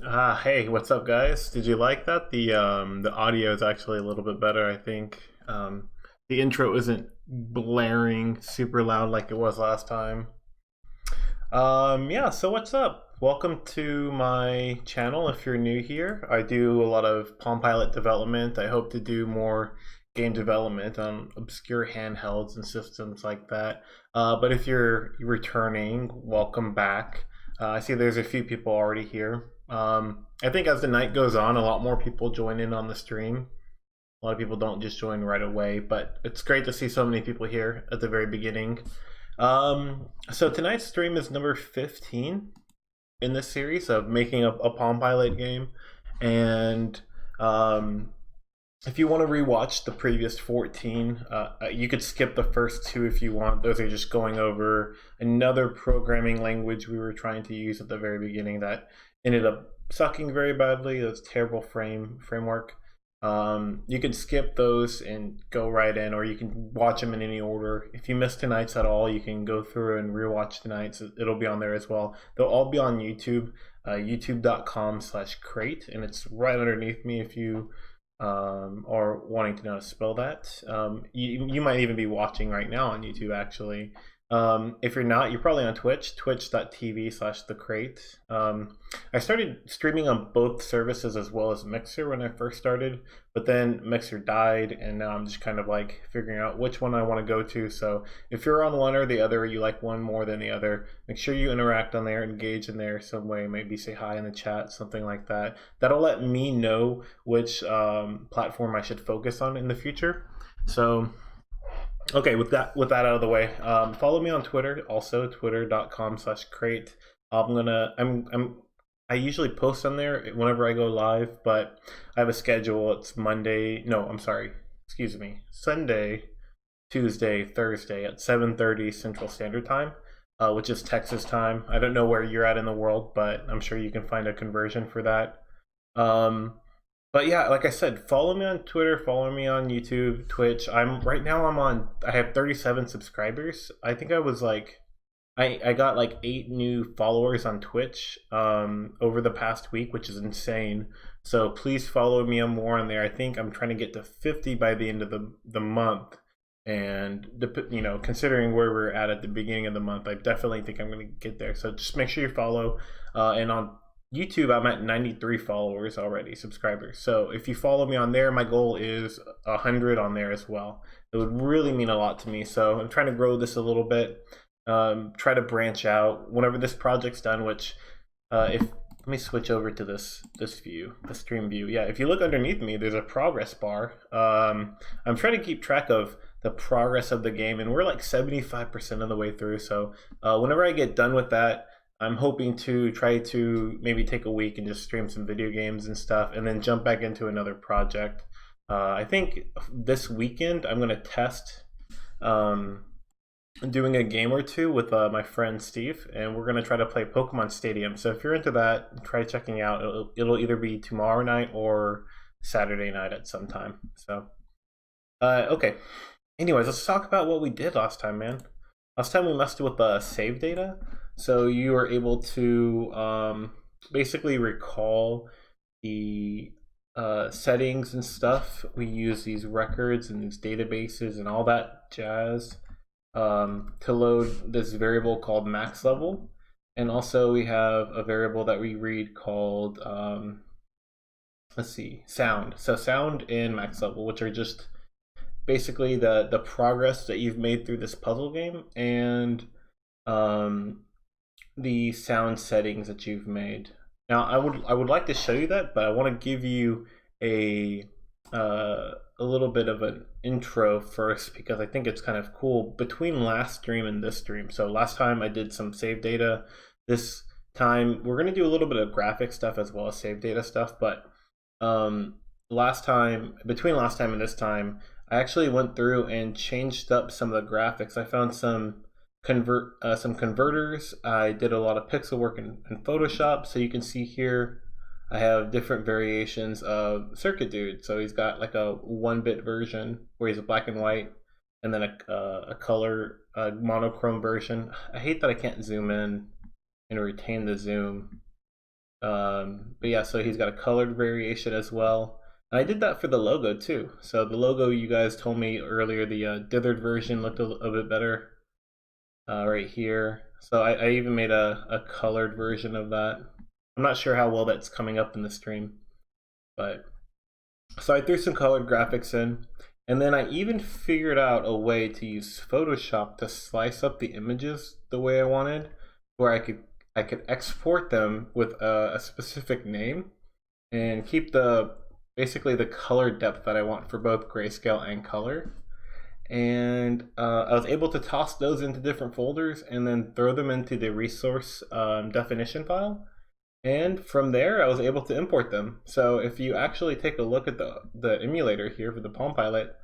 Hey, what's up, guys? Did you like that? The audio is actually a little bit better, I think. The intro isn't blaring super loud like it was last time. Yeah, so what's up? Welcome to my channel if you're new here. I do a lot of Palm Pilot development. I hope to do more game development on obscure handhelds and systems like that. But if you're returning, welcome back. I see there's a few people already here. I think as the night goes on, a lot more people join in on the stream. A lot of people don't just join right away, but it's great to see so many people here at the very beginning. So tonight's stream is number 15 in this series of making a Palm Pilot game. And if you want to rewatch the previous 14, you could skip the first two if you want. Those are just going over another programming language we were trying to use at the very beginning that ended up sucking very badly. It was terrible framework. You can skip those and go right in, or you can watch them in any order. If you miss tonight's at all, you can go through and rewatch tonight's. It'll be on there as well. They'll all be on YouTube, youtube.com/crate, and it's right underneath me if you are wanting to know how to spell that. You might even be watching right now on YouTube, actually. If you're not, you're probably on Twitch, twitch.tv/thecrate. I started streaming on both services as well as Mixer when I first started, but then Mixer died, and now I'm just kind of like figuring out which one I want to go to. So if you're on one or the other, you like one more than the other, make sure you interact on there, engage in there some way, maybe say hi in the chat, something like that. That'll let me know which platform I should focus on in the future. So okay, with that out of the way, follow me on Twitter, also twitter.com/crate. I usually post on there whenever I go live, but I have a schedule. It's Sunday, Tuesday, Thursday at 7:30 Central Standard Time, which is Texas time. I don't know where you're at in the world, but I'm sure you can find a conversion for that. But yeah, like I said, follow me on Twitter, follow me on YouTube, Twitch. I have 37 subscribers. I think I got like 8 new followers on Twitch over the past week, which is insane. So please follow me on more on there. I think I'm trying to get to 50 by the end of the month. And considering where we're at the beginning of the month, I definitely think I'm going to get there. So just make sure you follow. And on YouTube, I'm at 93 followers already, subscribers. So if you follow me on there, my goal is 100 on there as well. It would really mean a lot to me. So I'm trying to grow this a little bit, try to branch out whenever this project's done, which let me switch over to this view, the stream view. Yeah, if you look underneath me, there's a progress bar. I'm trying to keep track of the progress of the game, and we're like 75% of the way through. So whenever I get done with that, I'm hoping to try to maybe take a week and just stream some video games and stuff, and then jump back into another project. I think this weekend I'm going to test doing a game or two with my friend Steve, and we're going to try to play Pokemon Stadium. So if you're into that, try checking out. It'll either be tomorrow night or Saturday night at some time. So, okay. Anyways, let's talk about what we did last time, man. Last time we messed with save data. So you were able to basically recall the settings and stuff. We use these records and these databases and all that jazz to load this variable called max level. And also we have a variable that we read called, sound. So sound and max level, which are just basically the progress that you've made through this puzzle game, and the sound settings that you've made. Now I would like to show you that, but I want to give you a little bit of an intro first, because I think it's kind of cool between last stream and this stream. So last time I did some save data. This time we're going to do a little bit of graphic stuff as well as save data stuff, but between last time and this time, I actually went through and changed up some of the graphics. I found some converters. I did a lot of pixel work in Photoshop. So you can see here I have different variations of Circuit Dude. So he's got like a 1-bit version where he's a black and white, and then a color monochrome version. I hate that I can't zoom in and retain the zoom. But yeah, so he's got a colored variation as well. And I did that for the logo too. So the logo, you guys told me earlier, the dithered version looked a bit better right here. So I even made a colored version of that. I'm not sure how well that's coming up in the stream, but so I threw some colored graphics in, and then I even figured out a way to use Photoshop to slice up the images the way I wanted, where I could export them with a specific name and keep basically the color depth that I want for both grayscale and color. And I was able to toss those into different folders and then throw them into the resource definition file. And from there, I was able to import them. So if you actually take a look at the emulator here for the Palm Pilot,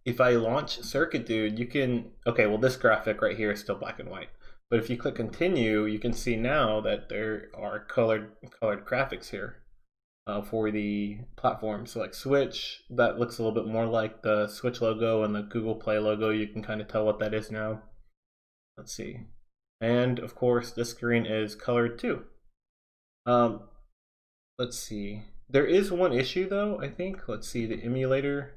if I launch Circuit Dude, you can, okay, well this graphic right here is still black and white. But if you click continue, you can see now that there are colored graphics here for the platform. So like Switch, that looks a little bit more like the Switch logo, and the Google Play logo, you can kind of tell what that is now. Let's see. And of course, this screen is colored too. Let's see. There is one issue though, I think. Let's see, the emulator.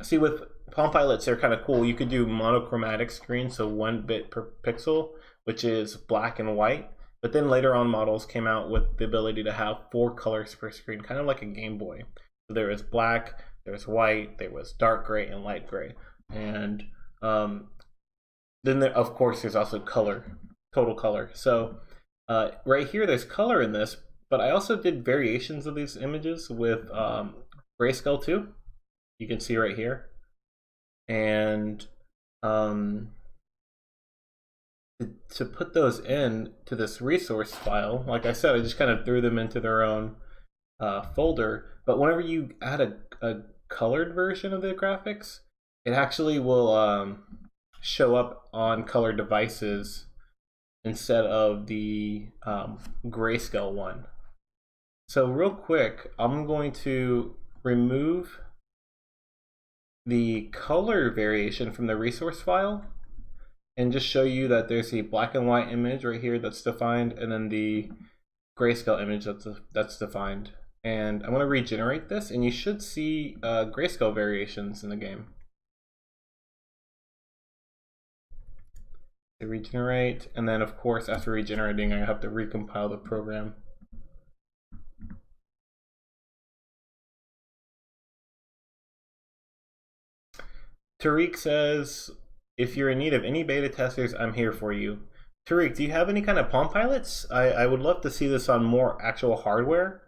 See, with Palm Pilots, they're kind of cool. You could do monochromatic screen, so 1 bit per pixel, which is black and white. But then later on, models came out with the ability to have 4 colors per screen, kind of like a Game Boy. So there was black, there was white, there was dark gray, and light gray. And then there, of course, there's also color, total color. So right here, there's color in this, but I also did variations of these images with grayscale too. You can see right here. And to put those in to this resource file, like I said, I just kind of threw them into their own folder. But whenever you add a colored version of the graphics, it actually will show up on colored devices instead of the grayscale one. So real quick, I'm going to remove the color variation from the resource file and just show you that there's a black and white image right here that's defined, and then the grayscale image that's defined. And I'm going to regenerate this, and you should see grayscale variations in the game. To regenerate, and then of course after regenerating, I have to recompile the program. Tariq says, if you're in need of any beta testers, I'm here for you. Tariq, do you have any kind of Palm Pilots? I would love to see this on more actual hardware.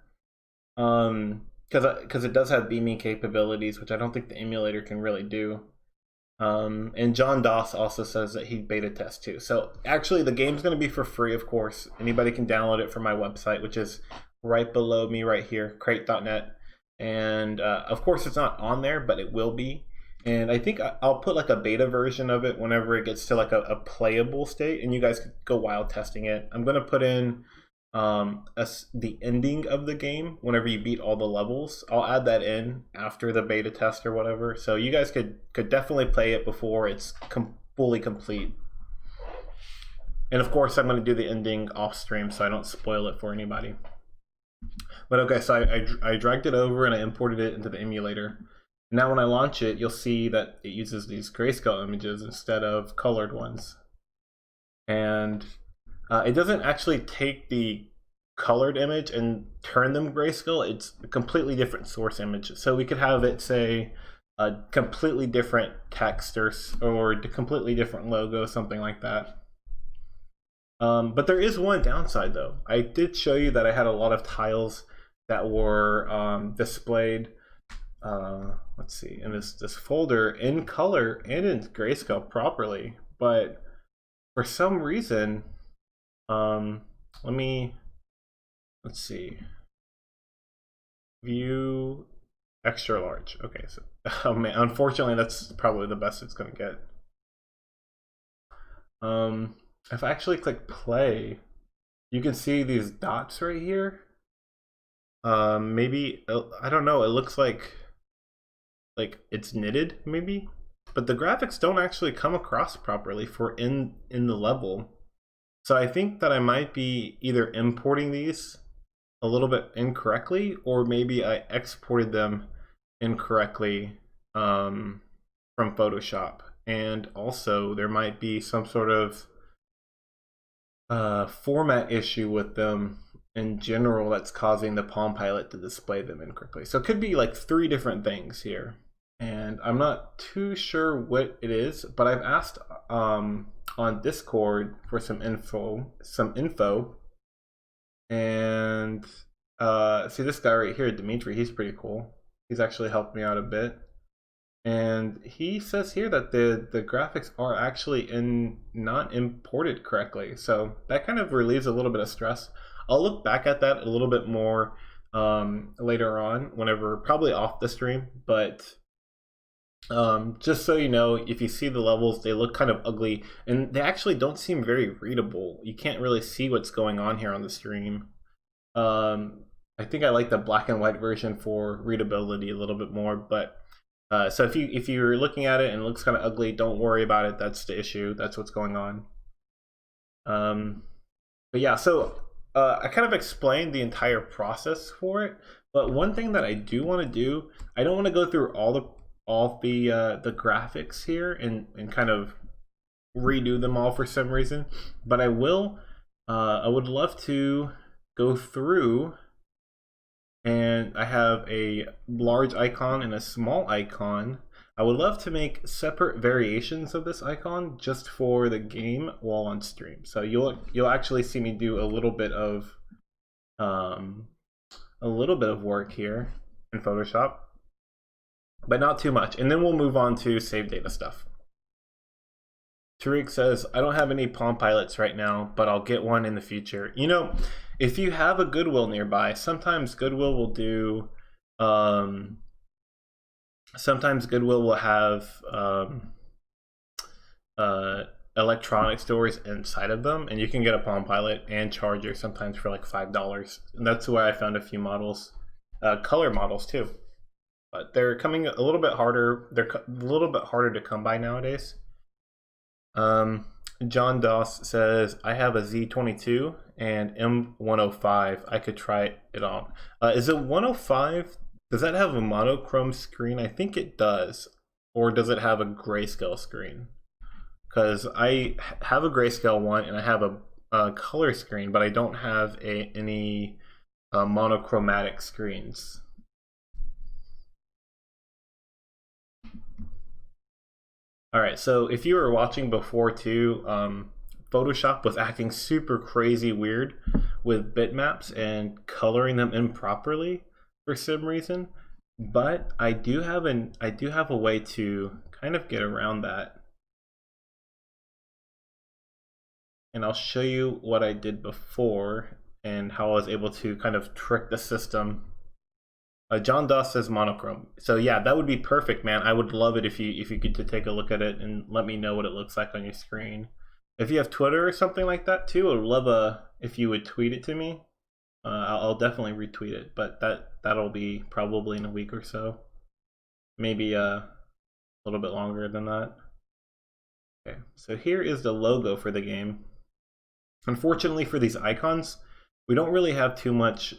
Because it does have beaming capabilities, which I don't think the emulator can really do. And John Doss also says that he beta tests too. So actually the game's going to be for free, of course. Anybody can download it from my website, which is right below me right here, crate.net. And of course it's not on there, but it will be. And I think I'll put like a beta version of it whenever it gets to like a playable state, and you guys can go wild testing it. I'm going to put in the ending of the game whenever you beat all the levels. I'll add that in after the beta test or whatever, so you guys could definitely play it before it's fully complete. And of course I'm going to do the ending off stream so I don't spoil it for anybody. But okay, so I dragged it over and I imported it into the emulator. Now when I launch it, you'll see that it uses these grayscale images instead of colored ones. And it doesn't actually take the colored image and turn them grayscale. It's a completely different source image. So we could have it say a completely different text or a completely different logo, something like that. But there is one downside though. I did show you that I had a lot of tiles that were displayed, let's see, in this folder in color and in grayscale properly. But for some reason, let's see, view extra large. Okay, so oh man, unfortunately that's probably the best it's gonna get. If I actually click play, you can see these dots right here. Maybe, I don't know, it looks like it's knitted maybe, but the graphics don't actually come across properly for in the level. So I think that I might be either importing these a little bit incorrectly, or maybe I exported them incorrectly from Photoshop. And also, there might be some sort of format issue with them in general that's causing the Palm Pilot to display them incorrectly. So it could be like 3 different things here. And I'm not too sure what it is, but I've asked on Discord for some info, and see this guy right here, Dimitri, he's pretty cool. He's actually helped me out a bit. And he says here that the graphics are actually not imported correctly. So that kind of relieves a little bit of stress. I'll look back at that a little bit more later on, whenever, probably off the stream. But just so you know, if you see the levels, they look kind of ugly, and they actually don't seem very readable. You can't really see what's going on here on the stream. I think I like the black and white version for readability a little bit more, but so if you're looking at it and it looks kind of ugly, don't worry about it. That's the issue. That's what's going on. But yeah, so I kind of explained the entire process for it. But one thing that I do want to do, I don't want to go through all the graphics here and kind of redo them all for some reason. But I will. I would love to go through. And I have a large icon and a small icon. I would love to make separate variations of this icon just for the game while on stream. So you'll actually see me do a little bit of work here in Photoshop, but not too much. And then we'll move on to save data stuff. Tariq says, I don't have any Palm Pilots right now, but I'll get one in the future. You know, if you have a Goodwill nearby, sometimes Goodwill will do, sometimes Goodwill will have electronic stores inside of them, and you can get a Palm Pilot and charger sometimes for like $5. And that's why I found a few models, color models too. But they're coming a little bit harder. They're a little bit harder to come by nowadays. John Doss says, I have a Z22 and M105. I could try it on. Is it 105? Does that have a monochrome screen? I think it does. Or does it have a grayscale screen? Because I have a grayscale one and I have a color screen, but I don't have any monochromatic screens. All right, so if you were watching before too, Photoshop was acting super crazy weird with bitmaps and coloring them improperly for some reason. But I do have a way to kind of get around that. And I'll show you what I did before and how I was able to kind of trick the system. John Doss says monochrome. So yeah, that would be perfect, man. I would love it if you could to take a look at it and let me know what it looks like on your screen. If you have Twitter or something like that too, I would love if you would tweet it to me. I'll definitely retweet it, but that'll be probably in a week or so, maybe a little bit longer than that. Okay, so here is the logo for the game. Unfortunately for these icons, we don't really have too much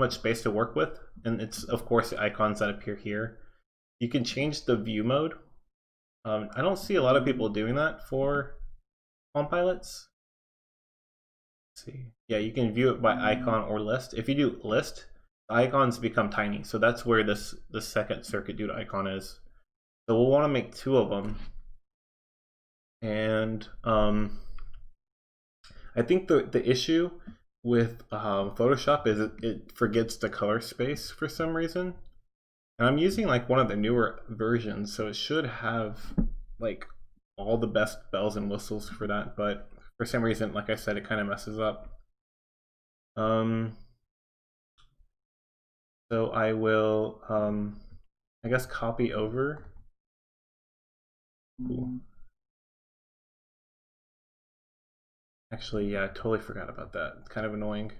space to work with, and it's of course the icons that appear here. You can change the view mode. I don't see a lot of people doing that for Palm Pilots. Let's see, yeah, you can view it by icon or list. If you do list, the icons become tiny, so that's where the second circuit dude icon is. So we'll want to make 2 of them, and I think the issue with Photoshop is it forgets the color space for some reason. And I'm using like one of the newer versions, so it should have like all the best bells and whistles for that, but for some reason, like I said, it kind of messes up. So I will, I guess, copy over. Cool. Actually, yeah, I totally forgot about that. It's kind of annoying.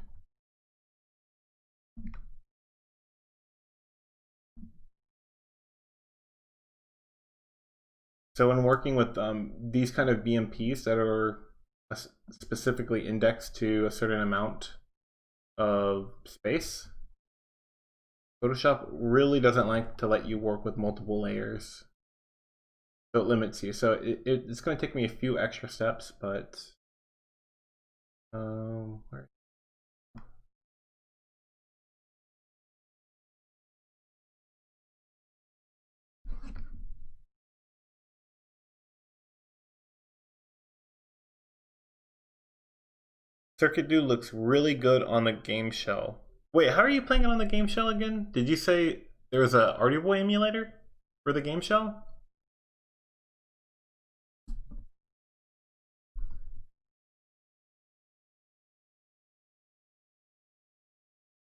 So when working with these kind of BMPs that are specifically indexed to a certain amount of space. Photoshop really doesn't like to let you work with multiple layers, so it limits you. So it's going to take me a few extra steps, but where? Circuit Dude looks really good on the game shell. Wait, how are you playing it on the game shell again? Did you say there was a Arduino emulator for the game shell?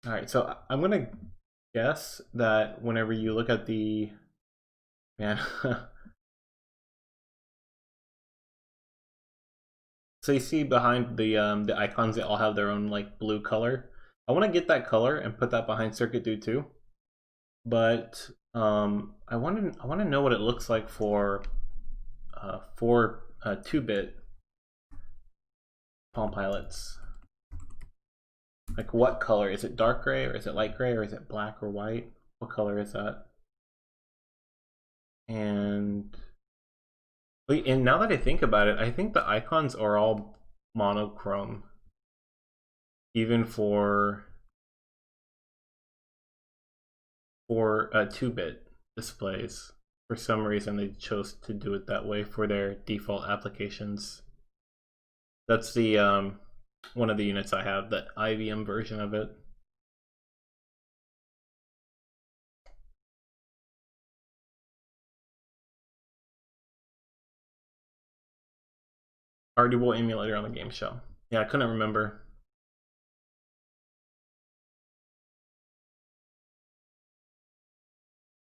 All right, so I'm gonna guess that whenever you look at the man, so you see behind the icons, they all have their own like blue color. I want to get that color and put that behind Circuit Dude too, but I want to know what it looks like for 2-bit Palm Pilots. Like what color? Is it dark gray or is it light gray or is it black or white? What color is that? And now that I think about it, I think the icons are all monochrome, even for 2-bit displays. For some reason, they chose to do it that way for their default applications. That's the one of the units I have, the IVM version of it. Arduino emulator on the game shell. Yeah, I couldn't remember.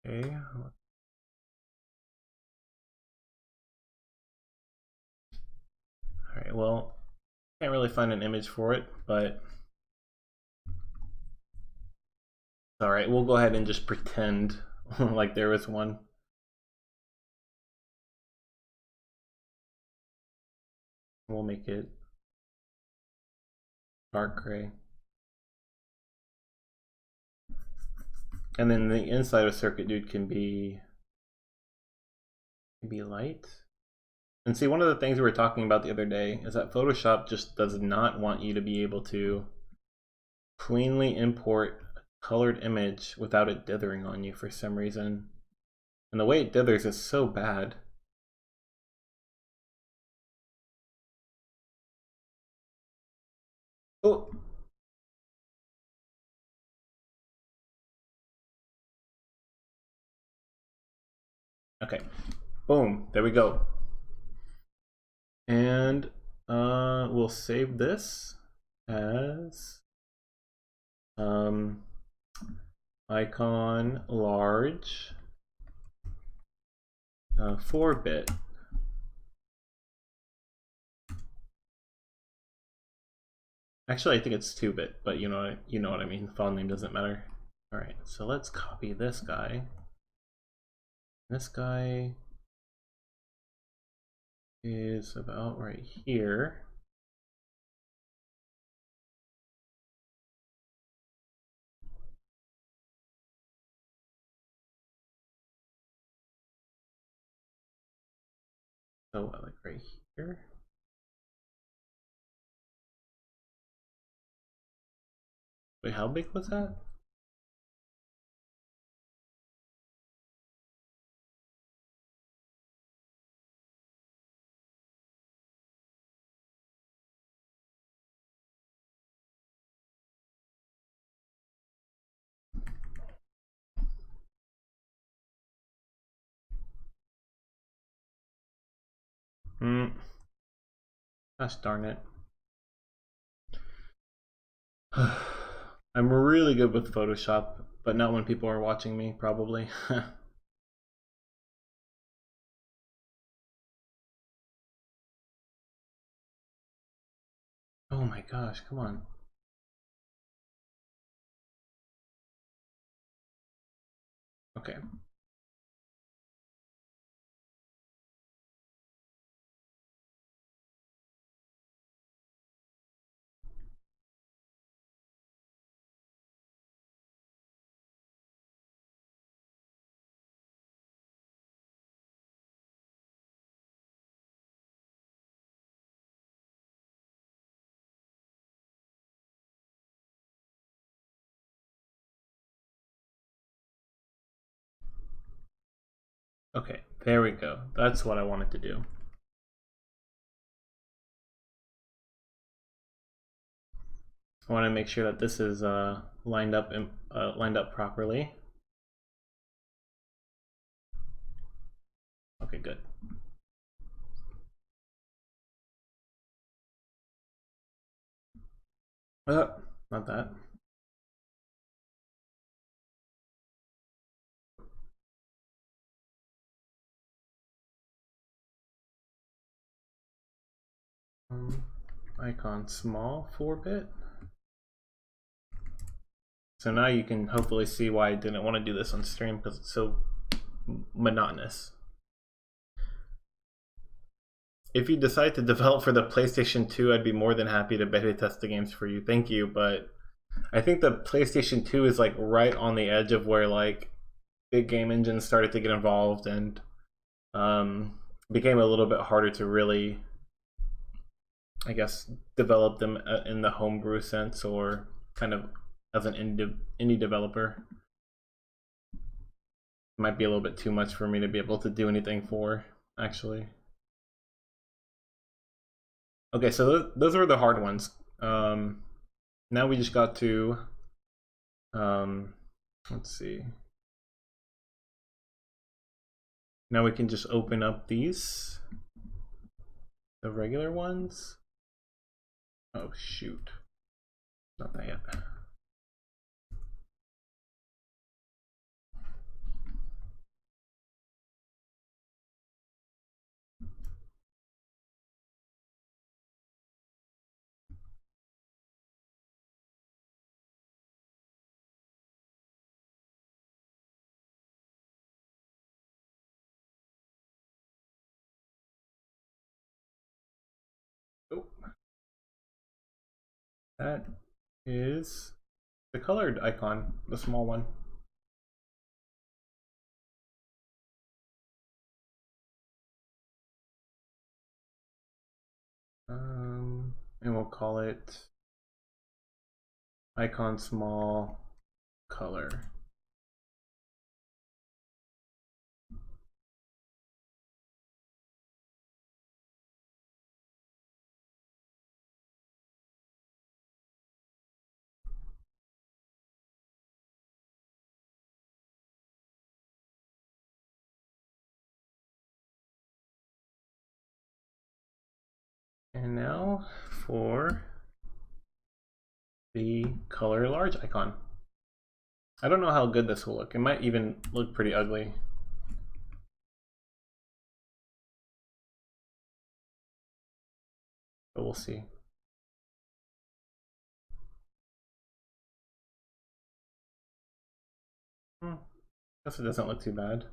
Okay. Alright, well, can't really find an image for it, but alright, we'll go ahead and just pretend like there was one. We'll make it dark gray. And then the inside of Circuit Dude can be light. And see, one of the things we were talking about the other day is that Photoshop just does not want you to be able to cleanly import a colored image without it dithering on you for some reason. And the way it dithers is so bad. Oh! Okay, boom, there we go. And we'll save this as icon large 4-bit. Actually, I think it's 2-bit, but you know what I mean. File name doesn't matter. All right, so let's copy this guy. This guy is about right here. So like right here. Wait, how big was that? Gosh darn it. I'm really good with Photoshop, but not when people are watching me, probably. Oh my gosh, come on. Okay. Okay, there we go. That's what I wanted to do. I want to make sure that this is lined up properly. Okay, good. Not that. Icon small 4-bit. So now you can hopefully see why I didn't want to do this on stream, because it's so monotonous. If you decide to develop for the PlayStation 2, I'd be more than happy to beta test the games for you. Thank you, but I think the PlayStation 2 is like right on the edge of where like big game engines started to get involved and became a little bit harder to really, I guess, develop them in the homebrew sense or kind of as an indie developer. It might be a little bit too much for me to be able to do anything for, actually. Okay, so those are the hard ones. Now we just got to, let's see. Now we can just open up these, the regular ones. Oh shoot, not that yet. Oh. That is the colored icon, the small one. And we'll call it icon small color. And now for the color large icon. I don't know how good this will look. It might even look pretty ugly. But we'll see. Guess it doesn't look too bad.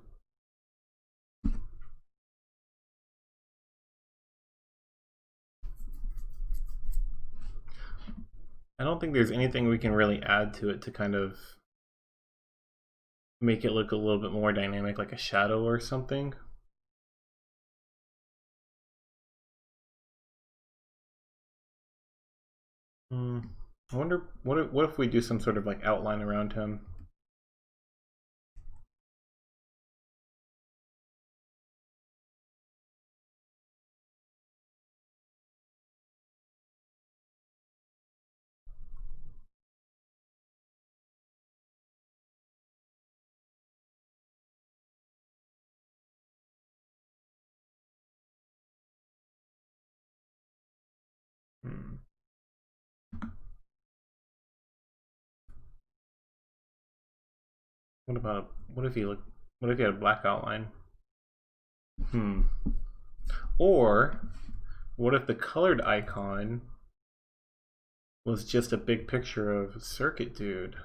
I don't think there's anything we can really add to it to kind of make it look a little bit more dynamic, like a shadow or something. I wonder what if we do some sort of like outline around him. What if he had a black outline? Or what if the colored icon was just a big picture of Circuit Dude?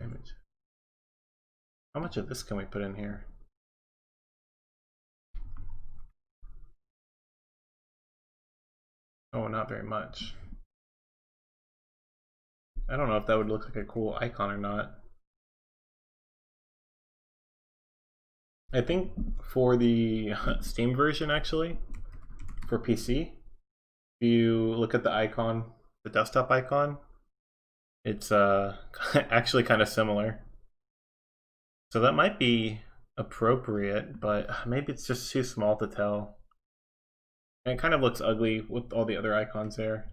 Image. How much of this can we put in here? Oh, not very much. I don't know if that would look like a cool icon or not. I think for the Steam version, actually, for PC, if you look at the icon, the desktop icon, it's actually kind of similar. So that might be appropriate, but maybe it's just too small to tell. And it kind of looks ugly with all the other icons there.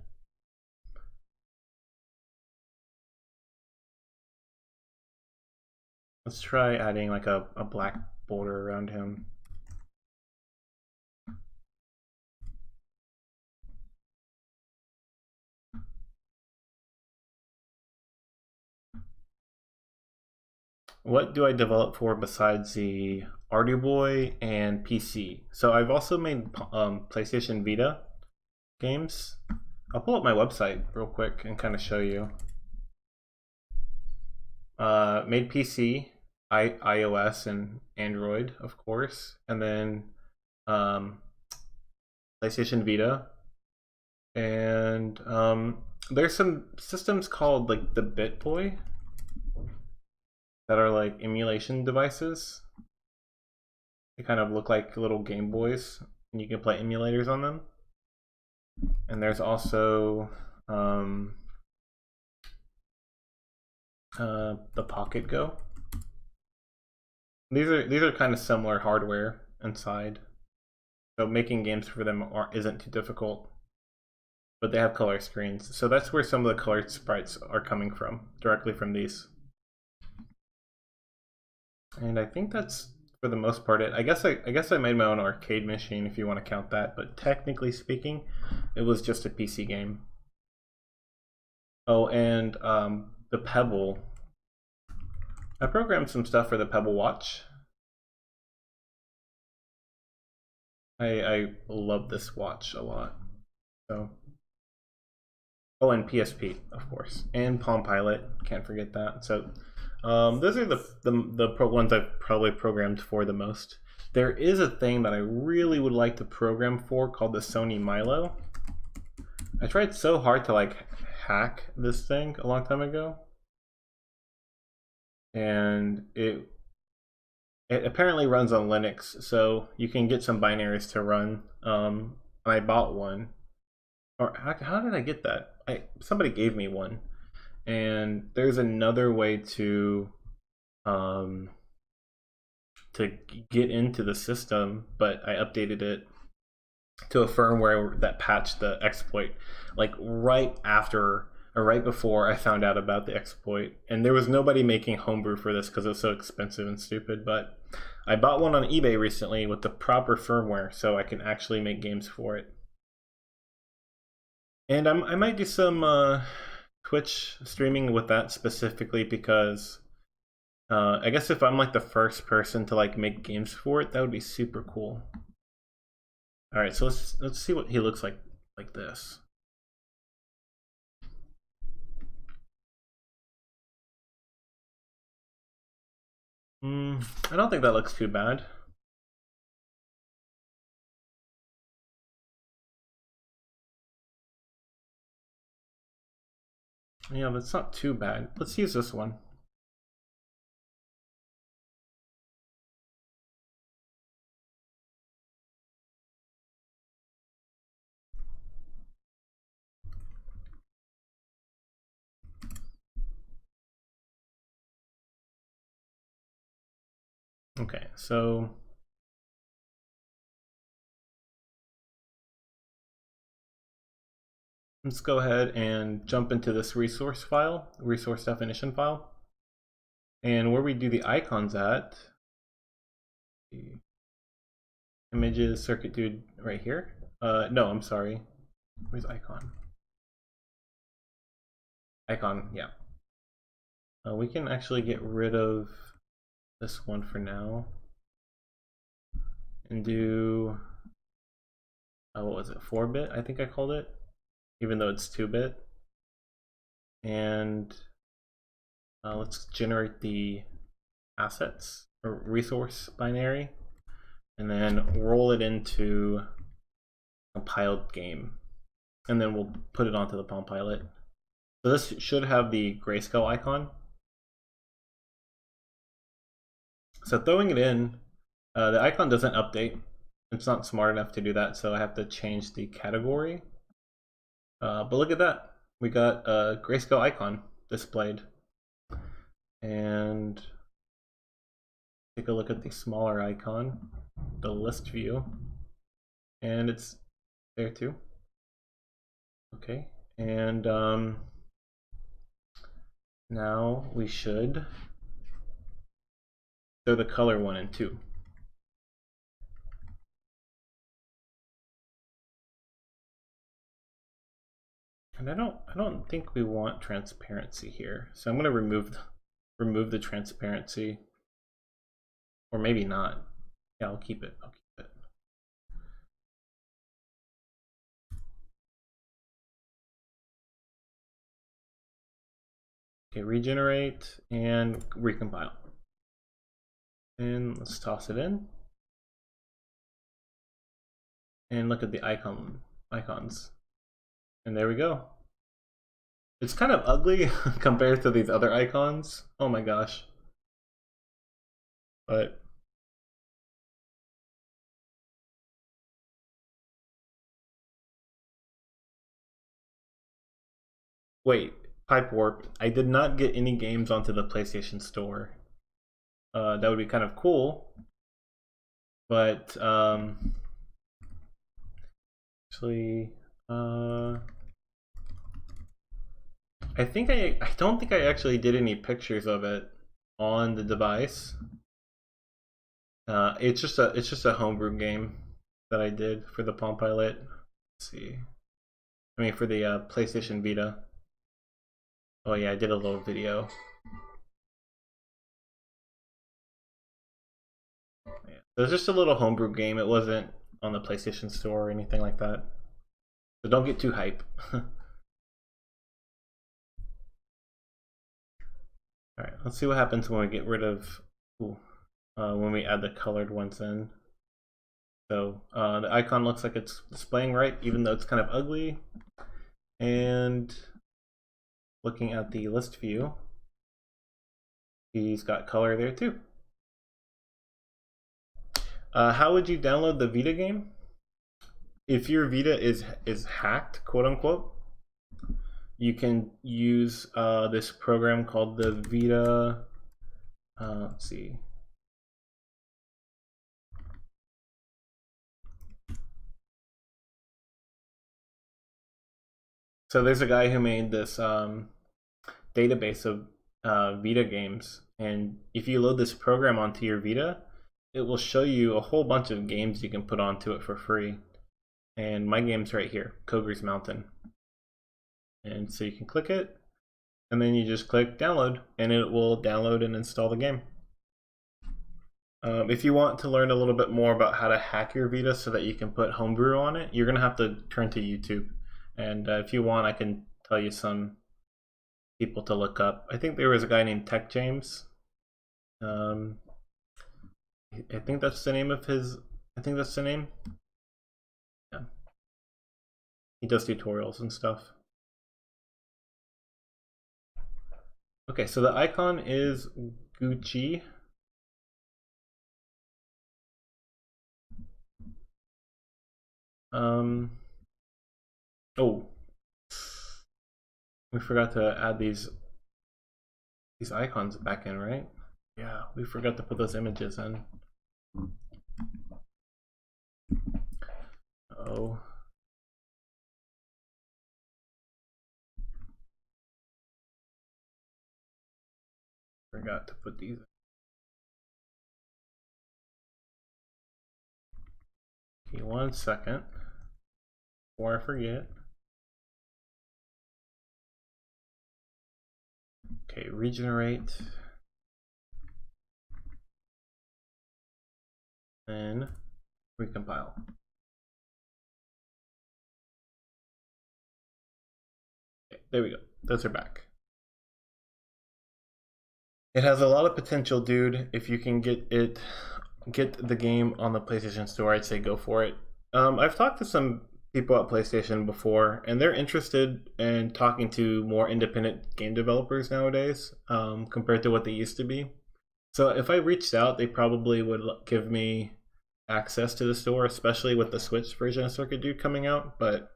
Let's try adding like a black border around him. What do I develop for besides the Boy and PC? So I've also made PlayStation Vita games. I'll pull up my website real quick and kind of show you. Made PC, iOS, and Android, of course, and then PlayStation Vita, and there's some systems called like the BitBoy that are like emulation devices. They kind of look like little Game Boys, and you can play emulators on them. And there's also the Pocket Go. These are kind of similar hardware inside, so making games for them isn't too difficult. But they have color screens, so that's where some of the colored sprites are coming from, directly from these. And I think that's for the most part it. I guess I made my own arcade machine if you want to count that, but technically speaking, it was just a PC game. Oh, and the Pebble. I programmed some stuff for the Pebble Watch. I love this watch a lot. So, oh, and PSP, of course, and Palm Pilot. Can't forget that. So, those are the ones I've probably programmed for the most. There is a thing that I really would like to program for called the Sony Milo. I tried so hard to like hack this thing a long time ago, and it apparently runs on Linux, so you can get some binaries to run. And I bought one, or how did I get that? Somebody gave me one, and there's another way to get into the system, but I updated it to a firmware that patched the exploit like right after or right before I found out about the exploit. And there was nobody making homebrew for this because it was so expensive and stupid, but I bought one on eBay recently with the proper firmware so I can actually make games for it. And I might do some Twitch streaming with that specifically because I guess if I'm like the first person to like make games for it, that would be super cool. All right, so let's see what he looks like this. I don't think that looks too bad. Yeah, that's not too bad. Let's use this one. Okay, so let's go ahead and jump into this resource definition file. And where we do the icons at, the images, circuit dude right here. No, I'm sorry. Where's icon? Icon, yeah. We can actually get rid of this one for now and do, what was it, 4-bit, I think I called it, even though it's 2-bit. And let's generate the assets or resource binary and then roll it into a compiled game. And then we'll put it onto the Palm Pilot. So this should have the grayscale icon. So throwing it in, the icon doesn't update. It's not smart enough to do that, so I have to change the category. But look at that. We got a grayscale icon displayed. And take a look at the smaller icon, the list view, and it's there too. Okay, and now we should show the color 1 and 2. And I don't think we want transparency here, so I'm going to remove the transparency, or maybe not. Yeah, I'll keep it. Okay, regenerate and recompile. And let's toss it in. And look at the icons. And there we go. It's kind of ugly compared to these other icons. Oh my gosh. But wait, Pipe Warp. I did not get any games onto the PlayStation Store. That would be kind of cool. But actually, I don't think I actually did any pictures of it on the device. It's just a homebrew game that I did for the Palm Pilot. Let's see. I mean, for the PlayStation Vita. Oh yeah, I did a little video. Yeah. It was just a little homebrew game. It wasn't on the PlayStation Store or anything like that. So don't get too hype. Alright, let's see what happens when we get rid of, when we add the colored ones in. So the icon looks like it's displaying right, even though it's kind of ugly. And looking at the list view, he's got color there too. How would you download the Vita game? If your Vita is hacked, quote unquote, you can use this program called the Vita. Let's see. So there's a guy who made this database of Vita games, and if you load this program onto your Vita, it will show you a whole bunch of games you can put onto it for free. And my game's right here, Kogre's Mountain. And so you can click it, and then you just click download, and it will download and install the game. If you want to learn a little bit more about how to hack your Vita so that you can put homebrew on it, you're going to have to turn to YouTube. And if you want, I can tell you some people to look up. I think there was a guy named Tech James. I think that's the name of his. I think that's the name. Yeah. He does tutorials and stuff. Okay, so the icon is Gucci. Oh, we forgot to add these icons back in, right? Yeah, we forgot to put those images in. Oh. Forgot to put these. Okay, 1 second before I forget. Okay, regenerate. And recompile. Okay, there we go. Those are back. It has a lot of potential, dude. If you can get the game on the PlayStation Store, I'd say go for it. I've talked to some people at PlayStation before, and they're interested in talking to more independent game developers nowadays, compared to what they used to be. So if I reached out, they probably would give me access to the store, especially with the Switch version of Circuit Dude coming out. But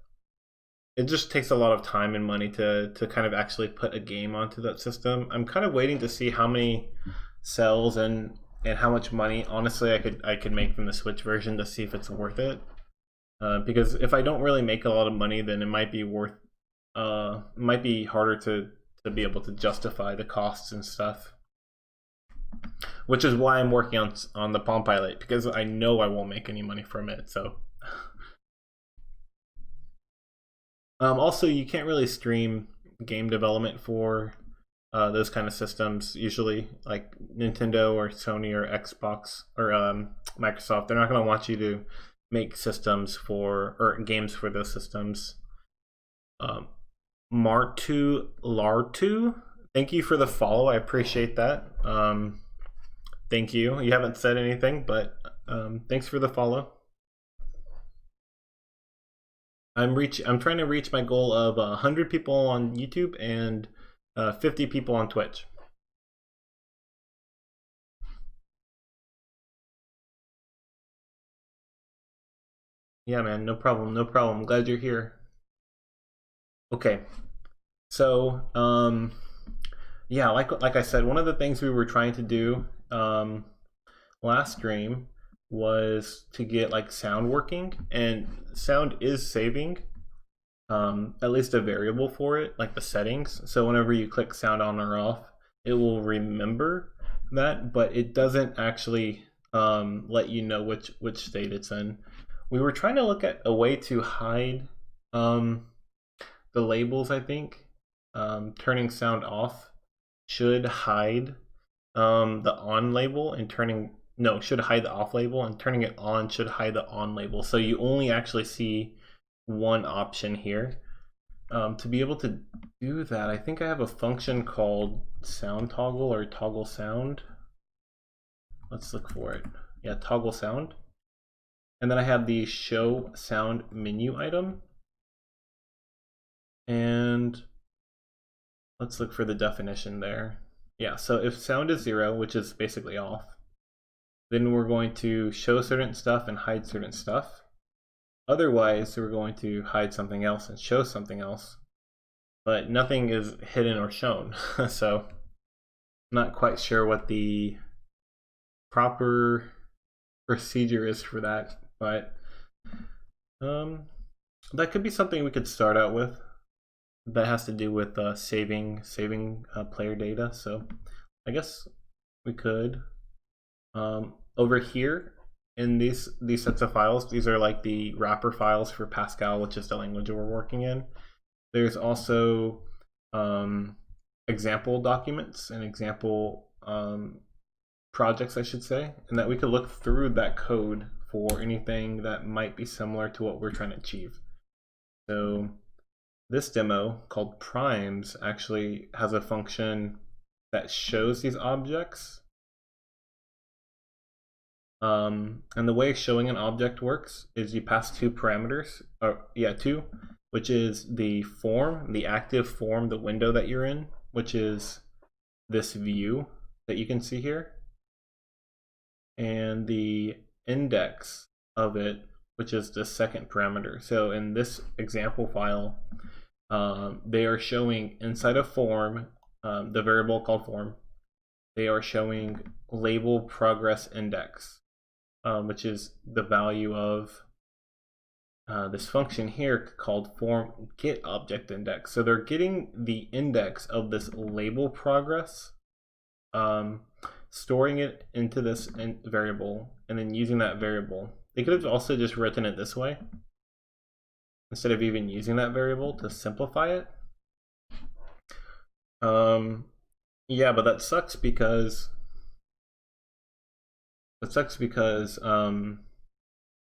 it just takes a lot of time and money to kind of actually put a game onto that system. I'm kind of waiting to see how many cells and and how much money honestly I could make from the Switch version to see if it's worth it. Because if I don't really make a lot of money, then it might be might be harder to be able to justify the costs and stuff. Which is why I'm working on the Palm Pilot, because I know I won't make any money from it. So also, you can't really stream game development for those kind of systems usually, like Nintendo or Sony or Xbox or Microsoft. They're not going to want you to make systems for or games for those systems. Martu Lartu, thank you for the follow. I appreciate that. Thank you. You haven't said anything, but thanks for the follow. I'm trying to reach my goal of 100 people on YouTube and 50 people on Twitch. Yeah, man, no problem, no problem. Glad you're here. Okay, so yeah, like I said, one of the things we were trying to do last stream was to get like sound working, and sound is saving at least a variable for it, like the settings. So whenever you click sound on or off, it will remember that, but it doesn't actually let you know which state it's in. We were trying to look at a way to hide the labels. I think turning sound off should hide the on label, and should hide the off label, and turning it on should hide the on label. So you only actually see one option here. To be able to do that, I think I have a function called sound toggle or toggle sound. Let's look for it. Yeah, toggle sound. And then I have the show sound menu item. And let's look for the definition there. Yeah, so if sound is 0, which is basically off, then we're going to show certain stuff and hide certain stuff. Otherwise, we're going to hide something else and show something else. But nothing is hidden or shown. So I'm not quite sure what the proper procedure is for that, but that could be something we could start out with. That has to do with saving player data. So I guess we could over here in these sets of files. These are like the wrapper files for Pascal, which is the language we're working in. There's also example documents and example projects, I should say, and that we could look through that code for anything that might be similar to what we're trying to achieve. So this demo called primes actually has a function that shows these objects. And the way showing an object works is you pass two parameters, two, which is the form, the active form, the window that you're in, which is this view that you can see here, and the index of it, which is the second parameter. So in this example file, they are showing inside of form, the variable called form, they are showing label progress index, which is the value of this function here called form get object index. So they're getting the index of this label progress, storing it into this variable, and then using that variable. They could have also just written it this way instead of even using that variable to simplify it. Yeah, but that sucks because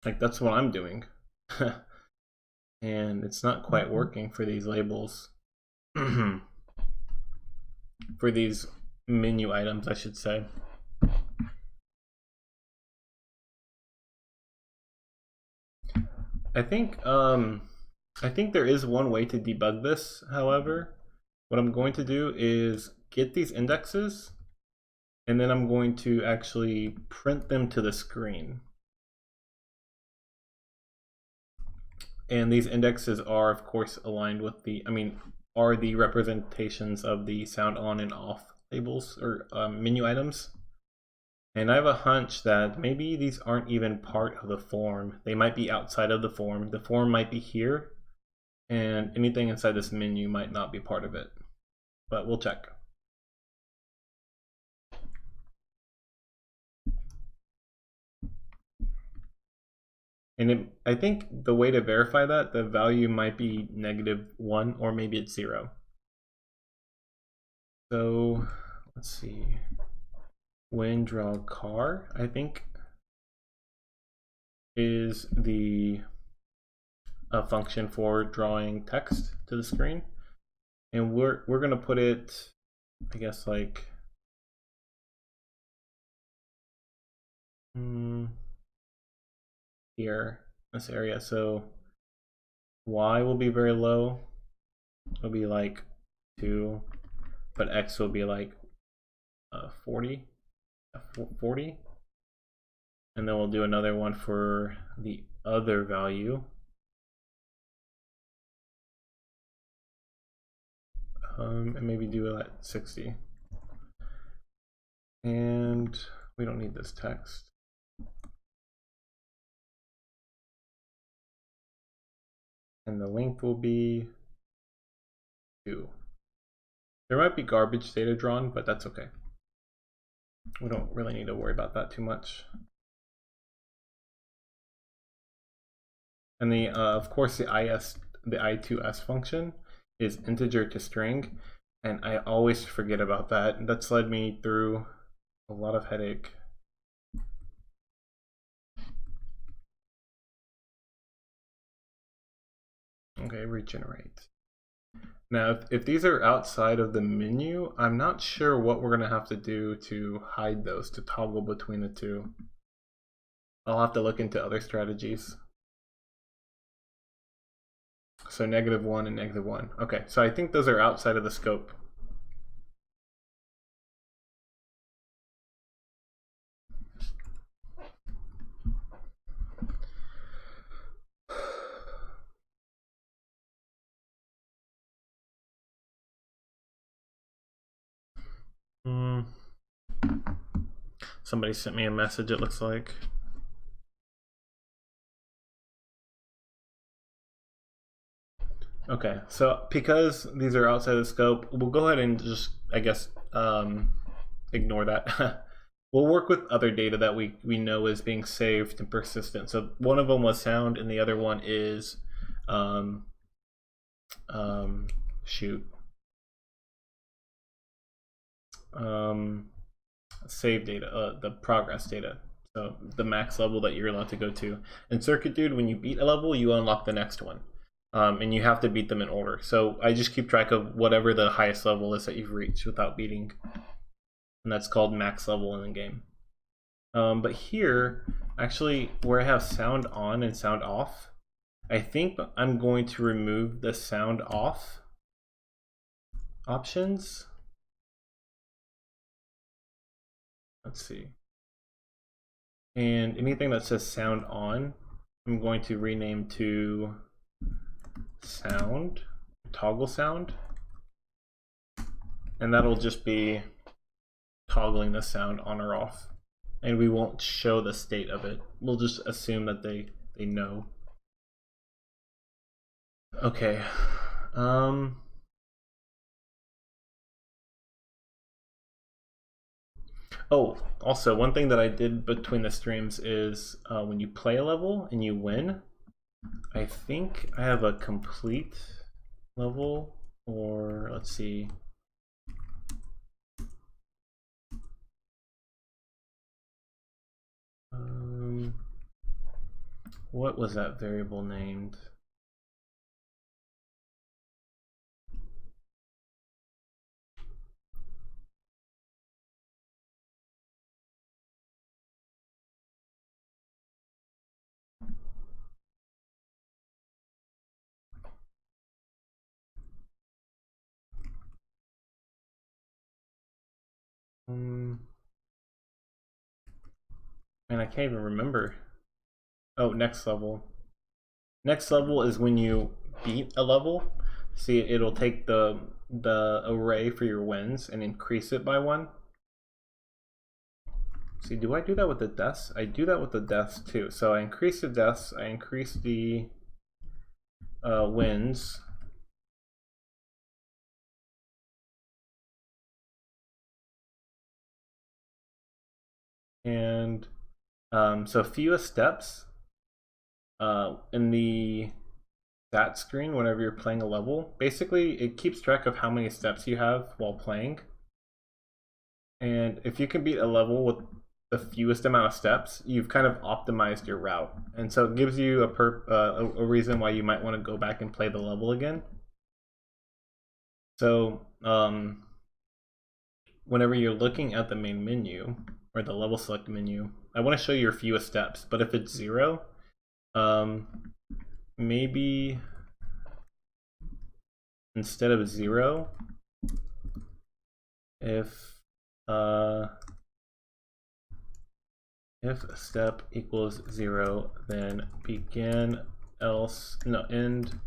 like that's what I'm doing. And it's not quite working for these labels. For these menu items, I should say. I think there is one way to debug this, however. What I'm going to do is get these indexes, and then I'm going to actually print them to the screen. And these indexes are, of course, aligned with are the representations of the sound on and off labels or menu items. And I have a hunch that maybe these aren't even part of the form. They might be outside of the form. The form might be here, and anything inside this menu might not be part of it. But we'll check. And I think the way to verify that, the value might be -1 or maybe it's 0. So let's see. When draw car, I think, is the function for drawing text to the screen. And we're gonna put it, I guess, like here, this area. So y will be very low. It'll be like 2, but x will be like 40. And then we'll do another one for the other value. And maybe do it at 60. And we don't need this text. And the length will be 2. There might be garbage data drawn, but that's okay. We don't really need to worry about that too much. And the of course the I2S function is integer to string, and I always forget about that. That's led me through a lot of headache. Okay, regenerate. Now, if these are outside of the menu, I'm not sure what we're gonna have to do to hide those, to toggle between the two. I'll have to look into other strategies. So -1 and -1. Okay, so I think those are outside of the scope. Somebody sent me a message, it looks like. Okay, so because these are outside the scope, we'll go ahead and just, I guess, ignore that. We'll work with other data that we know is being saved and persistent. So one of them was sound, and the other one is save data, the progress data. So the max level that you're allowed to go to. In Circuit Dude, when you beat a level, you unlock the next one. And you have to beat them in order. So I just keep track of whatever the highest level is that you've reached without beating. And that's called max level in the game. But here, actually, where I have sound on and sound off, I think I'm going to remove the sound off options. Let's see. And anything that says sound on, I'm going to rename to sound, toggle sound. And that'll just be toggling the sound on or off. And we won't show the state of it. We'll just assume that they know. Okay. Oh, also, one thing that I did between the streams is when you play a level and you win, I think I have a complete level, or let's see. What was that variable named? Man, I can't even remember. Oh, next level. Next level is when you beat a level. See, it'll take the array for your wins and increase it by 1. See, do I do that with the deaths? I do that with the deaths too. So I increase the deaths, I increase the wins. And so fewest steps in the stat screen whenever you're playing a level. Basically, it keeps track of how many steps you have while playing. And if you can beat a level with the fewest amount of steps, you've kind of optimized your route. And so it gives you a reason why you might want to go back and play the level again. So whenever you're looking at the main menu or the level select menu, I want to show you your fewest steps. But if it's 0, maybe instead of 0, if step equals 0, then begin else, no, end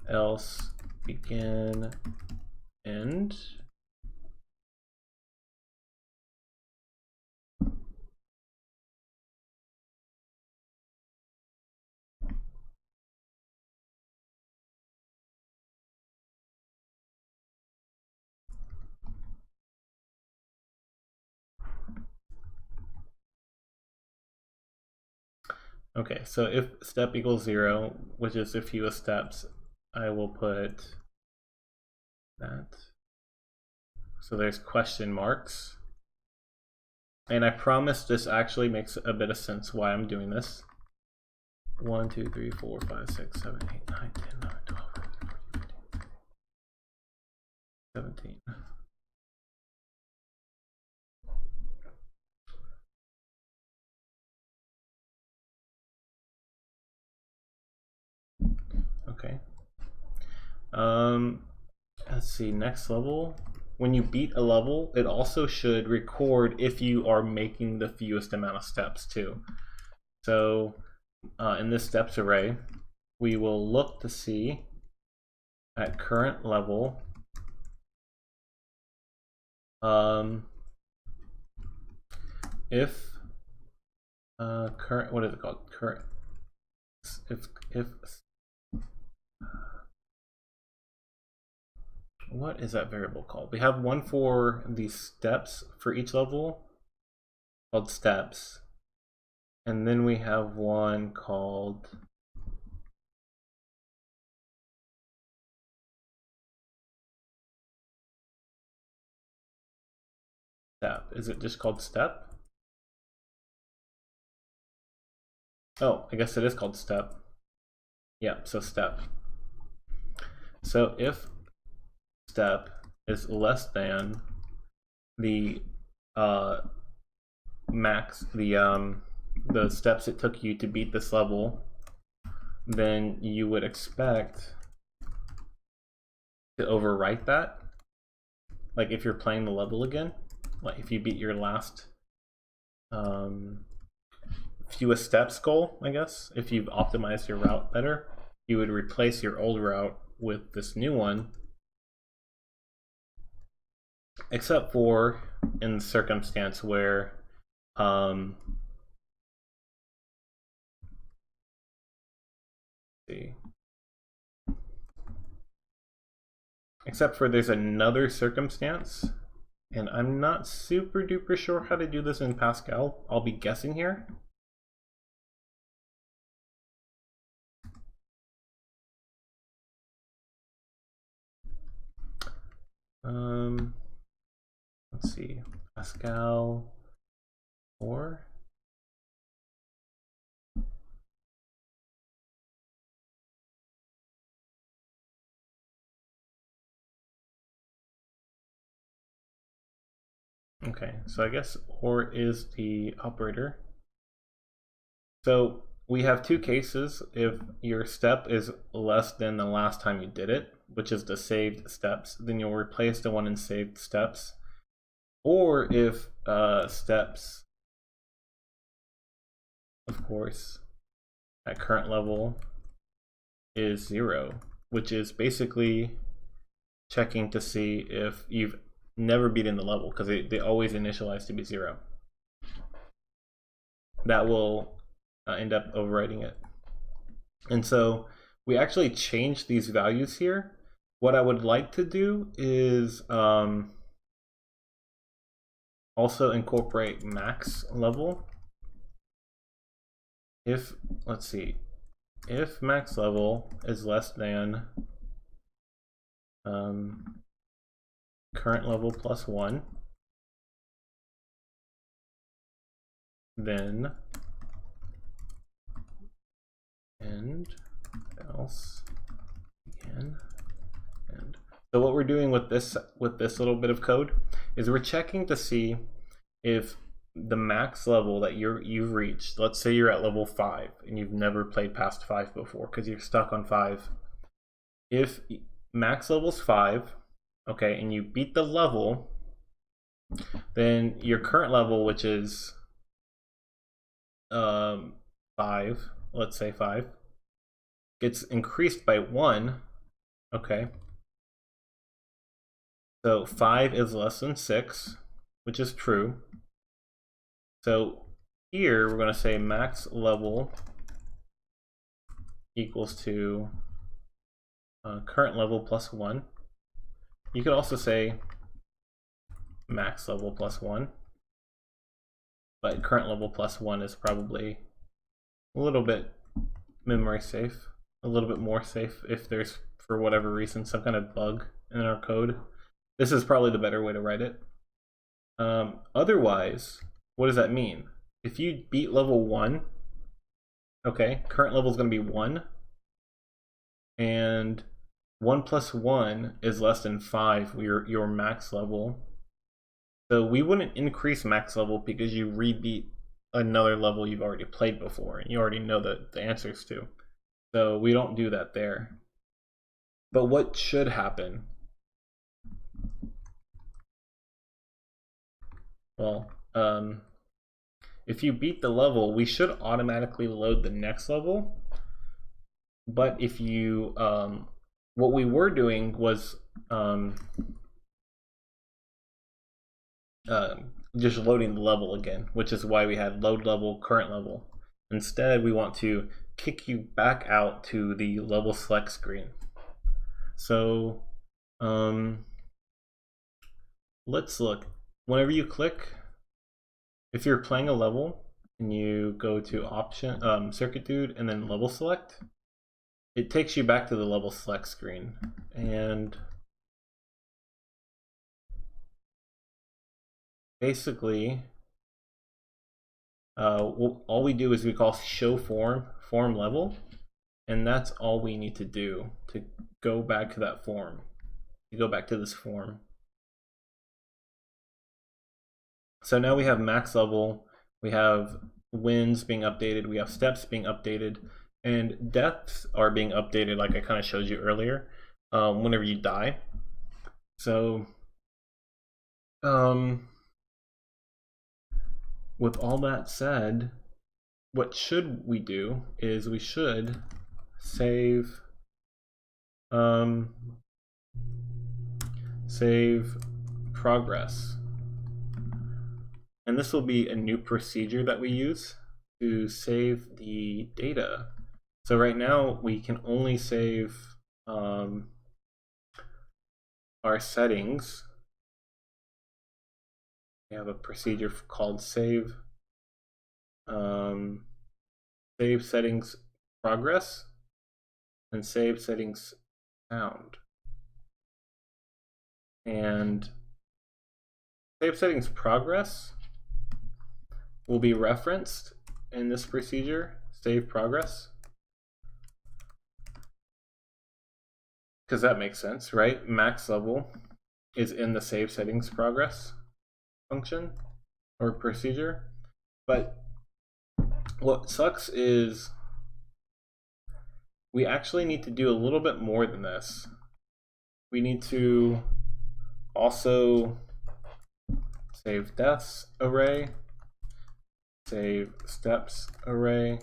else begin end. Okay, so if step equals 0, which is the fewest steps, I will put that. So there's question marks. And I promise this actually makes a bit of sense why I'm doing this. 1, 2, 3, 4, 5, 6, 7, 8, 9, 10, 11, 12, 13, 14, 15, 17. Okay. Let's see, next level. When you beat a level, it also should record if you are making the fewest amount of steps too. So in this steps array, we will look to see at current level if current, what is it called? Current, if what is that variable called? We have one for the steps for each level called steps. And then we have one called step. Is it just called step? Oh, I guess it is called step. Yeah, so step. So if step is less than the max, the steps it took you to beat this level, then you would expect to overwrite that. Like if you're playing the level again, like if you beat your last fewest steps goal, I guess, if you've optimized your route better, you would replace your old route with this new one, except for in the circumstance where see, except for there's another circumstance, and I'm not super duper sure how to do this in Pascal. I'll be guessing here. Let's see, Pascal 4. Okay, so I guess or is the operator. So we have two cases. If your step is less than the last time you did it, which is the saved steps, then you'll replace the one in saved steps. Or if steps, of course, at current level is 0, which is basically checking to see if you've never beaten the level, because they always initialize to be 0. that will end up overwriting it. And so we actually changed these values here. What I would like to do is also incorporate max level. If, let's see, if max level is less than current level plus 1, then and else again and. So what we're doing with this little bit of code is we're checking to see if the max level that you've reached, let's say you're at level 5 and you've never played past 5 before because you're stuck on 5. If max level's 5, okay, and you beat the level, then your current level, which is 5, let's say 5, gets increased by 1, okay? So 5 is less than 6, which is true. So here we're going to say max level equals to current level plus 1. You could also say max level plus 1, but current level plus 1 is probably a little bit memory safe, a little bit more safe if there's, for whatever reason, some kind of bug in our code. This is probably the better way to write it. Otherwise, what does that mean? If you beat level 1, okay, current level is going to be 1, and 1 plus 1 is less than 5, your max level. So we wouldn't increase max level because you rebeat another level you've already played before and you already know the answers to. So we don't do that there. But what should happen? Well, if you beat the level, we should automatically load the next level. But if you, what we were doing was just loading the level again, which is why we had load level, current level. Instead, we want to kick you back out to the level select screen. So let's look. Whenever you click, if you're playing a level and you go to option, circuit dude, and then level select, it takes you back to the level select screen. And basically, all we do is we call show form level, and that's all we need to do to go back to that form, to go back to this form. So now we have max level, we have wins being updated, we have steps being updated, and deaths are being updated like I kind of showed you earlier, whenever you die. So with all that said, what should we do is we should save save progress. And this will be a new procedure that we use to save the data. So right now we can only save our settings. We have a procedure called save save settings progress and save settings sound. And save settings progress will be referenced in this procedure, save progress, because that makes sense, right? Max level is in the save settings progress function or procedure. But what sucks is we actually need to do a little bit more than this. We need to also save deaths array, save steps array,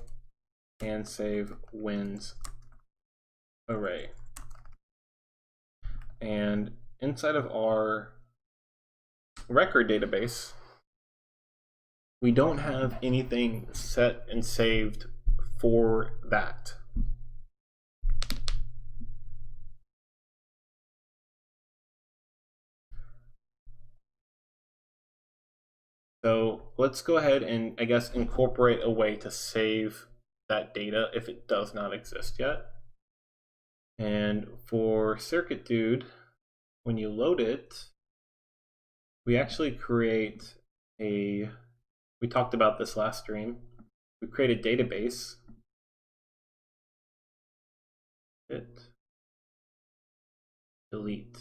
and save wins array. And inside of our record database, we don't have anything set and saved for that. So let's go ahead and, I guess, incorporate a way to save that data if it does not exist yet. And for Circuit Dude, when you load it, we actually create we talked about this last stream. We create a database. Delete.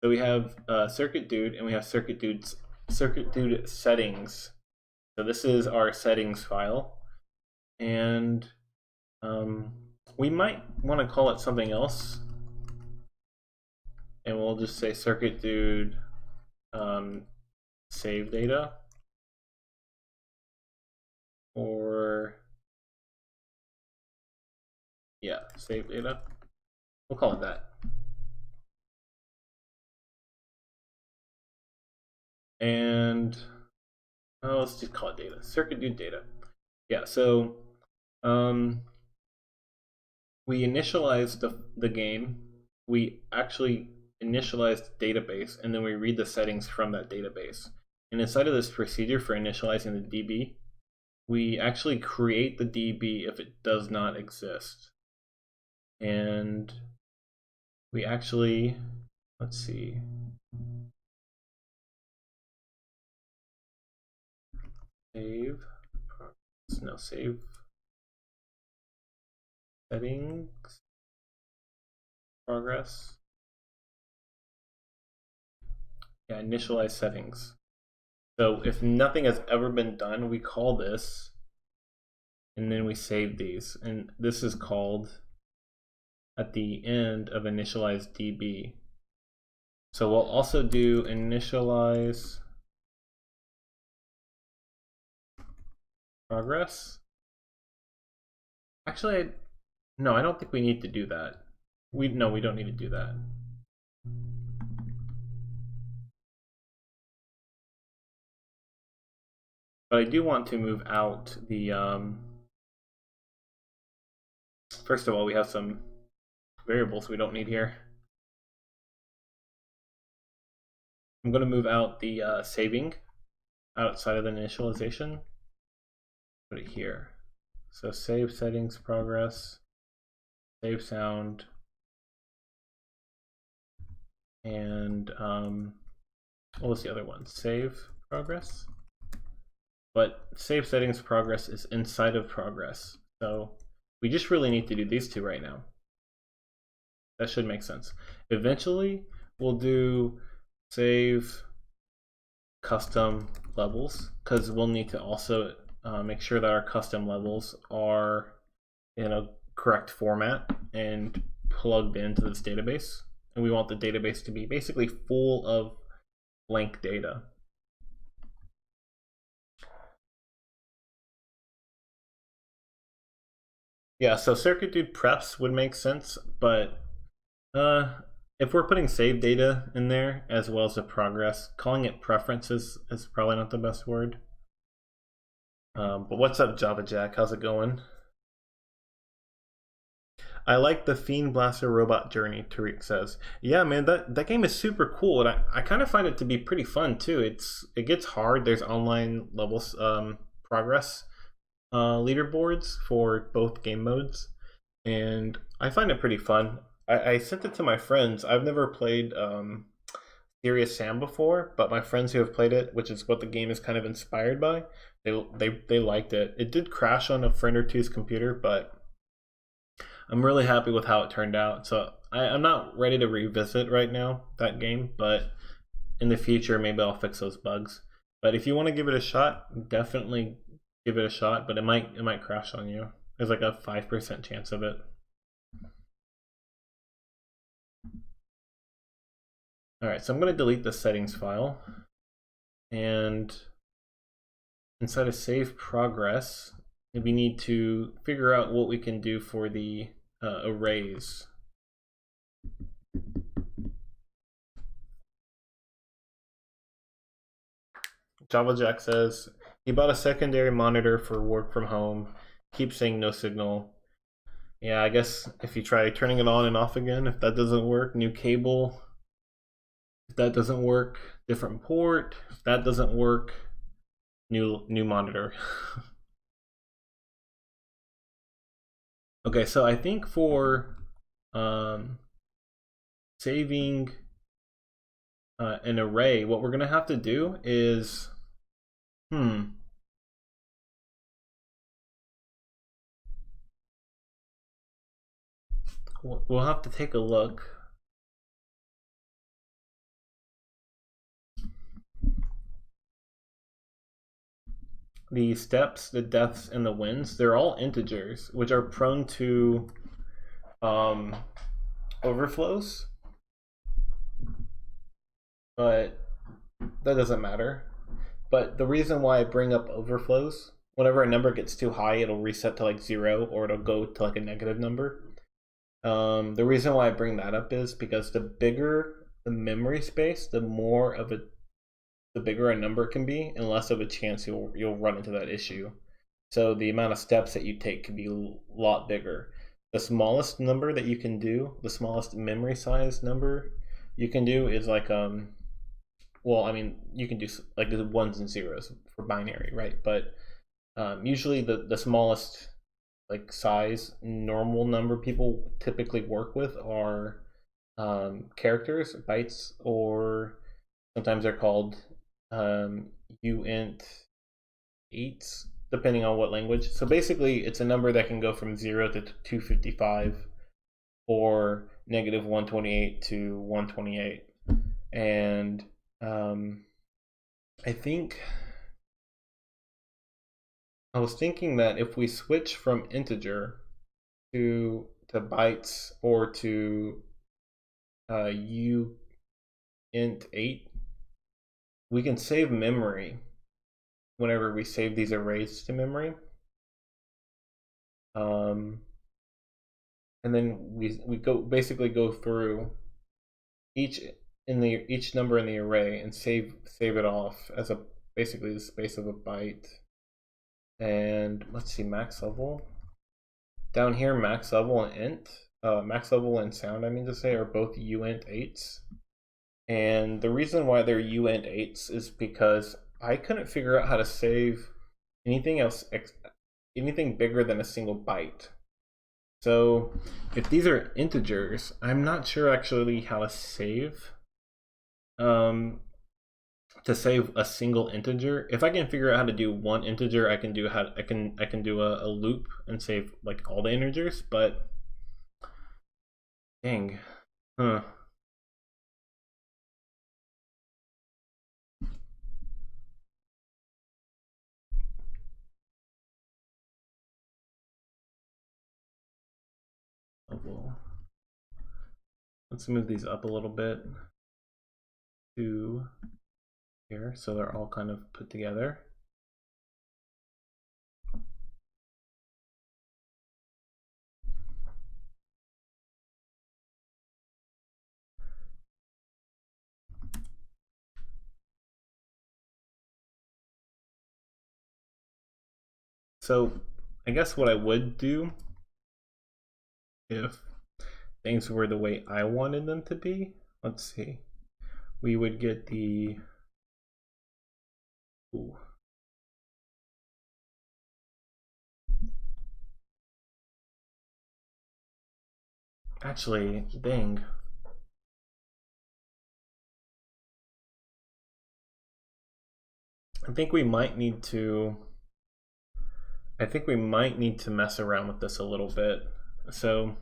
So we have Circuit Dude, and we have Circuit Dude settings. So this is our settings file, and we might want to call it something else, and we'll just say Circuit Dude save data, or yeah, save data. We'll call it that. And let's just call it data. Circuit Dude data. Yeah. So we initialized the game. We actually initialized the database, and then we read the settings from that database. And inside of this procedure for initializing the DB, we actually create the DB if it does not exist. And we actually, let's see. Save. No, save. Settings. Progress. Yeah, initialize settings. So if nothing has ever been done, we call this, and then we save these. And this is called at the end of initialize DB. So we'll also do initialize progress. Actually, no, I don't think we need to do that. We don't need to do that. But I do want to move out the first of all, we have some variables we don't need here. I'm going to move out the saving outside of the initialization. Put it here. So save settings progress, save sound, and what was the other one? Save progress. But save settings progress is inside of progress. So we just really need to do these two right now. That should make sense. Eventually, we'll do save custom levels, because we'll need to also make sure that our custom levels are in a correct format and plugged into this database. And we want the database to be basically full of blank data. Yeah, so Circuit Dude preps would make sense, but if we're putting save data in there as well as the progress, calling it preferences is probably not the best word. But what's up, Java Jack? How's it going? I like the Fiend Blaster Robot Journey, Tariq says. Yeah, man, that game is super cool, and I kind of find it to be pretty fun too. It gets hard. There's online levels progress leaderboards for both game modes, and I find it pretty fun. I sent it to my friends. I've never played Serious Sam before, but my friends who have played it, which is what the game is kind of inspired by, they liked it. It did crash on a friend or two's computer, but I'm really happy with how it turned out. So I'm not ready to revisit right now that game, but in the future maybe I'll fix those bugs. But if you want to give it a shot, definitely give it a shot. But it might crash on you. There's like a 5% chance of it. All right, so I'm going to delete the settings file, and inside of save progress, we need to figure out what we can do for the arrays. Java Jack says, He bought a secondary monitor for work from home. Keeps saying no signal. Yeah, I guess if you try turning it on and off again, if that doesn't work, new cable. If that doesn't work, different port. If that doesn't work, new monitor. Okay, so I think for saving an array, what we're gonna have to do is we'll have to take a look. The steps, the depths, and the winds, they're all integers, which are prone to overflows, but that doesn't matter. But the reason why I bring up overflows, whenever a number gets too high, it'll reset to like 0 or it'll go to like a negative number. The reason why I bring that up is because the bigger the memory space, the bigger a number can be, and less of a chance you'll run into that issue. So the amount of steps that you take can be a lot bigger. The smallest number that you can do, the smallest memory size number you can do is like well, I mean, you can do like the ones and zeros for binary, right? But usually the smallest like size normal number people typically work with are characters, bytes, or sometimes they're called uint 8s, depending on what language. So basically, it's a number that can go from 0 to 255 or negative 128 to 128. And I think I was thinking that if we switch from integer to bytes or to uint 8, we can save memory whenever we save these arrays to memory. And then we basically go through each number in the array and save it off as basically the space of a byte. And let's see, max level. Down here, max level and max level and sound, I mean to say, are both uint 8s. And the reason why they're uint 8s is because I couldn't figure out how to save anything else, anything bigger than a single byte. So if these are integers, I'm not sure actually how to save a single integer. If I can figure out how to do one integer, I can do a loop and save like all the integers, but dang. Huh. Let's move these up a little bit to here so they're all kind of put together. So I guess what I would do if things were the way I wanted them to be, let's see, we would get the actually, dang. I think we might need to mess around with this a little bit. So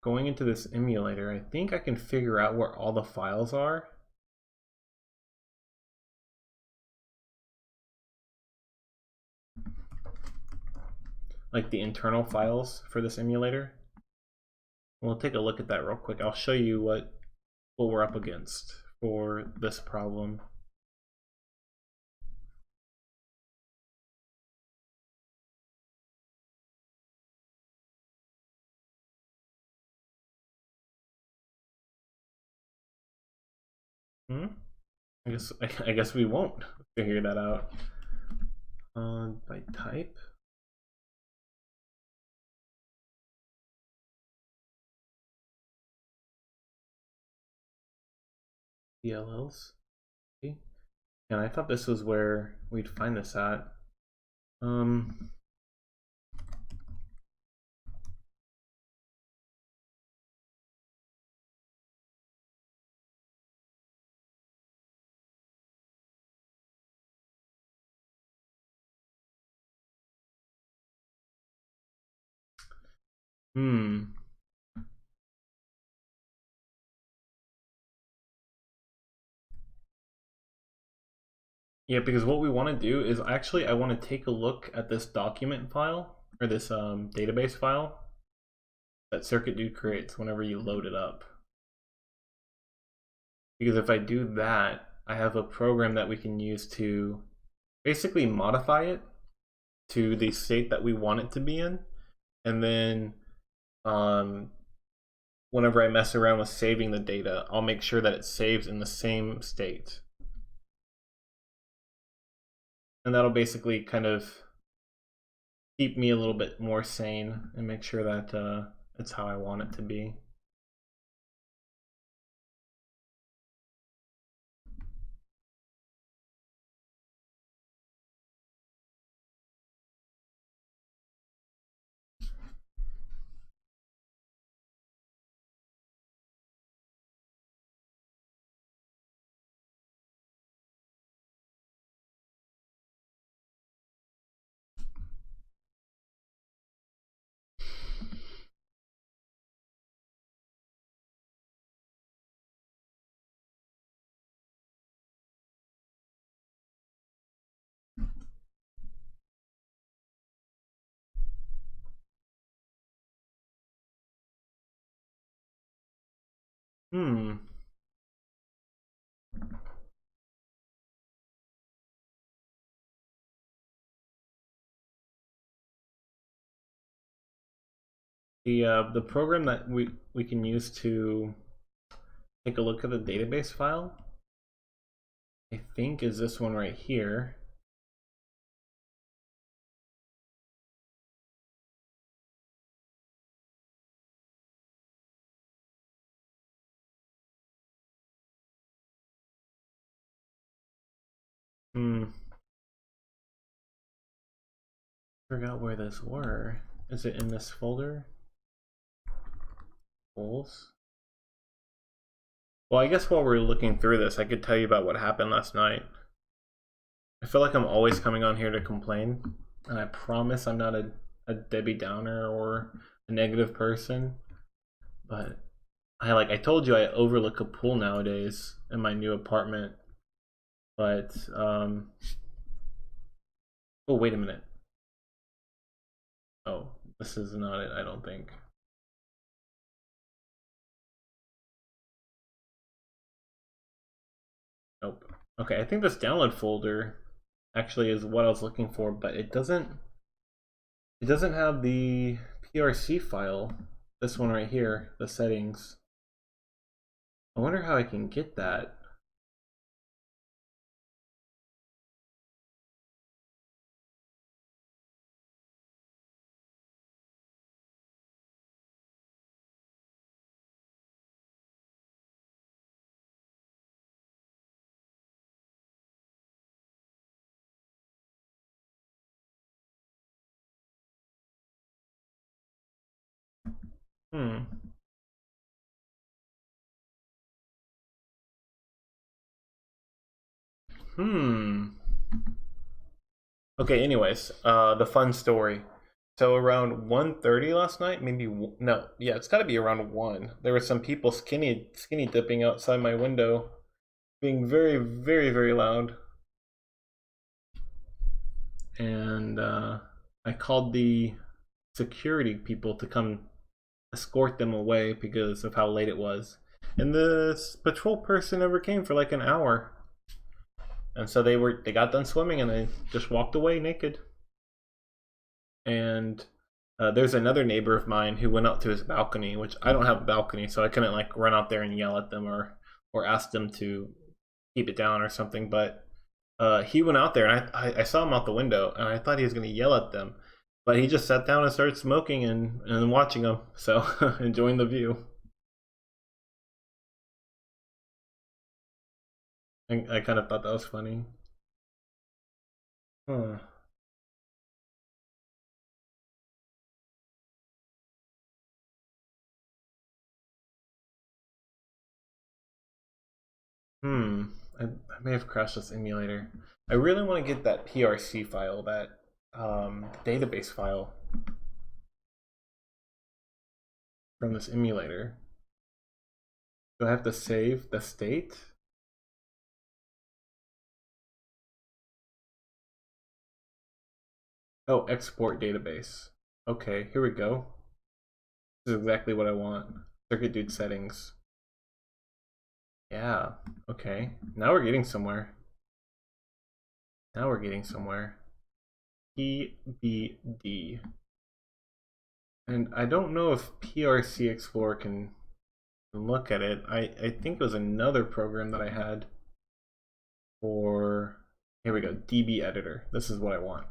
going into this emulator, I think I can figure out where all the files are. Like the internal files for this emulator. We'll take a look at that real quick. I'll show you what we're up against for this problem. Hmm? I guess we won't figure that out. By type. DLLs. And I thought this was where we'd find this at. Um. Hmm. Yeah, because what we want to do is actually I want to take a look at this document file or this database file that CircuitDude creates whenever you load it up. Because if I do that, I have a program that we can use to basically modify it to the state that we want it to be in, and then whenever I mess around with saving the data, I'll make sure that it saves in the same state. And that'll basically kind of keep me a little bit more sane and make sure that it's how I want it to be. Hmm. The program that we can use to take a look at the database file, I think, is this one right here. Hmm. Forgot where those were. Is it in this folder? Polls. Well, I guess while we're looking through this, I could tell you about what happened last night. I feel like I'm always coming on here to complain, and I promise I'm not a Debbie Downer or a negative person, but I told you I overlook a pool nowadays in my new apartment, but oh, wait a minute. Oh, this is not it, I don't think. Nope. Okay, I think this download folder actually is what I was looking for, but it doesn't have the PRC file. This one right here, the settings. I wonder how I can get that. Hmm. Hmm. Okay, anyways, the fun story. So around 1:30 last night, maybe no, yeah, it's got to be around 1. There were some people skinny dipping outside my window, being very very very loud. And I called the security people to come escort them away because of how late it was. And the patrol person never came for like an hour. And so they got done swimming and they just walked away naked. And there's another neighbor of mine who went out to his balcony, which I don't have a balcony, so I couldn't like run out there and yell at them or ask them to keep it down or something. But he went out there, and I saw him out the window, and I thought he was going to yell at them, but he just sat down and started smoking and watching them. So enjoying the view. I kind of thought that was funny. Huh. Hmm. I may have crashed this emulator. I really want to get that PRC file, that database file from this emulator. Do I have to save the state? Oh, export database. Okay, here we go. This is exactly what I want. Circuit dude settings. Yeah, okay. Now we're getting somewhere. Now we're getting somewhere. PBD. And I don't know if PRC Explorer can look at it. I think it was another program that I had for, here we go, DB editor. This is what I want.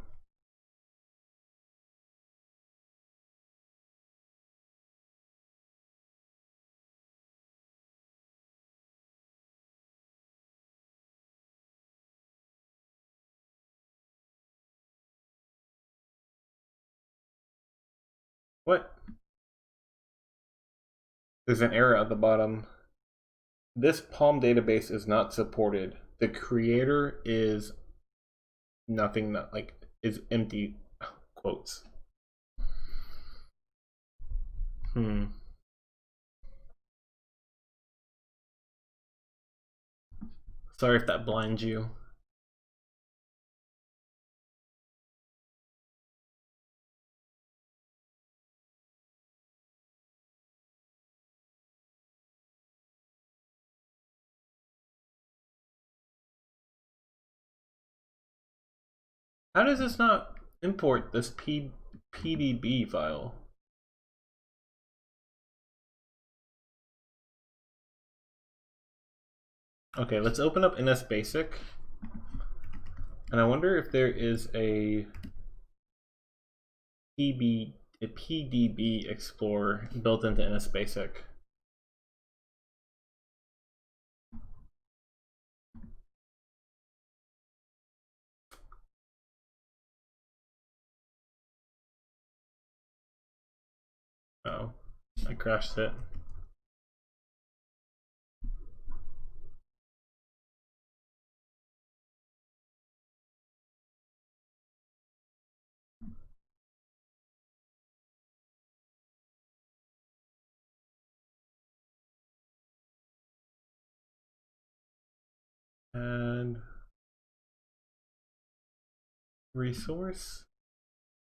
What? There's an error at the bottom. This Palm database is not supported. The creator is nothing, that like is empty quotes. Sorry if that blinds you. How does this not import this PDB file? Okay, let's open up NSBasic. And I wonder if there is a PDB Explorer built into NSBasic. Oh, I crashed it. And resource,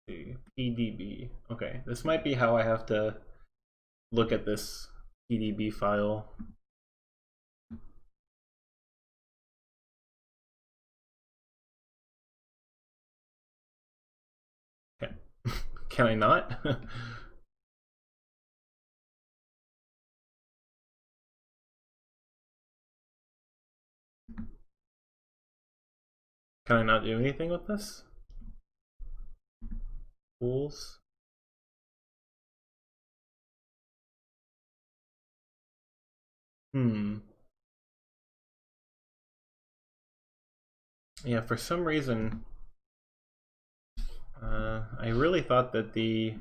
PDB. Okay, this might be how I have to look at this PDB file. Okay. Can I not? Can I not do anything with this? Tools. Yeah, for some reason, I really thought that the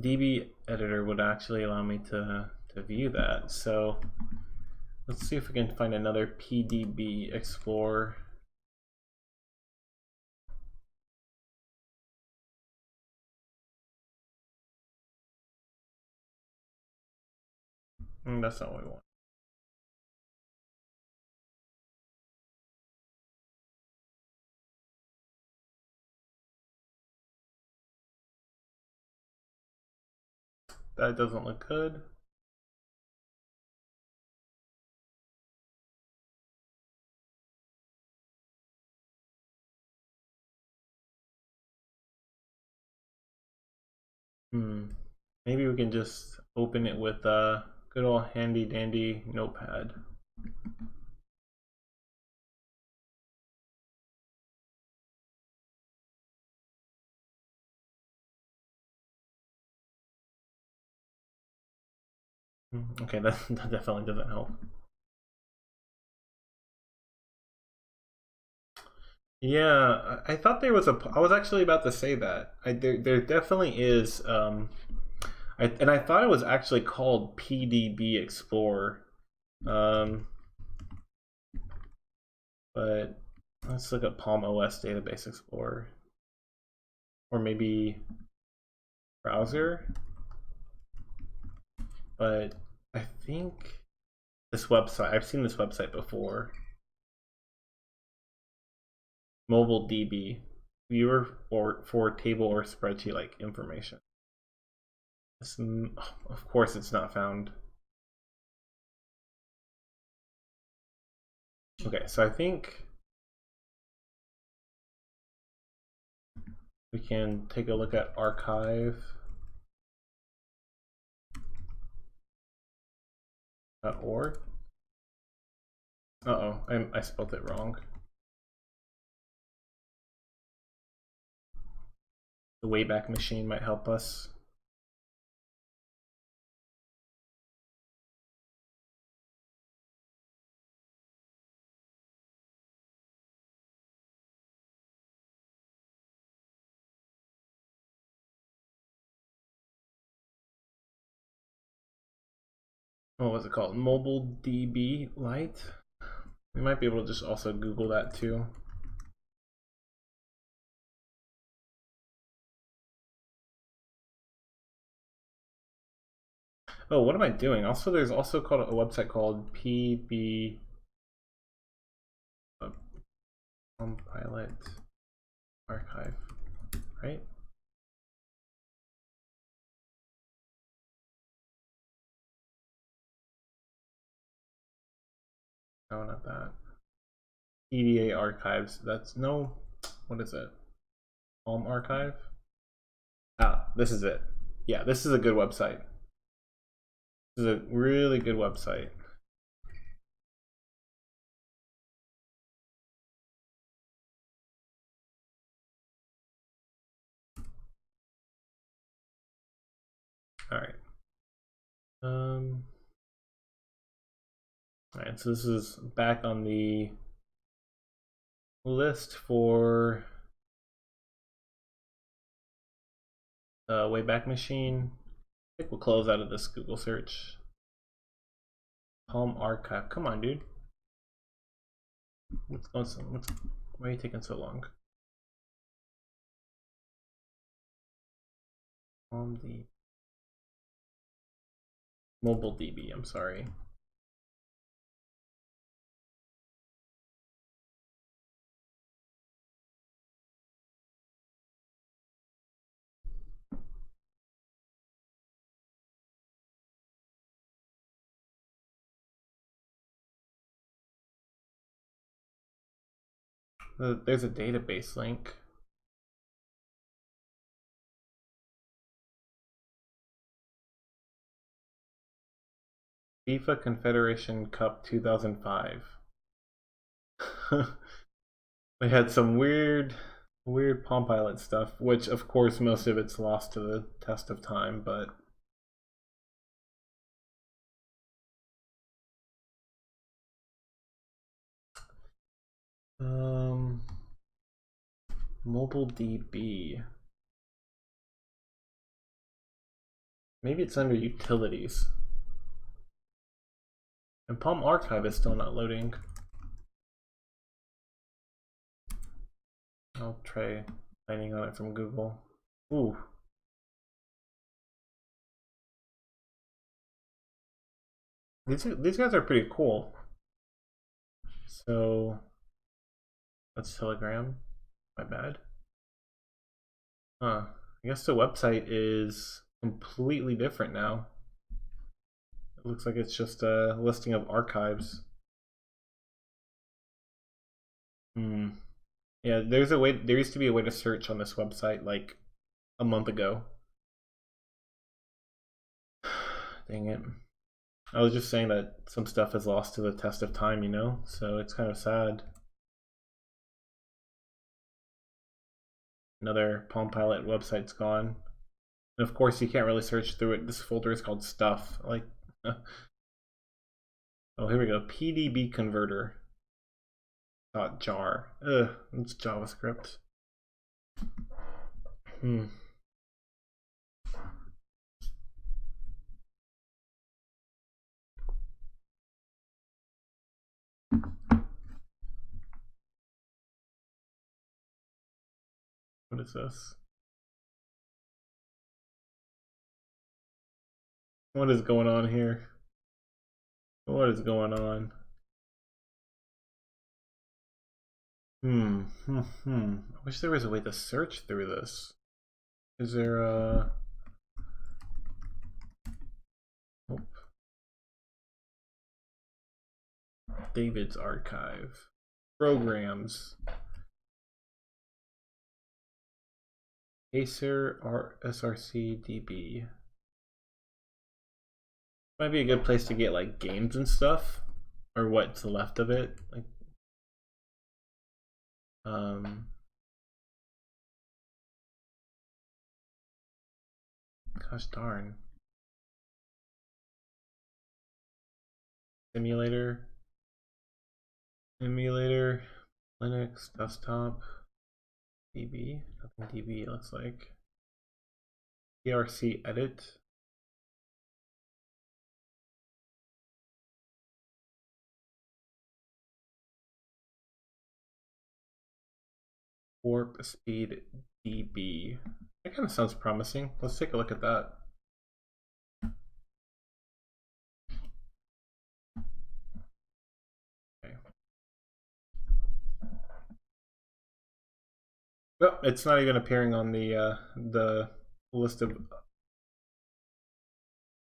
DB editor would actually allow me to view that. So let's see if we can find another PDB Explorer. That's not what we want. That doesn't look good. Maybe we can just open it with go Good old handy dandy notepad. Okay, that definitely doesn't help. Yeah, I thought there was a. I was actually about to say that. There definitely is. And I thought it was actually called PDB Explorer. But let's look at Palm OS Database Explorer, or maybe browser. But I think this website. I've seen this website before. Mobile DB viewer for table or spreadsheet like information. Of course, it's not found. Okay, so I think we can take a look at archive.org. Uh-oh, I spelled it wrong. The Wayback Machine might help us. What was it called? Mobile DB Lite? We might be able to just also Google that too. Oh, what am I doing? Also, there's also called a website called PB Pilot Archive, right? No, not that. EDA archives. That's no. What is it? Palm Archive. Ah, this is it. Yeah, this is a good website. This is a really good website. All right. All right. So this is back on the list for Wayback Machine. I think we'll close out of this Google search. Palm Archive. Come on, dude. Why are you taking so long? On the Mobile DB. I'm sorry. There's a database link. FIFA Confederation Cup 2005. We had some weird Palm Pilot stuff, which of course most of it's lost to the test of time, but Mobile DB. Maybe it's under utilities. And Palm Archive is still not loading. I'll try finding on it from Google. Ooh. These guys are pretty cool. So that's Telegram. My bad. Huh. I guess the website is completely different now. It looks like it's just a listing of archives. Yeah, there's a way. There used to be a way to search on this website like a month ago. Dang it. I was just saying that some stuff is lost to the test of time, you know? So it's kind of sad. Another Palm Pilot website's gone. And of course, you can't really search through it. This folder is called stuff. Like, oh, here we go. PDB converter. .jar. Ugh, it's JavaScript. What is this? What is going on here? What is going on? I wish there was a way to search through this. Is there a... Oh. David's archive. Programs. Acer SRC DB. Might be a good place to get like games and stuff, or what's left of it. Like, gosh darn. Emulator, Linux, desktop, DB, nothing DB looks like. PRC edit. Warp speed DB. That kind of sounds promising. Let's take a look at that. Okay. Well, it's not even appearing on the list of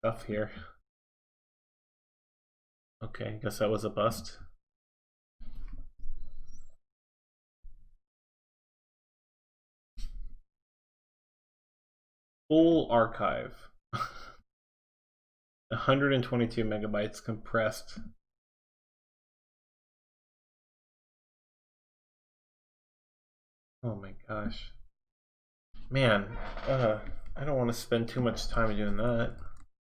stuff here. Okay, I guess that was a bust. Full archive. 122 megabytes compressed. Oh my gosh. Man, I don't want to spend too much time doing that.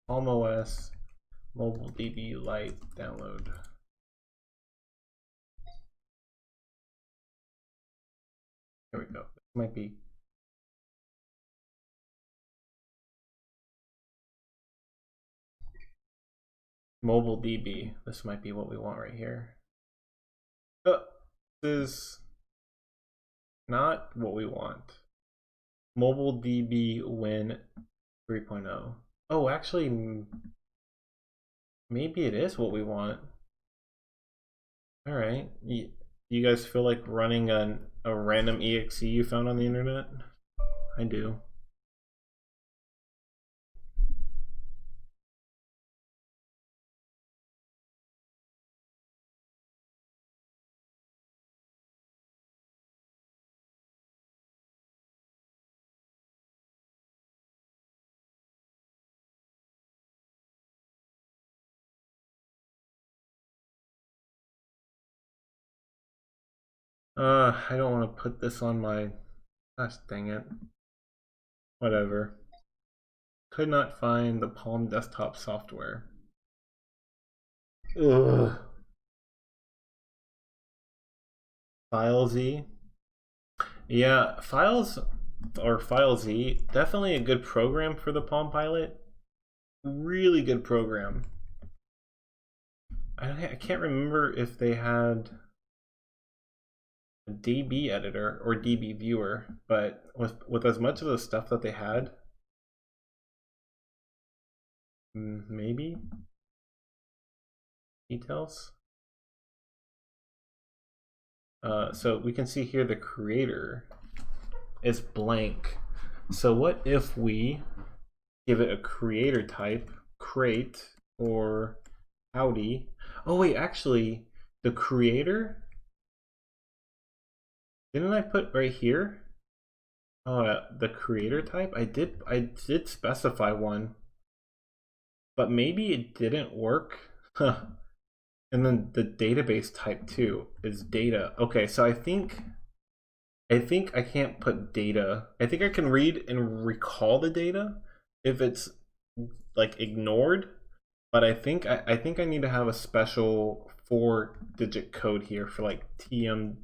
Palm OS, Mobile DB Lite download. Here we go. This might be. Mobile DB. This might be what we want right here. This is not what we want. Mobile DB Win 3.0. Oh, actually, maybe it is what we want. All right. You guys feel like running a random exe you found on the internet? I do. I don't want to put this on my... Gosh dang it. Whatever. Could not find the Palm desktop software. Ugh. FileZ. Yeah, FileZ, definitely a good program for the Palm Pilot. Really good program. I can't remember if they had a DB editor or DB viewer, but with as much of the stuff that they had, maybe details. So we can see here the creator is blank. So what if we give it a creator type, crate or howdy? Oh wait, actually, the creator, didn't I put right here? Oh, the creator type. I did specify one. but maybe it didn't work. Huh. And then the database type too is data. Okay, so I think I can't put data. I think I can read and recall the data if it's like ignored, but I think I need to have a special 4-digit code here for like TM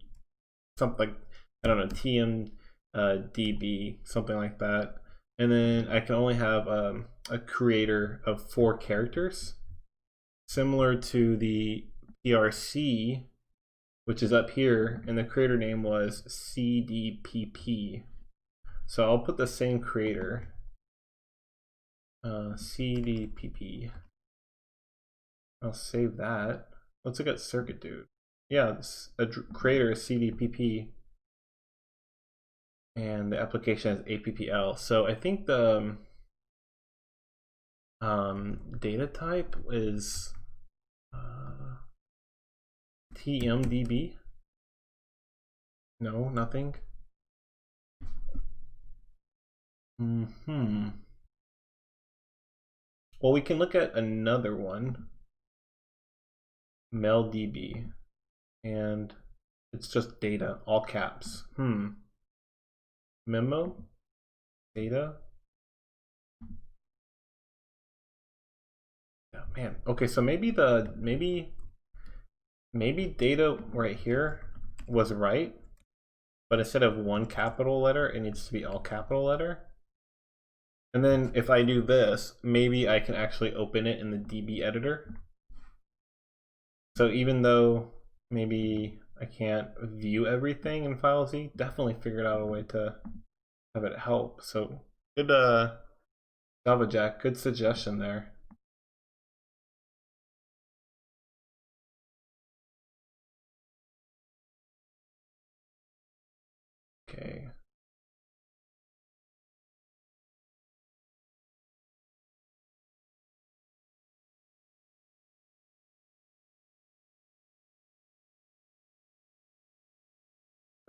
something like, I don't know, TM DB, something like that. And then I can only have a creator of 4 characters, similar to the PRC, which is up here, and the creator name was CDPP. So I'll put the same creator, CDPP. I'll save that. Let's look at circuit dude. Yeah, a creator is CDPP, and the application is APPL. So I think the data type is TMDB. No, nothing. Well, we can look at another one, MelDB, and it's just data, all caps. Memo, data. Oh, man. Okay, so maybe maybe data right here was right, but instead of 1 capital letter, it needs to be all capital letter. And then if I do this, maybe I can actually open it in the DB editor. So even though maybe I can't view everything in FileZ, definitely figured out a way to have it help. So good, Java Jack, good suggestion there. Okay.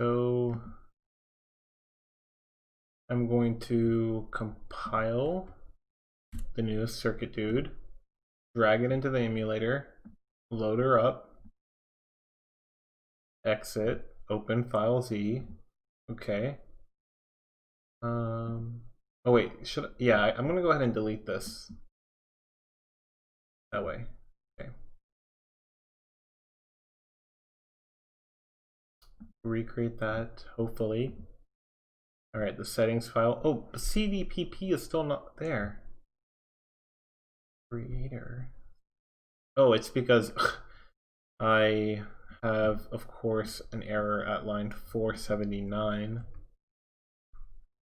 So I'm going to compile the newest circuit dude, drag it into the emulator, load her up, exit, open FileZ. Okay. Oh wait, I'm gonna go ahead and delete this. That way. Okay. Recreate that, hopefully. All right, the settings file. Oh, CDPP is still not there. Creator. Oh, it's because I have, of course, an error at line 479.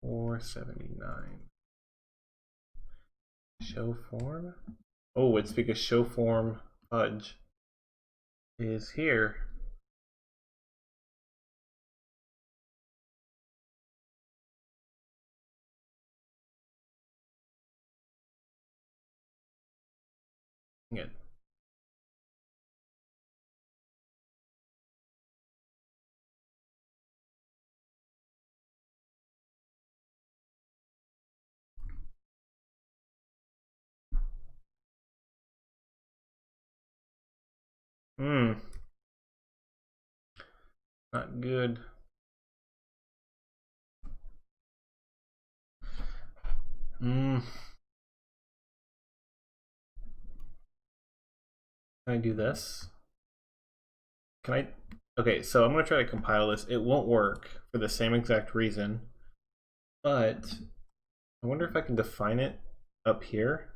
479. Show form? Oh, it's because show form fudge is here. Good. Not good. Can I do this? Can I? Okay, so I'm gonna try to compile this. It won't work for the same exact reason, but I wonder if I can define it up here.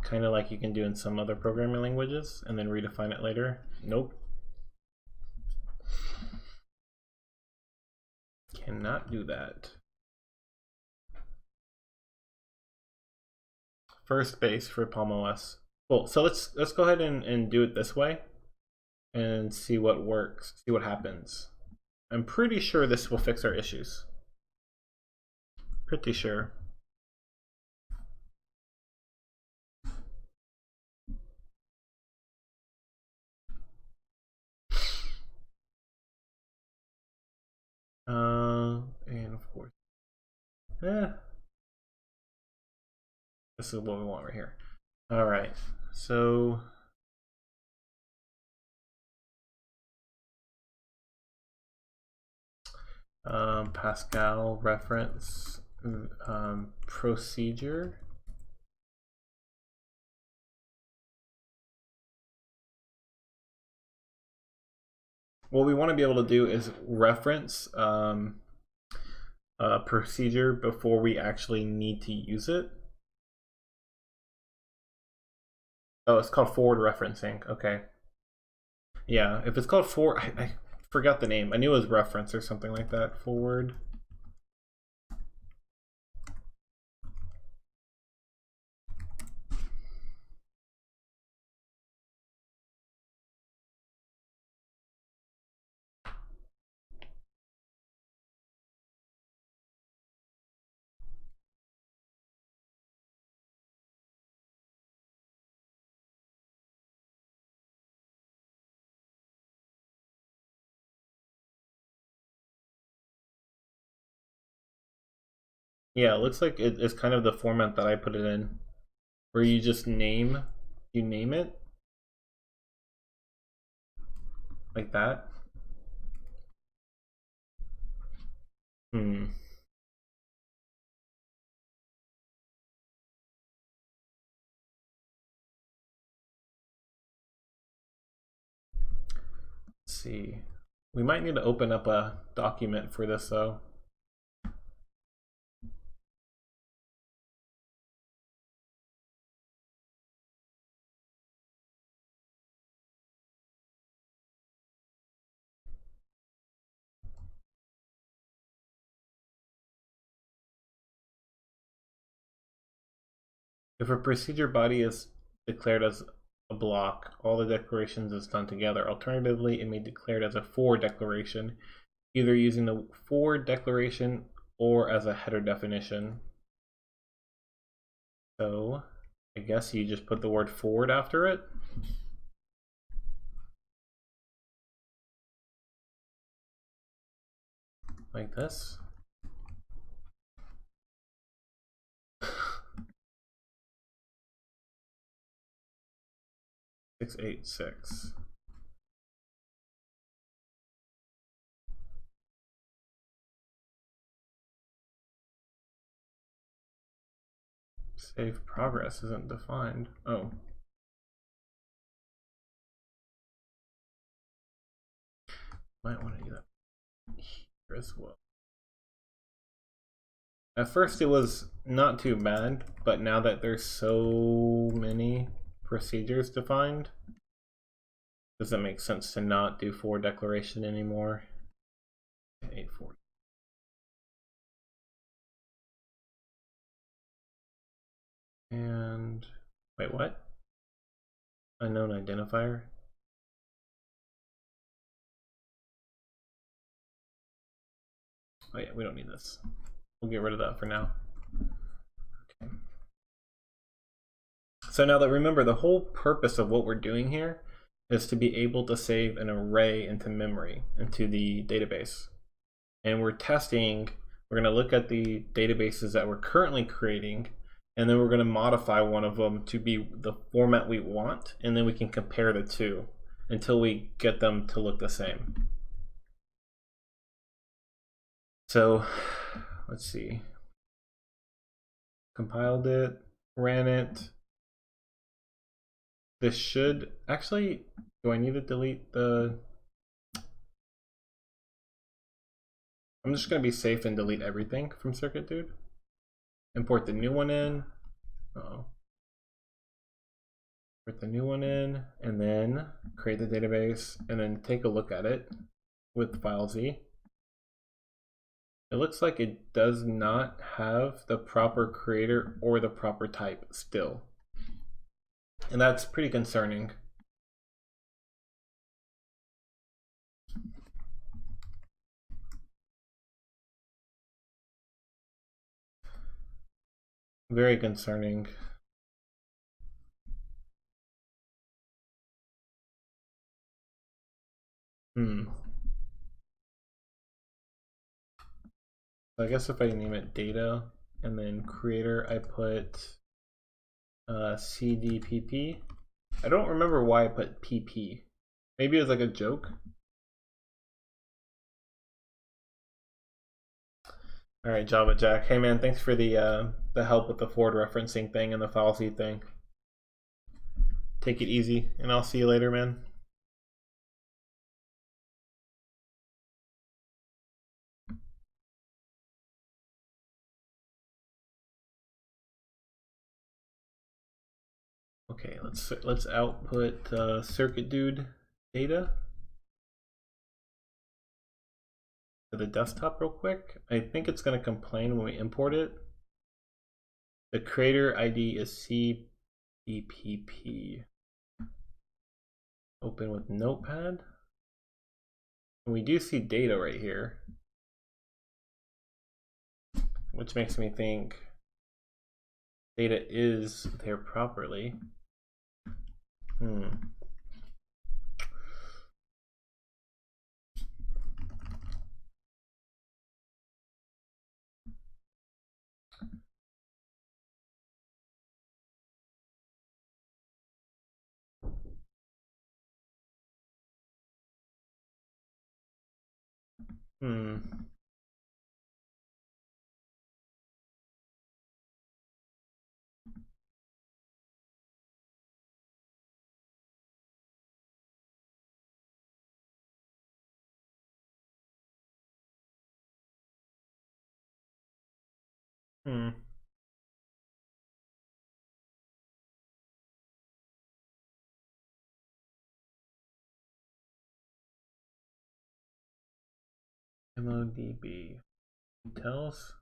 Kind of like you can do in some other programming languages and then redefine it later. Nope. Cannot do that. First base for Palm OS. Cool. So let's go ahead and do it this way and see what works, see what happens. I'm pretty sure this will fix our issues. Pretty sure. This is what we want right here. All right, so Pascal reference procedure. What we want to be able to do is reference a procedure before we actually need to use it. Oh, it's called forward referencing. Okay. Yeah, if it's called forward, I forgot the name. I knew it was reference or something like that. Forward. Yeah, it looks like it's kind of the format that I put it in, where you just name it like that. Hmm. Let's see. We might need to open up a document for this though. If a procedure body is declared as a block, all the declarations is done together. Alternatively, it may be declared as a for declaration, either using the for declaration or as a header definition. So I guess you just put the word forward after it. Like this. 686. Save progress isn't defined. Oh. Might want to do that here as well. At first it was not too bad, but now that there's so many procedures defined, does it make sense to not do for declaration anymore? 840. And wait, what? Unknown identifier? Oh yeah, we don't need this. We'll get rid of that for now. Okay. So now that remember, the whole purpose of what we're doing here is to be able to save an array into memory, into the database. And we're testing, we're going to look at the databases that we're currently creating, and then we're going to modify one of them to be the format we want, and then we can compare the two until we get them to look the same. So let's see. Compiled it, ran it. This should actually, do I need to delete the, I'm just going to be safe and delete everything from Circuit Dude. Import the new one in. Uh-oh. Put the new one in, and then create the database, and then take a look at it with FileZ. It looks like it does not have the proper creator or the proper type still. And that's pretty concerning. Very concerning. So I guess if I name it data and then creator, I put CDPP. I don't remember why I put PP. Maybe it was like a joke. All right, Java Jack. Hey man, thanks for the help with the forward referencing thing and the file seed thing. Take it easy, and I'll see you later, man. Okay, let's output circuit dude data to the desktop real quick. I think it's going to complain when we import it. The creator ID is CDPP. Open with Notepad. And we do see data right here, which makes me think data is there properly. Hmm. Hmm. Hmm. MODB details.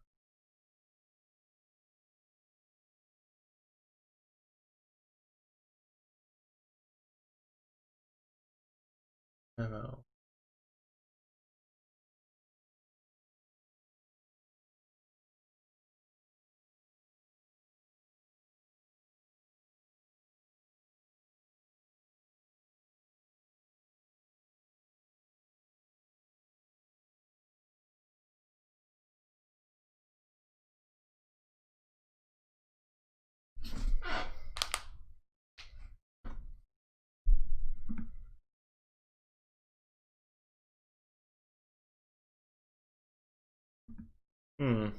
Memo. Hmm.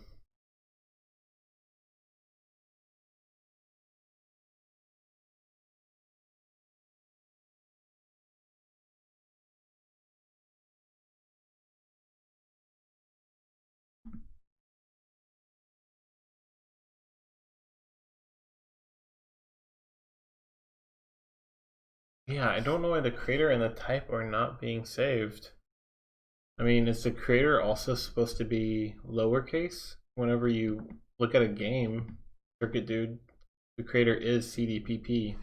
Yeah, I don't know why the creator and the type are not being saved. I mean, is the creator also supposed to be lowercase? Whenever you look at a game, Circuit Dude, the creator is CDPP.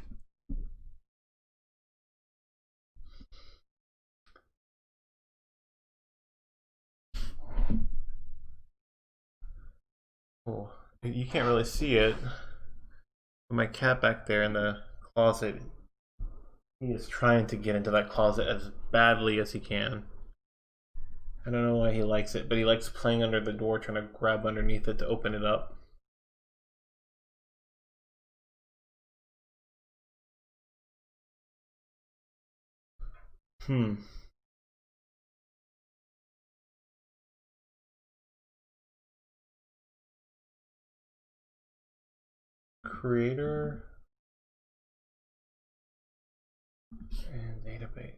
Oh, you can't really see it. But my cat back there in the closet, he is trying to get into that closet as badly as he can. I don't know why he likes it, but he likes playing under the door, trying to grab underneath it to open it up. Hmm. Creator and database.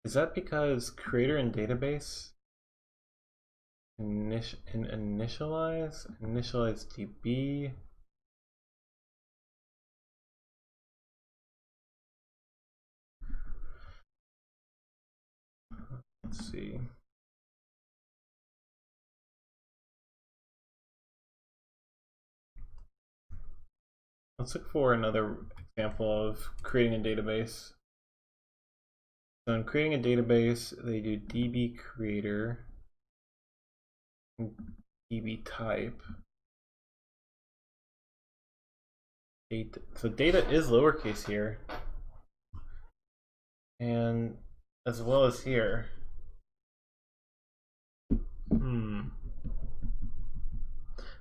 Is that because creator and database initialize DB? Let's see. Let's look for another example of creating a database. So in creating a database, they do DB creator, DB type. Data. So data is lowercase here, and as well as here.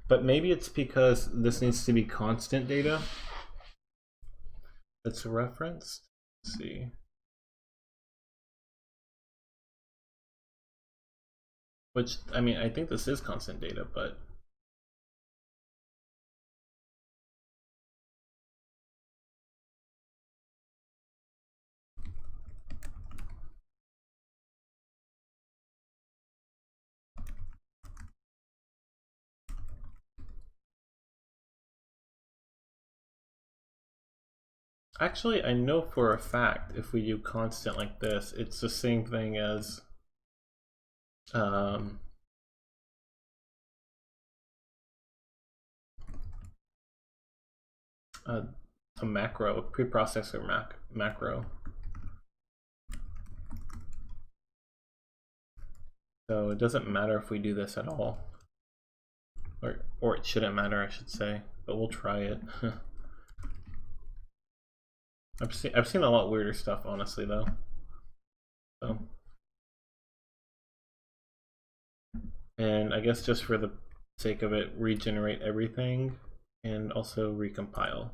But maybe it's because this needs to be constant data that's referenced. Let's see. Which, I mean, I think this is constant data, but actually, I know for a fact if we do constant like this, it's the same thing as a macro, a preprocessor macro. So it doesn't matter if we do this at all. Or it shouldn't matter, I should say, but we'll try it. I've seen a lot weirder stuff, honestly, though. So, and I guess just for the sake of it, regenerate everything and also recompile.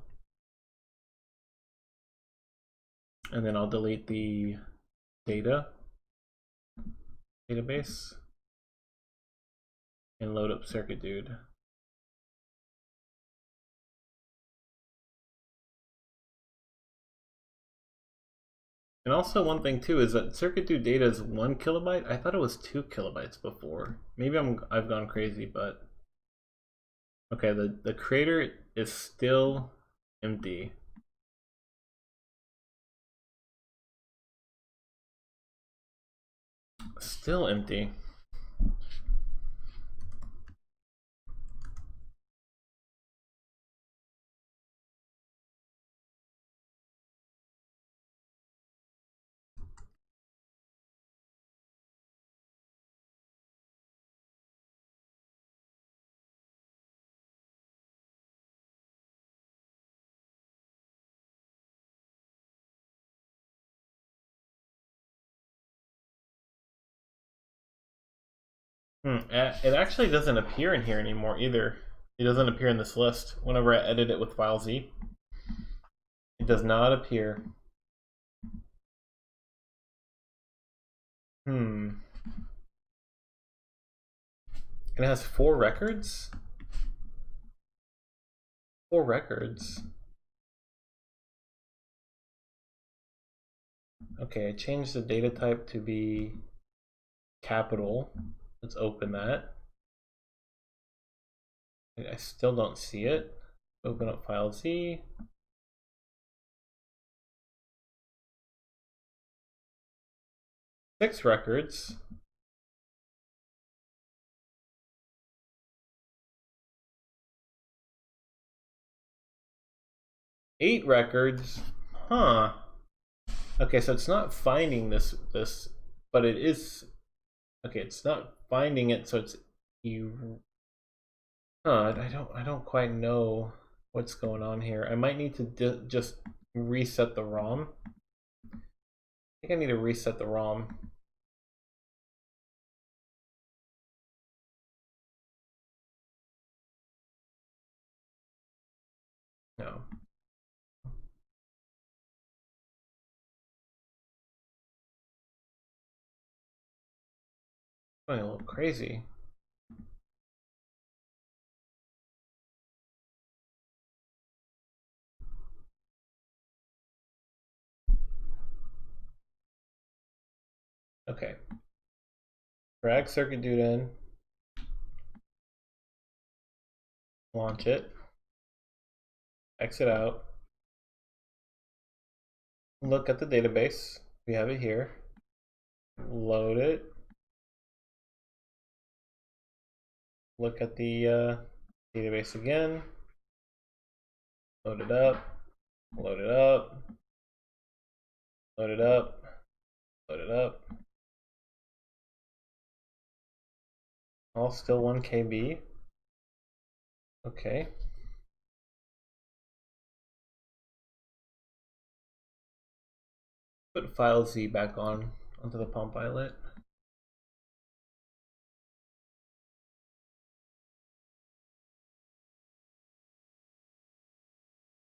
And then I'll delete the database and load up Circuit Dude. And also one thing too is that Circuit Dude data is 1 kilobyte. I thought it was 2 kilobytes before. Maybe I've gone crazy, but okay, the creator is still empty. Still empty. It actually doesn't appear in here anymore either. It doesn't appear in this list. Whenever I edit it with file Z, it does not appear. It has 4 records? 4 records. Okay, I changed the data type to be capital. Let's open that. I still don't see it. Open up file Z. Six records. Eight records. Huh. Okay, so it's not finding this, but it is. Okay, it's not finding it, so it's you. Huh, I don't quite know what's going on here. I might need to just reset the ROM. I think I need to reset the ROM. No. Going a little crazy. Okay. Drag Circuit Dude in. Launch it. Exit out. Look at the database. We have it here. Load it. Look at the database again. Load it up. Load it up. Load it up. Load it up. All still 1 KB. Okay. Put file Z back onto the pump eyelet.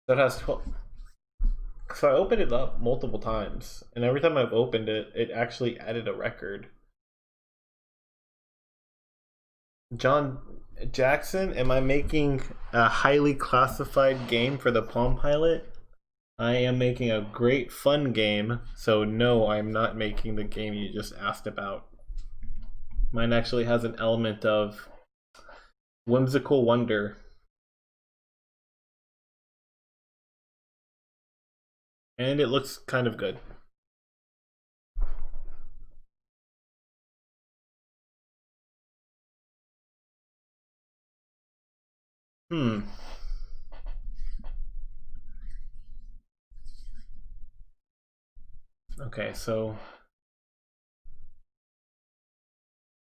That has 12. So I opened it up multiple times, and every time I've opened it, it actually added a record. John Jackson, am I making a highly classified game for the Palm Pilot? I am making a great fun game, so no, I'm not making the game you just asked about. Mine actually has an element of whimsical wonder. And it looks kind of good. Hmm. Okay, so I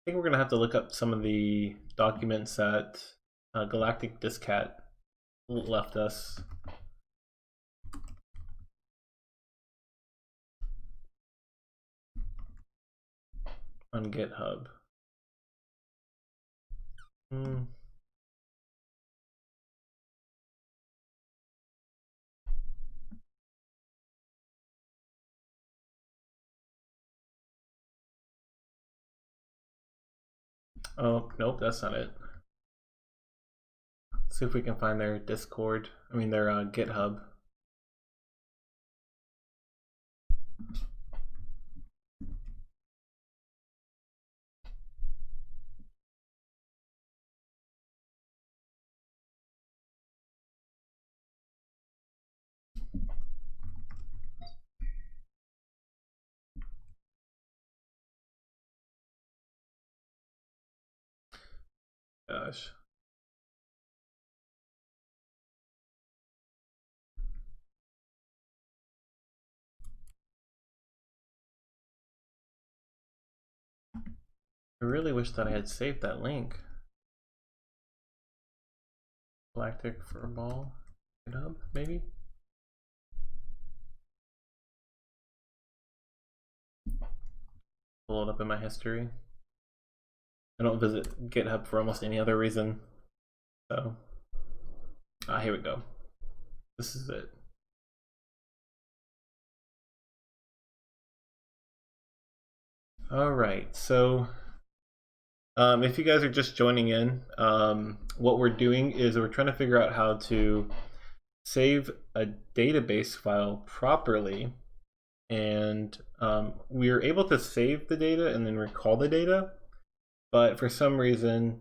think we're gonna have to look up some of the documents that Galactic Discat left us. On GitHub. Hmm. Oh, nope, that's not it. Let's see if we can find their Discord. I mean, their GitHub. Gosh. I really wish that I had saved that link. Galactic Furball GitHub, maybe? Pull it up in my history. I don't visit GitHub for almost any other reason. So, here we go. This is it. All right, so if you guys are just joining in, what we're doing is we're trying to figure out how to save a database file properly, and we are able to save the data and then recall the data, but for some reason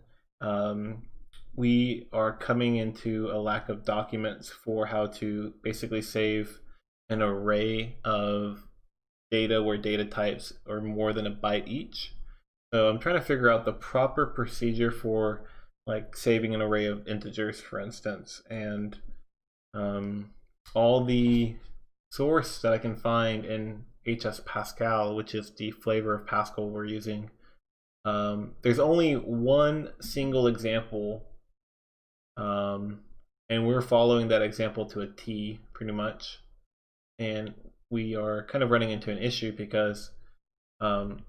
we are coming into a lack of documents for how to basically save an array of data where data types are more than a byte each. So I'm trying to figure out the proper procedure for like saving an array of integers, for instance, and all the source that I can find in HS Pascal, which is the flavor of Pascal we're using. There's only one single example, and we're following that example to a T pretty much. And we are kind of running into an issue because I'm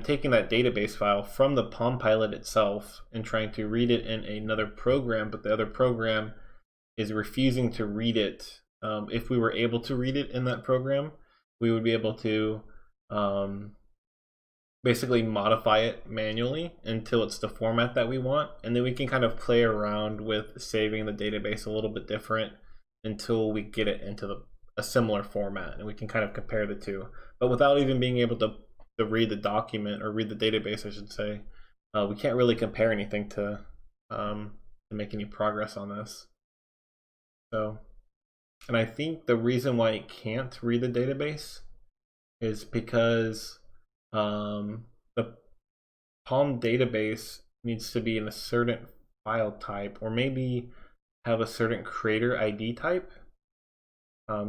taking that database file from the Palm Pilot itself and trying to read it in another program, but the other program is refusing to read it. If we were able to read it in that program, we would be able to basically modify it manually until it's the format that we want, and then we can kind of play around with saving the database a little bit different until we get it into a similar format, and we can kind of compare the two. But without even being able to read the document, or read the database, I should say, we can't really compare anything to make any progress on this. So, and I think the reason why it can't read the database is because the Palm database needs to be in a certain file type, or maybe have a certain creator ID type.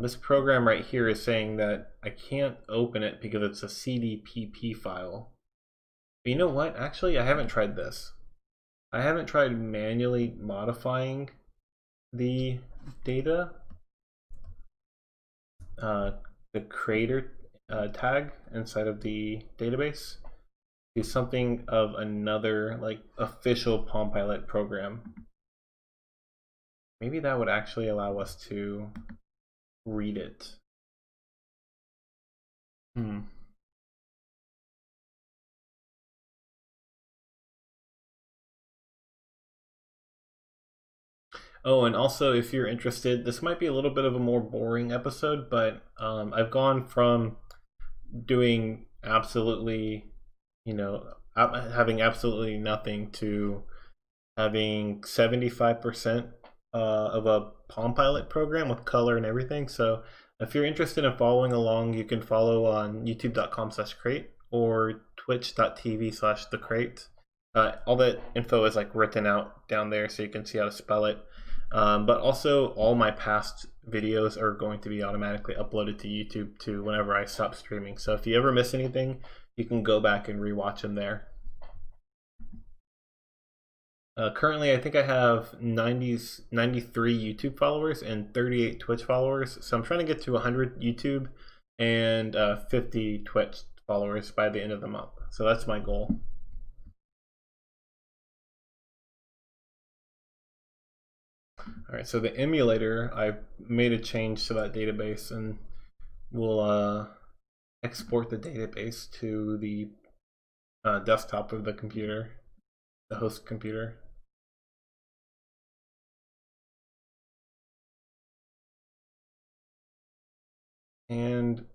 This program right here is saying that I can't open it because it's a CDPP file. But you know what? Actually, I haven't tried this. I haven't tried manually modifying the data, the creator tag inside of the database to something of another like official Palm Pilot program. Maybe that would actually allow us to read it. Hmm. Oh, and also, if you're interested, this might be a little bit of a more boring episode, but I've gone from doing absolutely, having absolutely nothing to having 75% of a Palm Pilot program with color and everything. So if you're interested in following along, you can follow on youtube.com/crate or twitch.tv/the crate. All that info is like written out down there so you can see how to spell it. But also, all my past videos are going to be automatically uploaded to YouTube too whenever I stop streaming. So if you ever miss anything, you can go back and rewatch them there. Currently, I think I have 93 YouTube followers and 38 Twitch followers. So I'm trying to get to 100 YouTube and 50 Twitch followers by the end of the month. So that's my goal. All right, so the emulator, I made a change to that database, and we'll export the database to the desktop of the computer, the host computer. And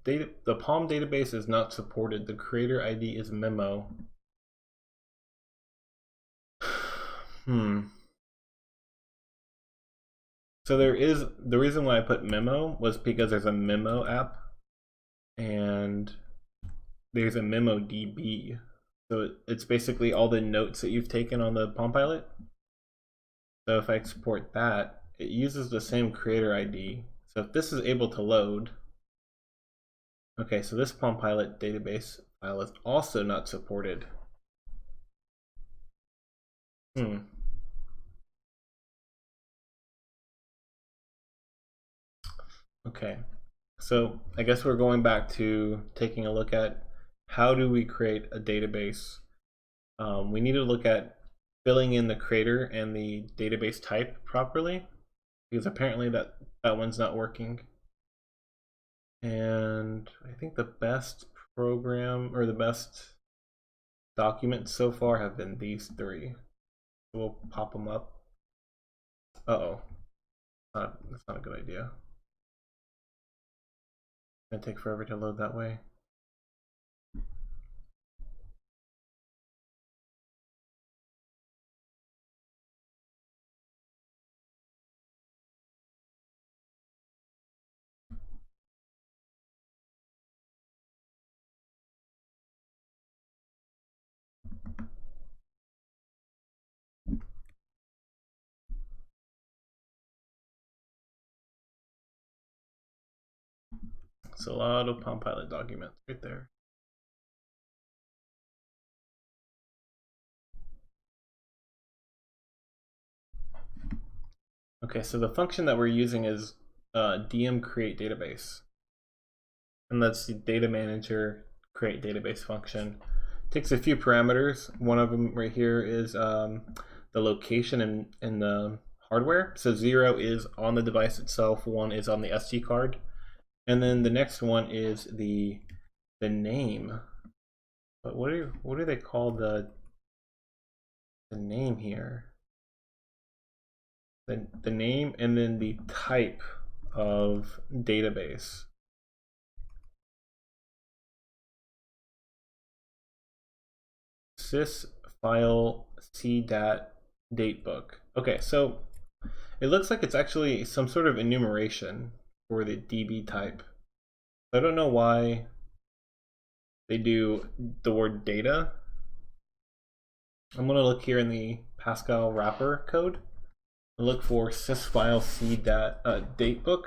the Palm database is not supported. The creator ID is memo. So there is, the reason why I put memo was because there's a memo app and there's a memo DB. So it's basically all the notes that you've taken on the Palm Pilot. So if I export that, it uses the same creator ID. So if this is able to load, okay, so this Palm Pilot database file is also not supported. Okay, so I guess we're going back to taking a look at how do we create a database. We need to look at filling in the creator and the database type properly, because apparently that one's not working. And I think the best program or the best documents so far have been these three. So we'll pop them up. Uh-oh, that's not a good idea. It's gonna take forever to load that way. It's a lot of Palm Pilot documents right there. Okay, so the function that we're using is dm create database, and that's the data manager create database function. It takes a few parameters. One of them right here is the location and the hardware. So 0 is on the device itself, 1 is on the SD card, and then the next one is the name. But what do they call the name here? The name and then the type of database. Sys file cdat datebook. Okay, so it looks like it's actually some sort of enumeration for the DB type. I don't know why they do the word data. I'm gonna look here in the Pascal wrapper code. Look for sysfile cdat datebook,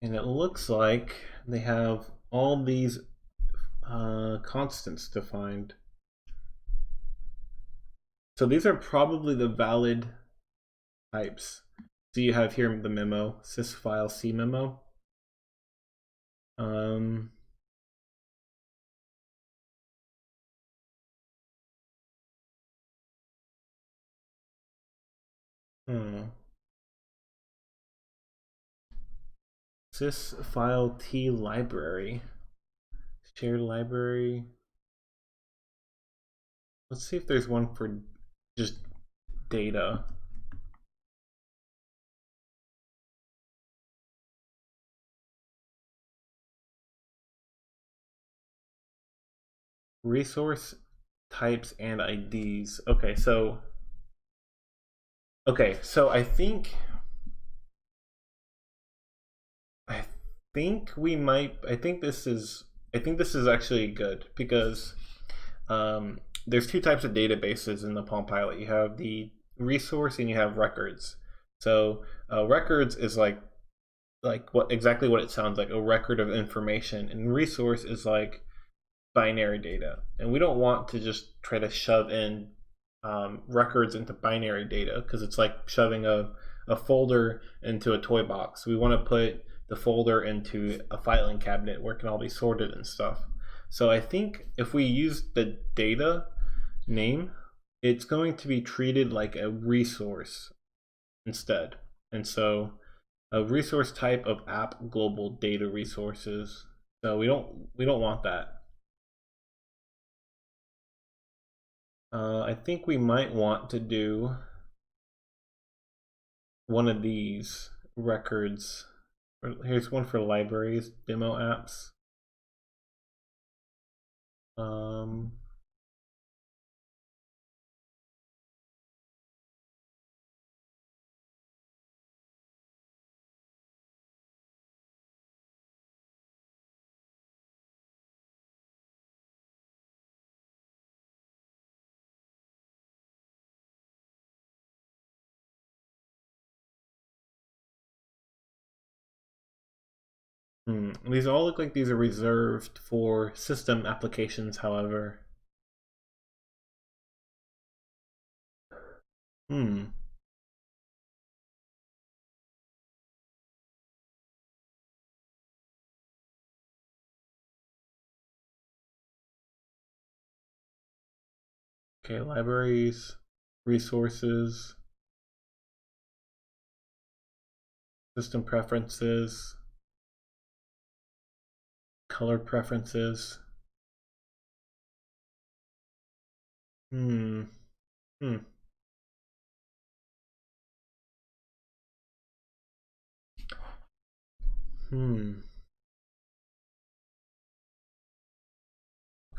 and it looks like they have all these constants defined. So these are probably the valid types. So you have here the memo, sysfile c memo. Hmm. Sys file T library. Shared library. Let's see if there's one for just data. Resource types and IDs. Okay, so I think we might I think this is actually good because there's two types of databases in the Palm Pilot. You have the resource and you have records. So records is like what exactly what it sounds like, a record of information, and resource is like binary data. And we don't want to just try to shove in records into binary data because it's like shoving a folder into a toy box. We want to put the folder into a filing cabinet where it can all be sorted and stuff. So I think if we use the data name, it's going to be treated like a resource instead. And so a resource type of app global data resources. So we don't want that. I think we might want to do one of these records. Here's one for libraries, demo apps. Um, These all look like these are reserved for system applications, however. Hmm. Okay, libraries, resources, system preferences, color preferences. Hmm. Hmm. Hmm.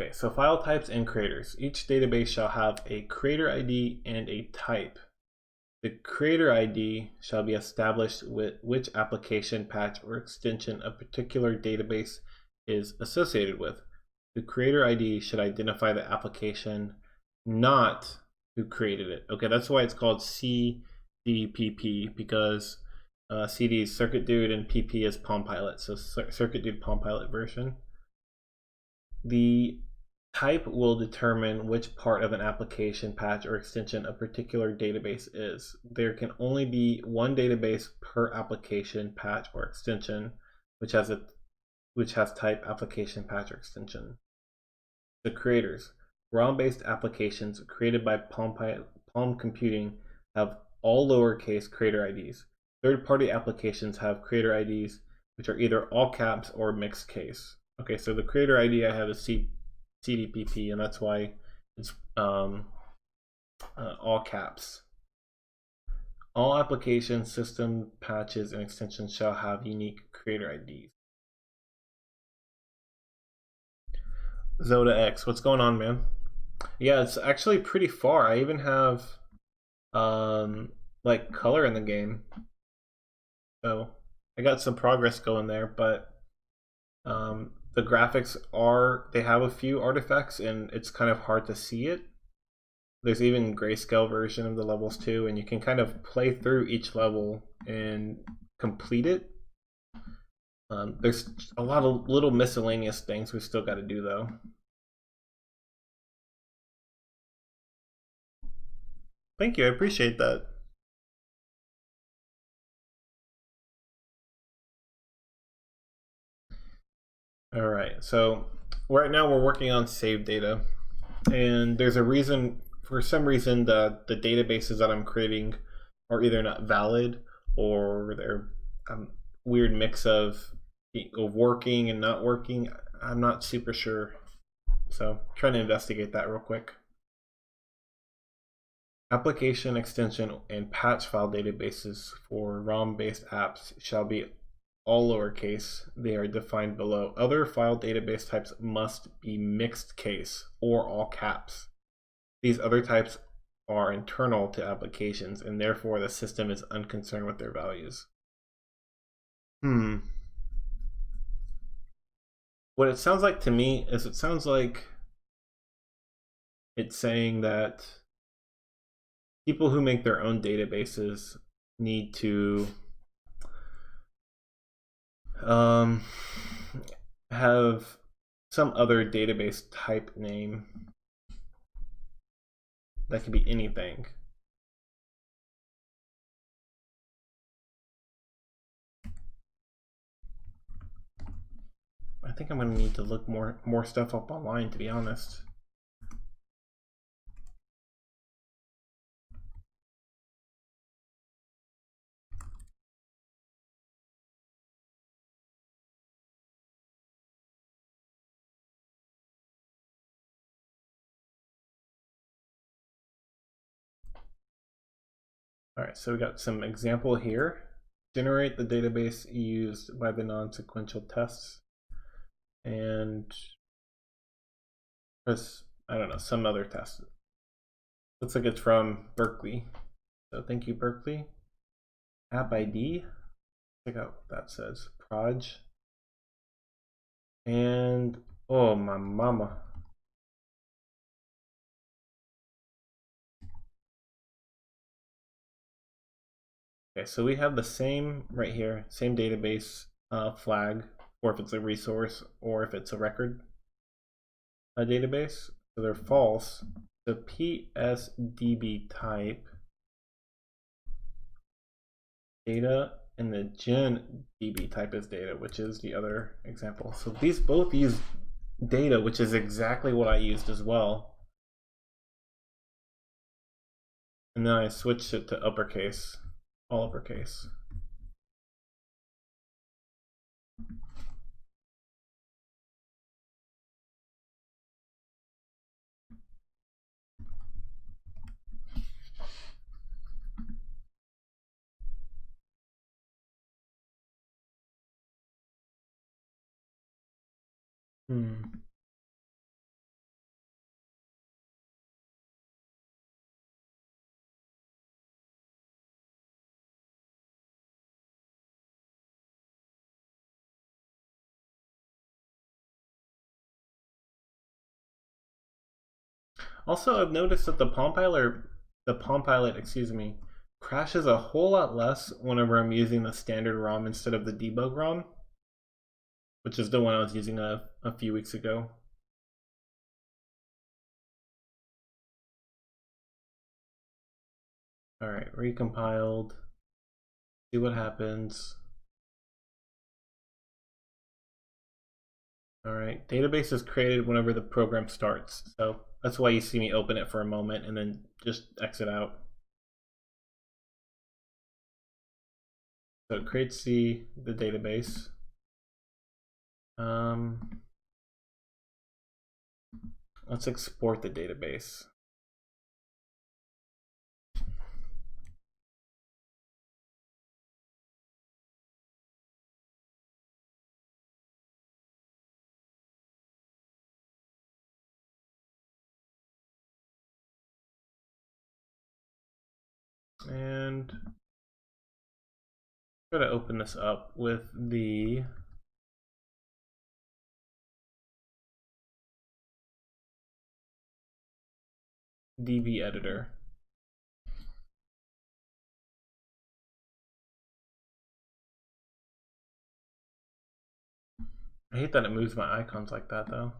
Okay, so file types and creators. Each database shall have a creator ID and a type. The creator ID shall be established with which application, patch, or extension a particular database is associated with. The creator ID should identify the application, not who created it. Okay, that's why it's called CDPP, because CD is Circuit Dude and PP is Palm Pilot. So Circuit Dude Palm Pilot version. The type will determine which part of an application, patch, or extension a particular database is. There can only be one database per application, patch, or extension, which has type, application, patch, or extension. The creators. ROM-based applications created by Palm Computing have all lowercase creator IDs. Third-party applications have creator IDs, which are either all caps or mixed case. Okay, so the creator ID I have is CDPP, and that's why it's all caps. All applications, system, patches, and extensions shall have unique creator IDs. Zoda X, what's going on, man? Yeah, it's actually pretty far. I even have like color in the game, so I got some progress going there. But the graphics they have a few artifacts, and it's kind of hard to see it. There's even grayscale version of the levels too, and you can kind of play through each level and complete it. There's a lot of little miscellaneous things we still got to do though. Thank you, I appreciate that. All right, so right now we're working on save data, and there's a reason. For some reason, the databases that I'm creating are either not valid or they're weird mix of working and not working. I'm not super sure. So trying to investigate that real quick. Application extension and patch file databases for ROM-based apps shall be all lowercase. They are defined below. Other file database types must be mixed case or all caps. These other types are internal to applications, and therefore the system is unconcerned with their values. What it sounds like to me is it sounds like it's saying that people who make their own databases need to have some other database type name that could be anything. I think I'm going to need to look more stuff up online, to be honest. All right, so we got some example here. Generate the database used by the non-sequential tests, and press, I don't know, some other test. Looks like it's from Berkeley. So thank you, Berkeley. App ID, check out what that says. Proj. And oh my mama. Okay, so we have the same right here, same database flag, or if it's a resource or if it's a record database. So they're false. The PSDB type data and the gen DB type is data, which is the other example. So these both use data, which is exactly what I used as well. And then I switched it to uppercase, all uppercase. Also, I've noticed that the Palm Pilot, excuse me, crashes a whole lot less whenever I'm using the standard ROM instead of the debug ROM, which is the one I was using a few weeks ago. All right, recompiled. See what happens. All right, database is created whenever the program starts. So that's why you see me open it for a moment and then just exit out. So it creates the database. Let's export the database. And try to open this up with the DB editor. I hate that it moves my icons like that though.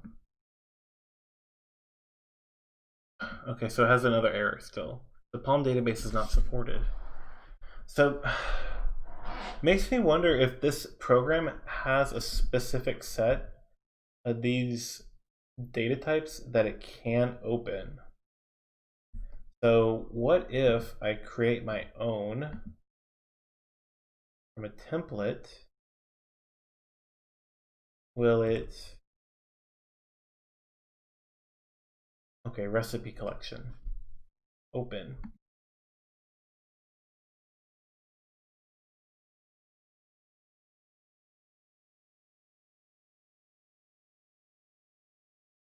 Okay, so it has another error still. The Palm database is not supported. So makes me wonder if this program has a specific set of these data types that it can open. So what if I create my own from a template? Will it... Okay, recipe collection. Open.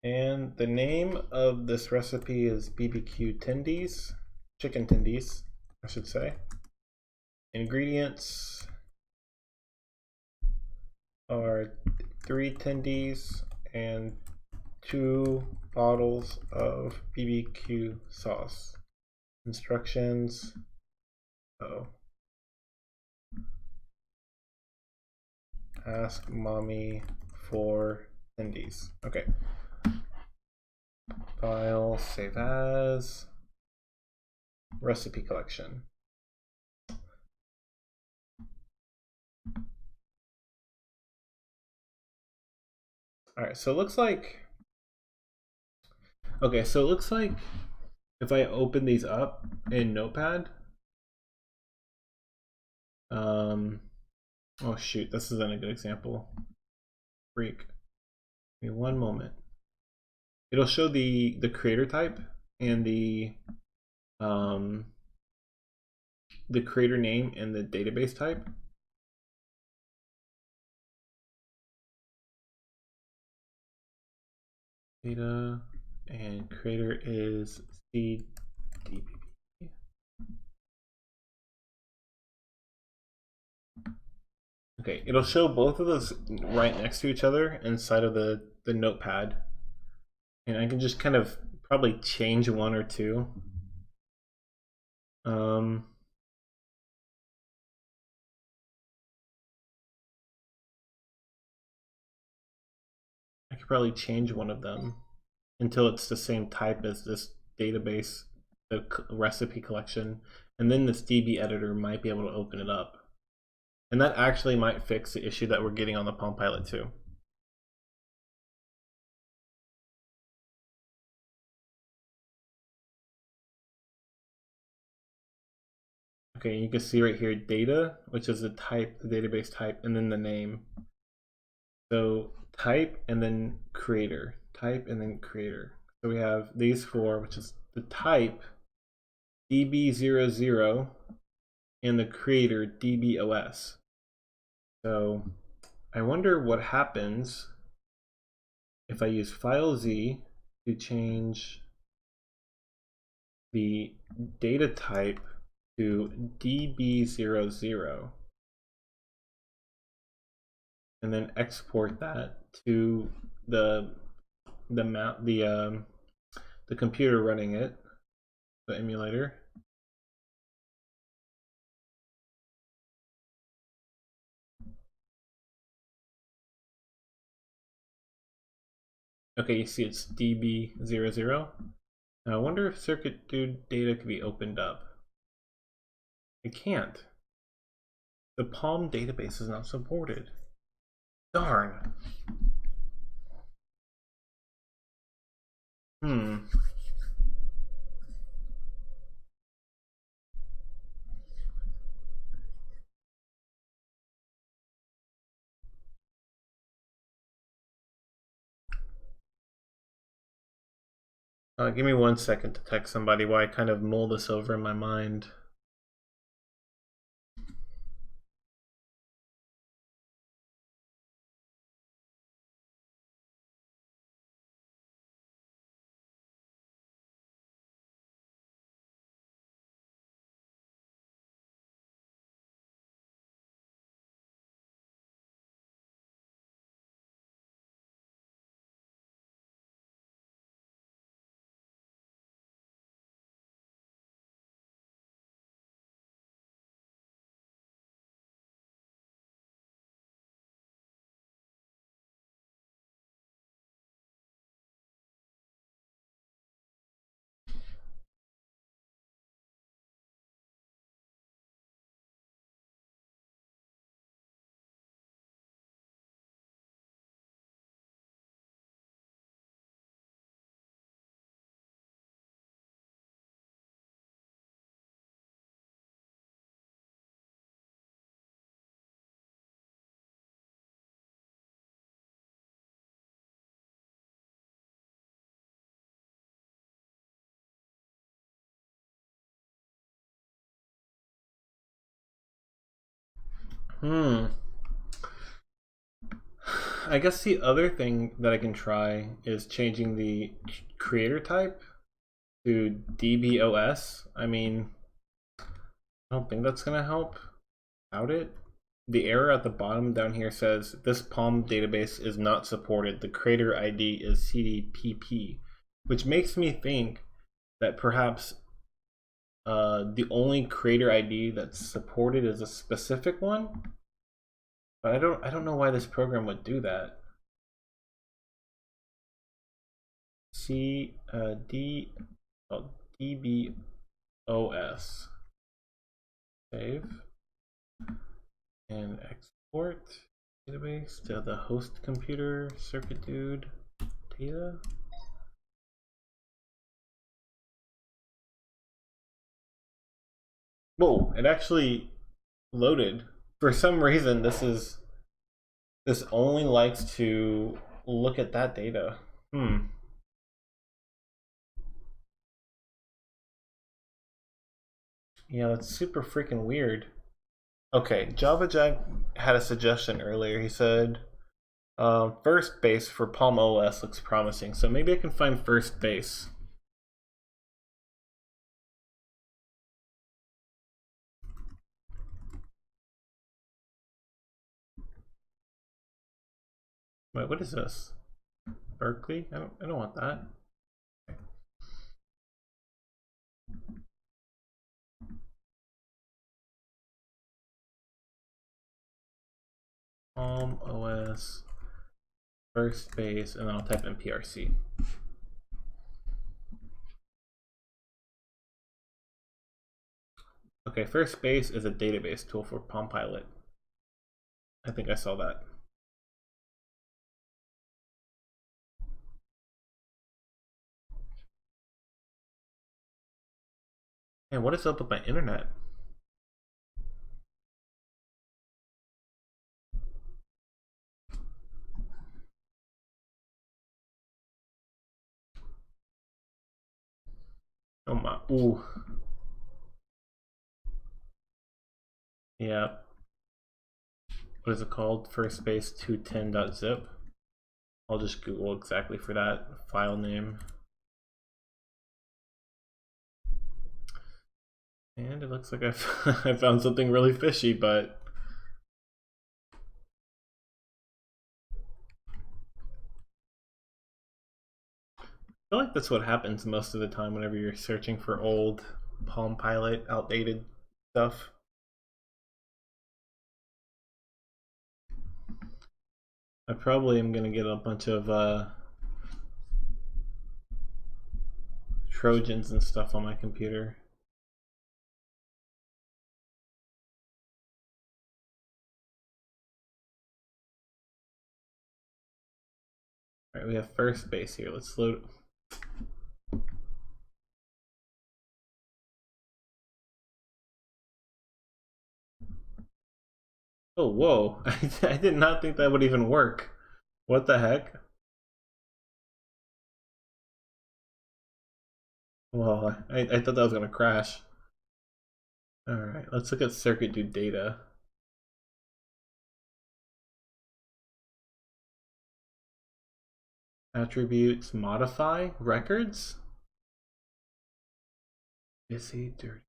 And the name of this recipe is BBQ tendies, chicken tendies, I should say. Ingredients are 3 tendies and 2 bottles of BBQ sauce. Instructions. Oh. Ask mommy for tendies. Okay. File, save as, recipe collection. All right, so it looks like, okay, so it looks like if I open these up in Notepad, oh shoot, this isn't a good example. Freak. Give me one moment. It'll show the creator type and the creator name and the database type. Data and creator is CDBP. Okay, it'll show both of those right next to each other inside of the notepad. And I can just kind of probably change one or two. I could probably change one of them until it's the same type as this database, the recipe collection, and then this DB editor might be able to open it up. And that actually might fix the issue that we're getting on the Palm Pilot too. Okay, you can see right here data, which is the type, the database type, and then the name. So type and then creator, type and then creator. So we have these 4, which is the type DB00 and the creator DBOS. So I wonder what happens if I use file Z to change the data type to DB00 and then export that to the computer running it, the emulator. Okay, you see it's DB00. Now I wonder if circuit data can be opened up. It can't. The Palm database is not supported. Darn. Give me 1 second to text somebody while I kind of mull this over in my mind. Hmm. I guess the other thing that I can try is changing the creator type to DBOS. I mean, I don't think that's gonna help out it. The error at the bottom down here says this Palm database is not supported. The creator ID is CDPP, which makes me think that perhaps the only creator ID that's supported is a specific one. But I don't know why this program would do that. C D oh, DBOS. Save and export database to the host computer circuit dude data. Whoa, it actually loaded. For some reason this only likes to look at that data. Yeah, that's super freaking weird. Okay, Java Jack had a suggestion earlier. He said first base for Palm OS looks promising, so maybe I can find first base. Wait, what is this? Berkeley? I don't want that. Palm OS first base, and then I'll type in PRC. Okay, first base is a database tool for Palm Pilot. I think I saw that. And what is up with my internet? Oh my, ooh. Yeah. What is it called? First base 210.zip. I'll just Google exactly for that file name. And it looks like I found something really fishy, but I feel like that's what happens most of the time whenever you're searching for old Palm Pilot outdated stuff. I probably am gonna get a bunch of Trojans and stuff on my computer. All right, we have first base here. Let's load. Oh, whoa. I did not think that would even work. What the heck? Well, I thought that was gonna crash. All right, let's look at circuit dude data. Attributes, modify, records? Busy, dirty.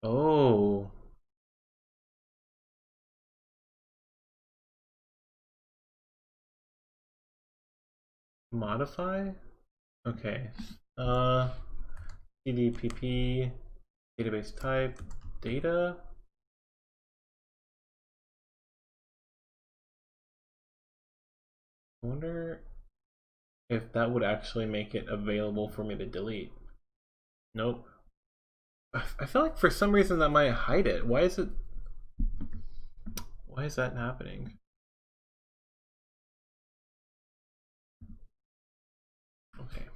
Oh. Modify? Okay. CDPP, database type, data. I wonder if that would actually make it available for me to delete. Nope. I feel like for some reason that might hide it. Why is that happening? Okay.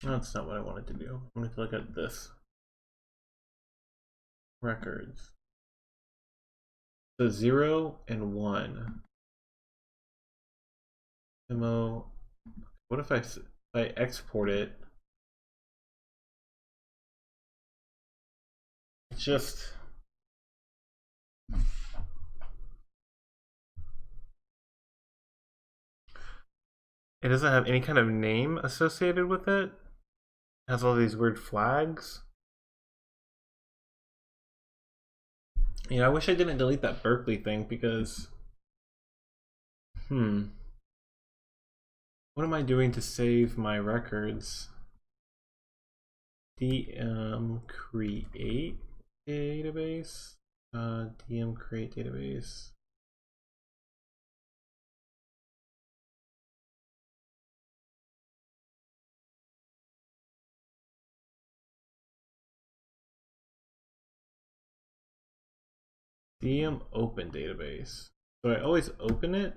That's not what I wanted to do. I wanted to look at this. records. So 0 and 1. Demo. What if I export it? It's just. It doesn't have any kind of name associated with it. It has all these weird flags. You know, I wish I didn't delete that Berkeley thing because. What am I doing to save my records? DM create database. DM create database. DM open database. So I always open it.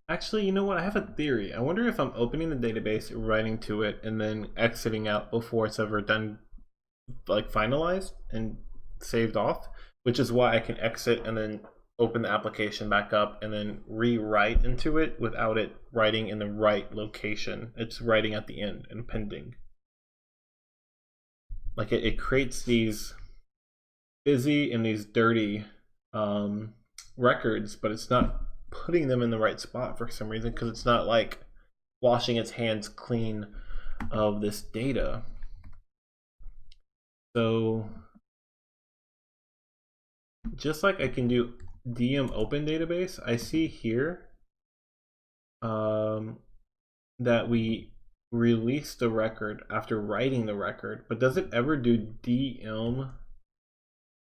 Actually, you know what? I have a theory. I wonder if I'm opening the database, writing to it, and then exiting out before it's ever done, like finalized and saved off, which is why I can exit and then open the application back up and then rewrite into it without it writing in the right location. It's writing at the end and pending. Like it creates these busy and these dirty records, but it's not putting them in the right spot for some reason because it's not like washing its hands clean of this data. So just like I can do DM open database, I see here that we release the record after writing the record, but does it ever do DM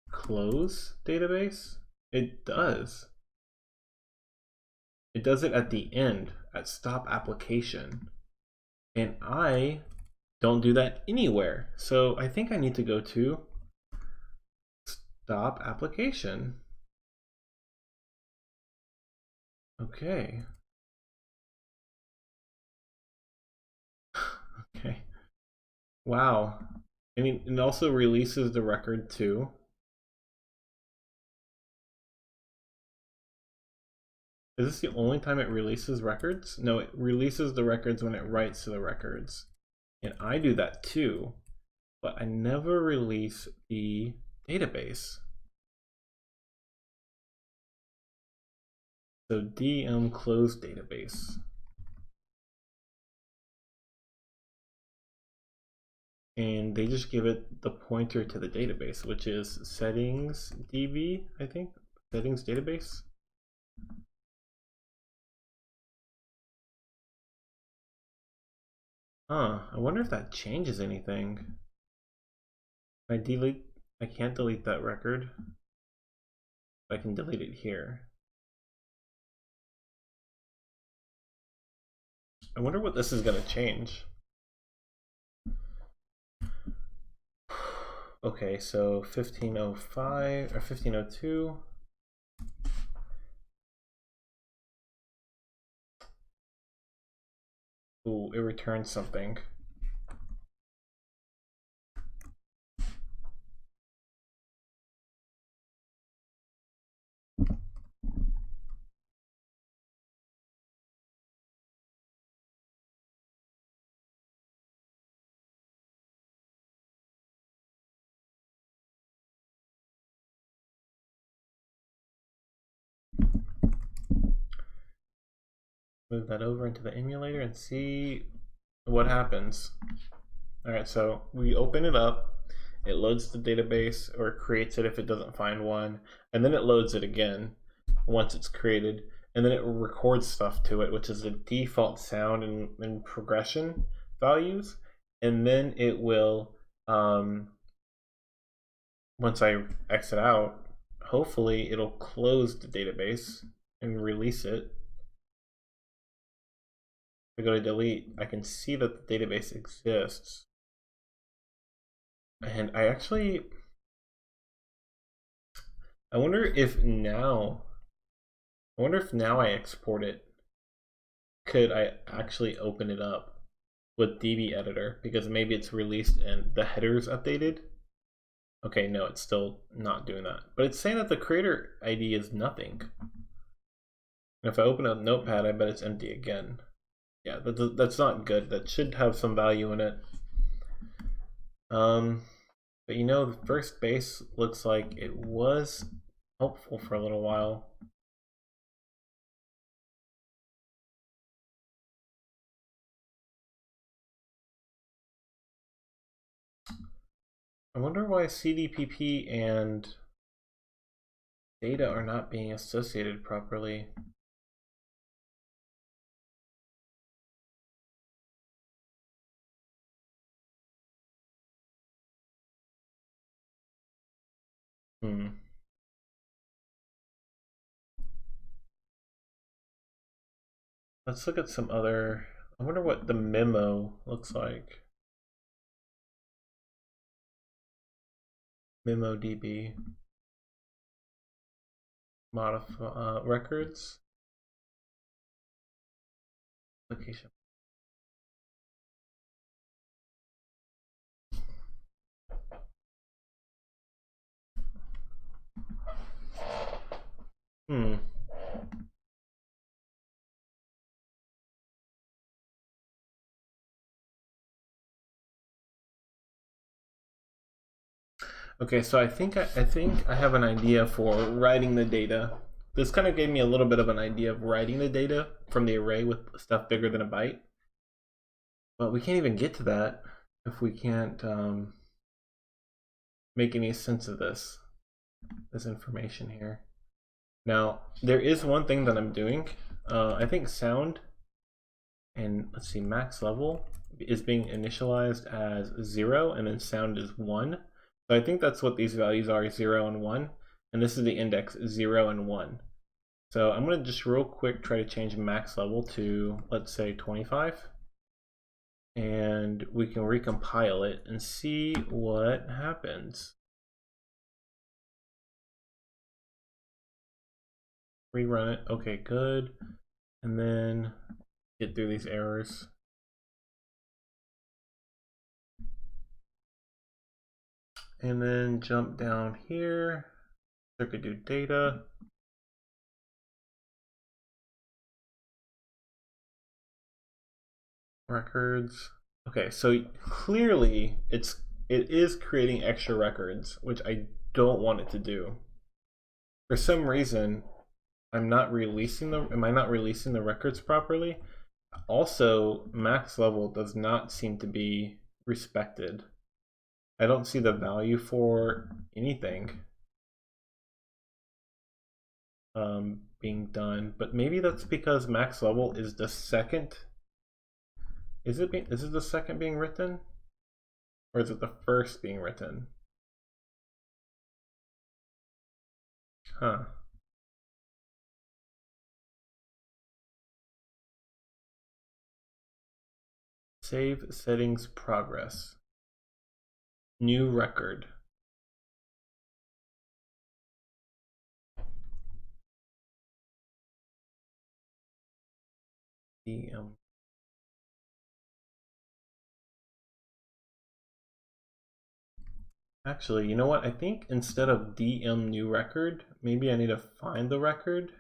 close database? It does. It does it at the end, at stop application. And I don't do that anywhere. So I think I need to go to stop application. Okay. Okay. Wow. I mean, it also releases the record too. Is this the only time it releases records? No, it releases the records when it writes to the records. And I do that too, but I never release the database. So DM close database. And they just give it the pointer to the database, which is settings DB, I think, settings database. I wonder if that changes anything. I can't delete that record. I can delete it here. I wonder what this is going to change. Okay, so 1505 or 1502. Ooh, it returns something. Move that over into the emulator and see what happens. All right, so we open it up, it loads the database or creates it if it doesn't find one, and then it loads it again once it's created, and then it records stuff to it, which is the default sound and progression values, and then it will, once I exit out, hopefully it'll close the database and release it. I go to delete, I can see that the database exists. And I wonder if now, I export it, could I actually open it up with DB editor, because maybe it's released and the header's updated. Okay, no, it's still not doing that. But it's saying that the creator ID is nothing. And if I open up Notepad, I bet it's empty again. Yeah, that's not good. That should have some value in it. But you know, the first base looks like it was helpful for a little while. I wonder why CDPP and data are not being associated properly. Let's look at some other. I wonder what the memo looks like. Memo DB. Modify records. Application. Okay, so I think I have an idea for writing the data. This kind of gave me a little bit of an idea of writing the data from the array with stuff bigger than a byte. But we can't even get to that if we can't make any sense of this information here. Now, there is one thing that I'm doing. I think sound, and let's see, max level is being initialized as 0, and then sound is 1. So I think that's what these values are, 0 and 1. And this is the index 0 and 1. So I'm going to just real quick try to change max level to, let's say, 25. And we can recompile it and see what happens. Rerun it. Okay, good. And then get through these errors. And then jump down here. So I could do data. Records. Okay, so clearly it is creating extra records, which I don't want it to do. For some reason, am I not releasing the records properly? Also, max level does not seem to be respected. I don't see the value for anything being done, but maybe that's because max level is the second. Is it the second being written, or is it the first being written? Huh. Save settings progress. New record. DM. Actually, you know what? I think instead of DM new record, maybe I need to find the record.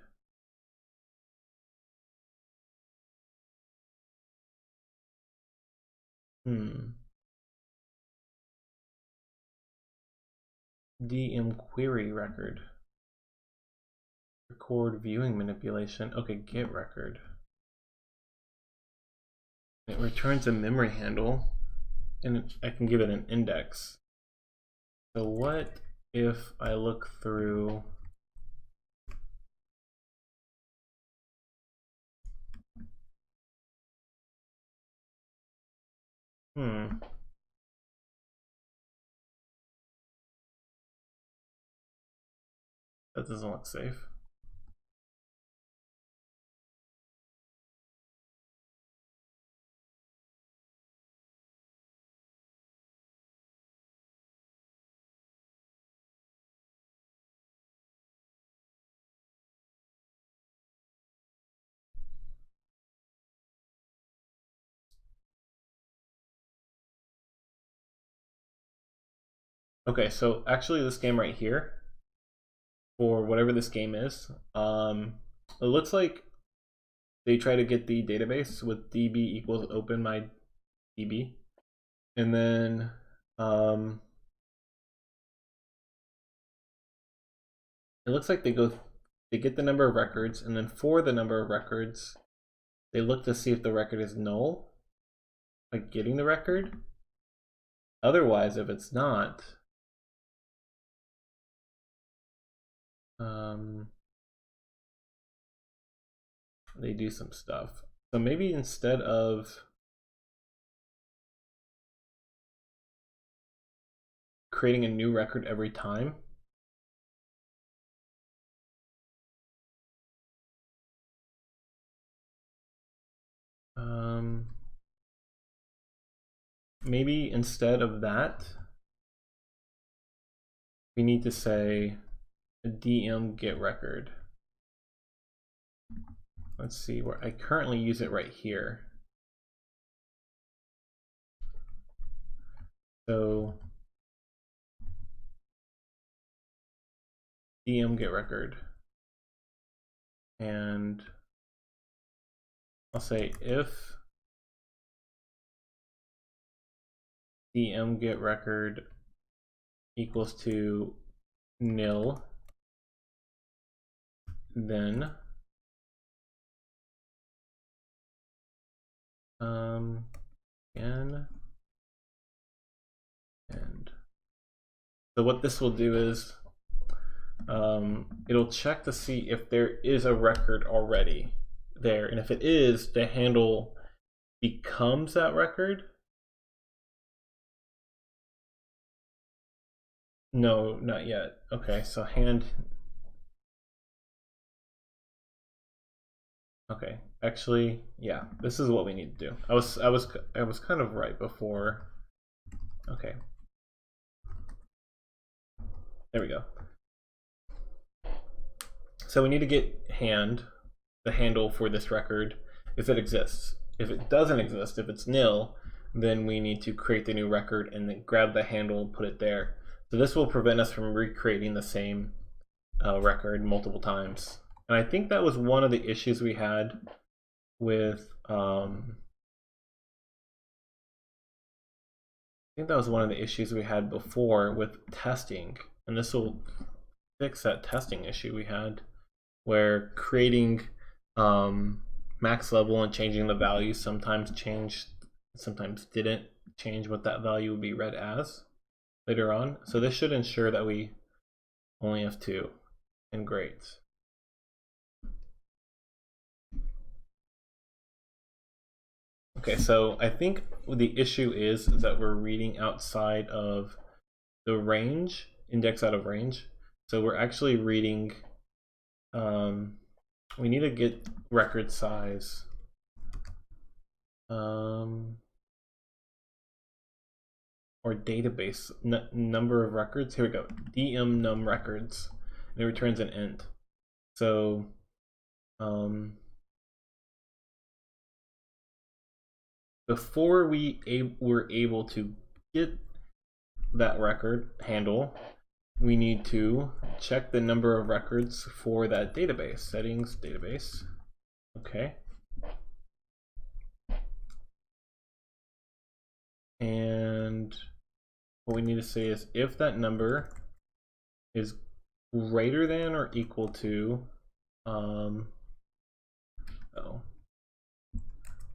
DM query record. Record viewing manipulation. Okay, get record. It returns a memory handle, and I can give it an index. So what if I look through? That doesn't look safe. Okay, so actually this game right here, or whatever this game is, it looks like they try to get the database with db equals open my db, and then it looks like they get the number of records, and then for the number of records, they look to see if the record is null, like getting the record. Otherwise, if it's not, they do some stuff. So maybe instead of creating a new record every time, maybe instead of that, we need to say dm get record. Let's see where I currently use it right here. So dm get record, and I'll say if dm get record equals to nil, then and so what this will do is it'll check to see if there is a record already there, and if it is, the handle becomes that record. No, not yet. Okay, so hand. Okay, actually, yeah, this is what we need to do. I was kind of right before. Okay, there we go. So we need to get the handle for this record, if it exists. If it doesn't exist, if it's nil, then we need to create the new record and then grab the handle and put it there. So this will prevent us from recreating the same record multiple times. And I think that was one of the issues we had with before with testing, and this will fix that testing issue we had, where creating max level and changing the value sometimes changed, sometimes didn't change what that value would be read as later on. So this should ensure that we only have 2 and great. Okay, so I think the issue is that we're reading outside of the range, index out of range. So we're actually reading, we need to get record size. Or database number of records. Here we go, dm num records, and it returns an int. So before we were able to get that record handle, we need to check the number of records for that database. Settings, database. Okay. And what we need to say is if that number is greater than or equal to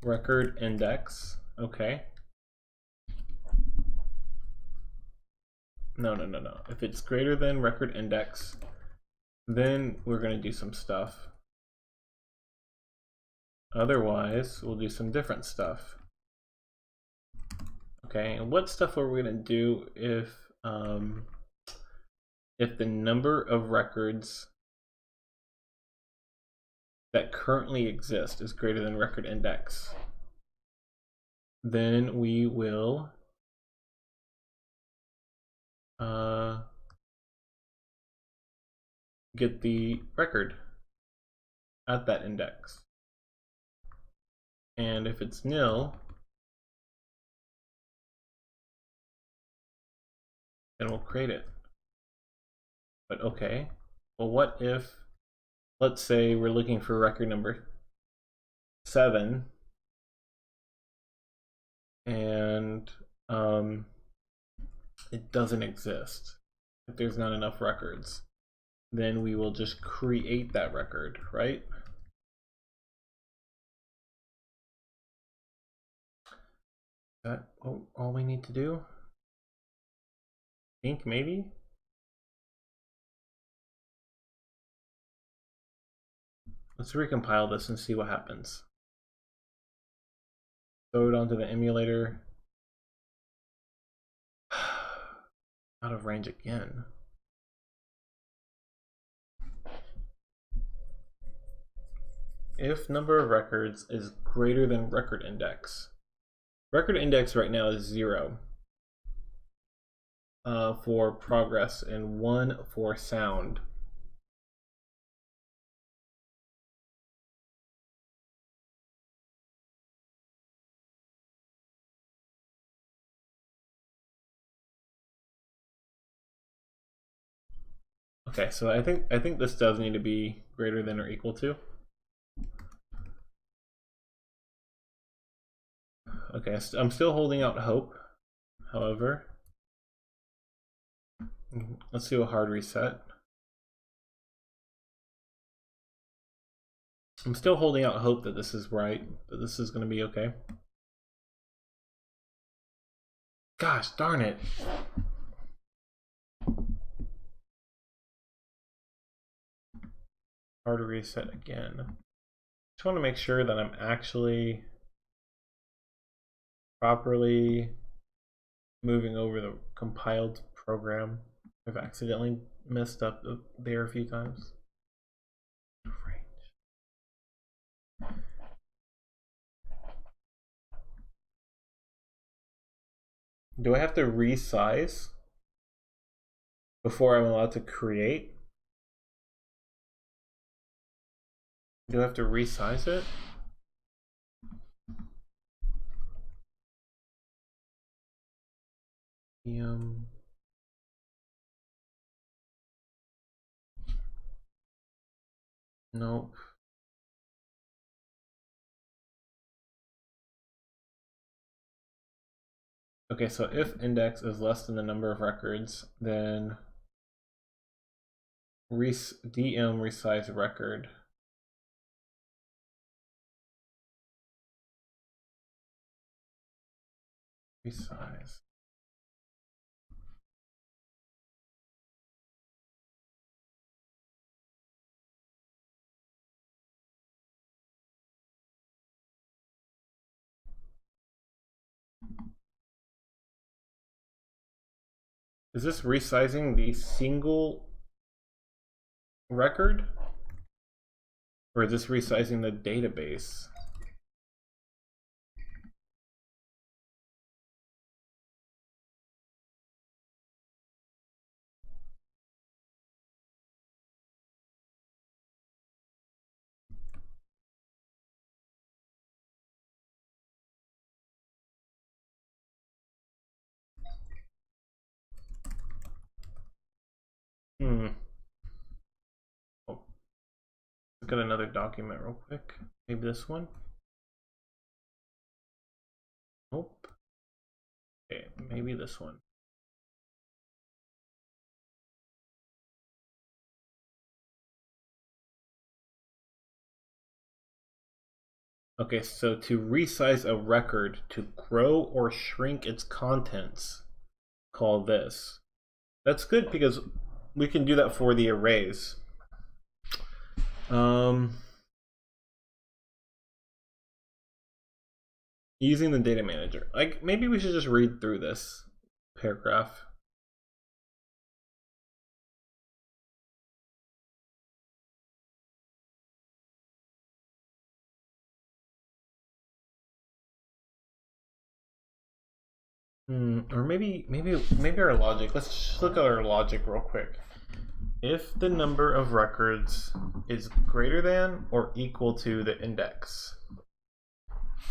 record index. Okay. No. If it's greater than record index, then we're going to do some stuff. Otherwise, we'll do some different stuff. Okay, and what stuff are we going to do if the number of records that currently exist is greater than record index? Then we will get the record at that index. And if it's nil, and we'll create it. But okay, well, what if, let's say we're looking for record number 7, and it doesn't exist. If there's not enough records, then we will just create that record, right? Is that all we need to do? I think maybe? Let's recompile this and see what happens. Throw it onto the emulator. Out of range again. If number of records is greater than record index. Record index right now is 0 for progress and 1 for sound. Okay, so I think this does need to be greater than or equal to. Okay, I'm still holding out hope. However, let's do a hard reset. I'm still holding out hope that this is right, that this is going to be okay. Gosh darn it. Hard reset again. Just want to make sure that I'm actually properly moving over the compiled program. I've accidentally messed up there a few times. Do I have to resize before I'm allowed to create? Do I have to resize it? Nope. Okay, so if index is less than the number of records, then dm resize record. Resize. Is this resizing the single record? Or is this resizing the database? Oh. Look at another document real quick. Maybe this one? Nope. Okay, maybe this one. Okay, so to resize a record to grow or shrink its contents, call this. That's good because we can do that for the arrays. Using the data manager. Like, maybe we should just read through this paragraph. Or maybe our logic. Let's just look at our logic real quick. If the number of records is greater than or equal to the index.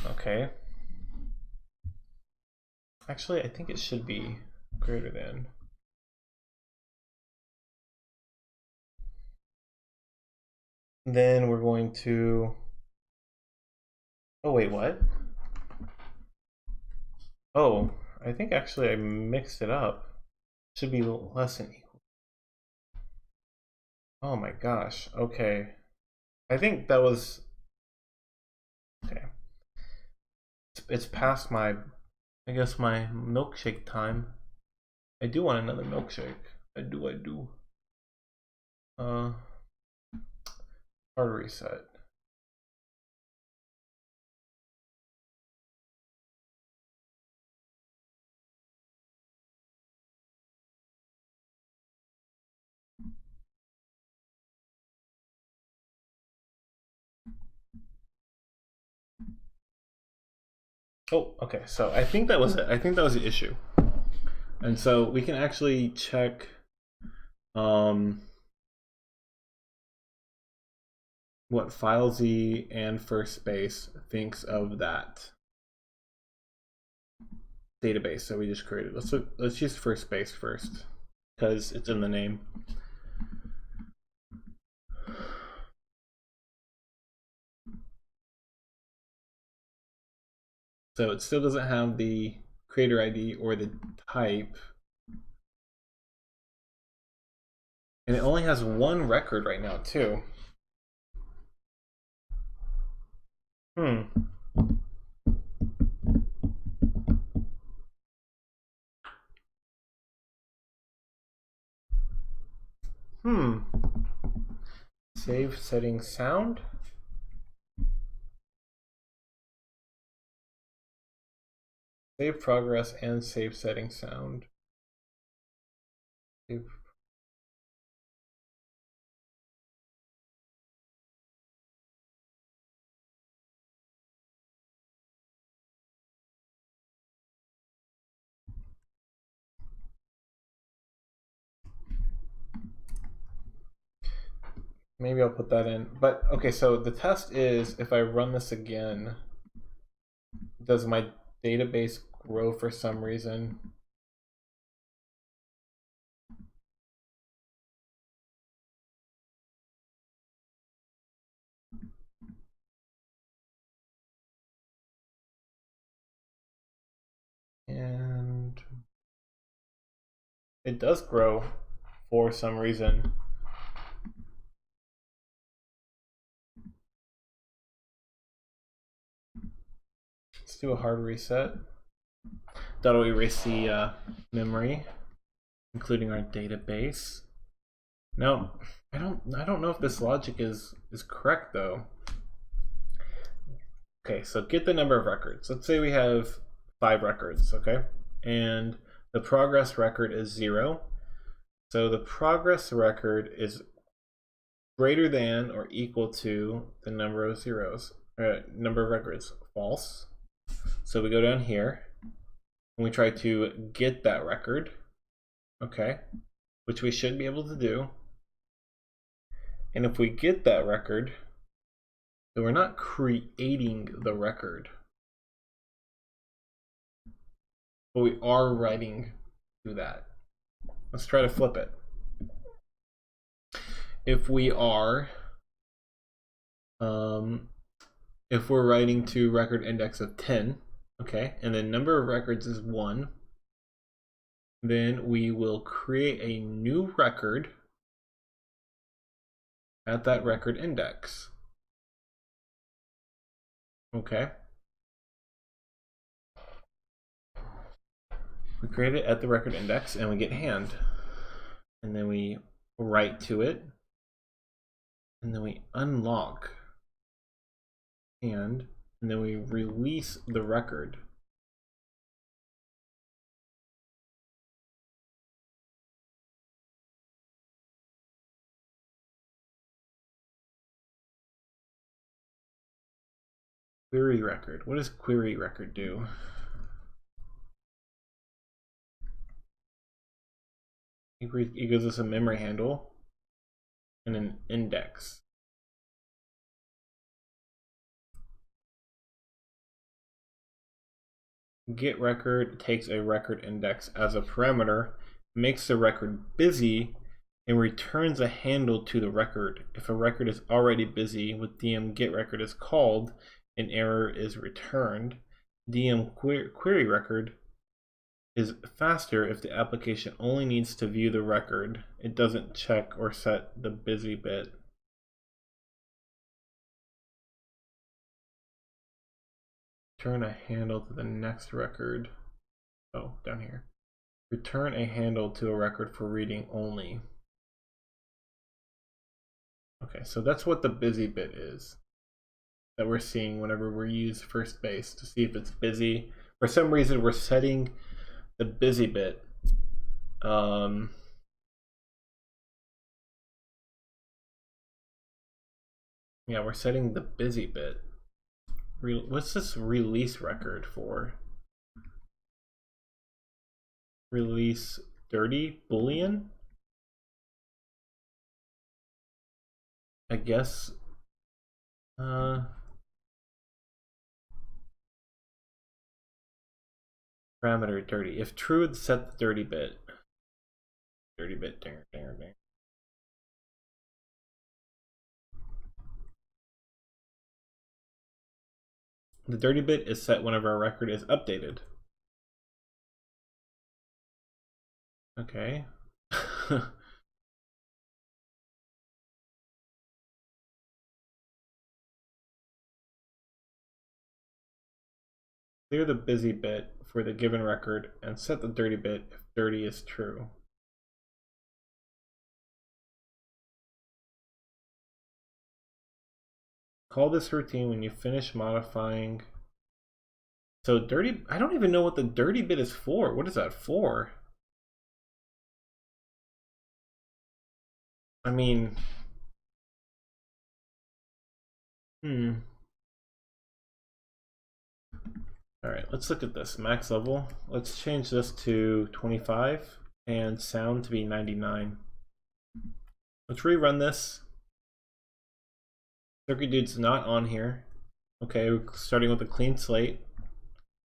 Okay. Actually, I think it should be greater than. Then we're going to, oh wait, what? Oh, I think actually I mixed it up. Should be less than equal. Oh my gosh. Okay. I think that was okay. It's past my, I guess, my milkshake time. I do want another milkshake. I do. Uh, hard reset. Oh, okay. So I think that was it. I think that was the issue. And so we can actually check what FileZ and first space thinks of that database that we just created. Let's use first space first because it's in the name. So it still doesn't have the creator ID or the type. And it only has one record right now too. Hmm. Save setting sound. Save progress and save setting sound. Save. Maybe I'll put that in. But okay, so the test is if I run this again, does my database grow for some reason? And it does grow for some reason. Let's do a hard reset. That'll erase the memory, including our database. No, I don't know if this logic is correct though. Okay, so get the number of records. Let's say we have 5 records, okay? And the progress record is 0. So the progress record is greater than or equal to the number of zeros, number of records. False. So we go down here and we try to get that record, okay? Which we should be able to do. And if we get that record, then we're not creating the record, but we are writing to that. Let's try to flip it. If we are, if we're writing to record index of 10, okay, and the number of records is 1, then we will create a new record at that record index. Okay. We create it at the record index and we get hand. And then we write to it. And then we unlock hand. And then we release the record. Query record. What does query record do? It gives us a memory handle and an index. Get record takes a record index as a parameter, makes the record busy, and returns a handle to the record. If a record is already busy with DM get record is called, an error is returned. DM query record is faster if the application only needs to view the record. It doesn't check or set the busy bit. Turn a handle to the next record. Oh, down here. Return a handle to a record for reading only. Okay, so that's what the busy bit is that we're seeing whenever we use first base to see if it's busy. For some reason, we're setting the busy bit. Yeah, we're setting the busy bit. What's this release record for? Release dirty boolean? I guess. Parameter dirty. If true, set the dirty bit. Dirty bit. Dang. The dirty bit is set whenever a record is updated. Okay. Clear the busy bit for the given record and set the dirty bit if dirty is true. Call this routine when you finish modifying. So dirty, I don't even know what the dirty bit is for. What is that for? I mean, All right, let's look at this max level. Let's change this to 25 and sound to be 99. Let's rerun this. Circuit dude's not on here. Okay, we're starting with a clean slate.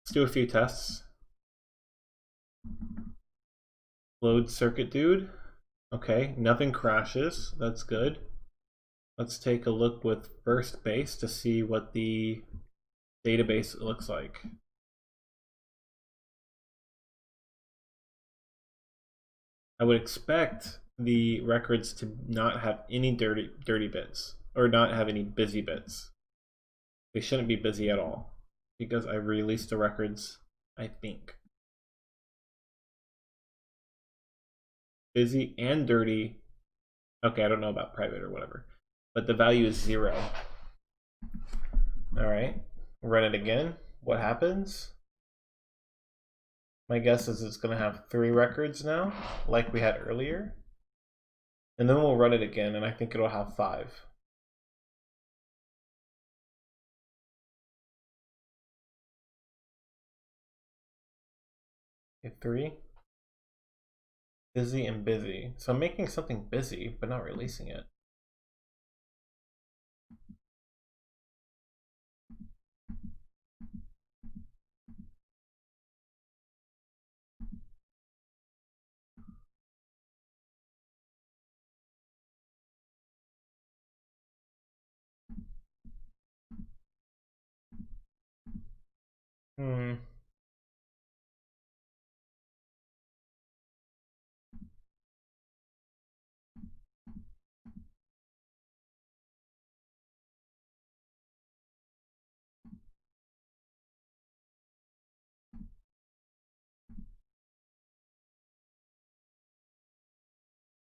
Let's do a few tests. Load circuit dude. Okay, nothing crashes. That's good. Let's take a look with first base to see what the database looks like. I would expect the records to not have any dirty bits or not have any busy bits. They shouldn't be busy at all because I released the records, I think. Busy and dirty. Okay, I don't know about private or whatever, but the value is 0. All right, run it again. What happens? My guess is it's going to have 3 records now, like we had earlier. And then we'll run it again, and I think it'll have 5. Okay, 3. Busy and busy. So I'm making something busy, but not releasing it.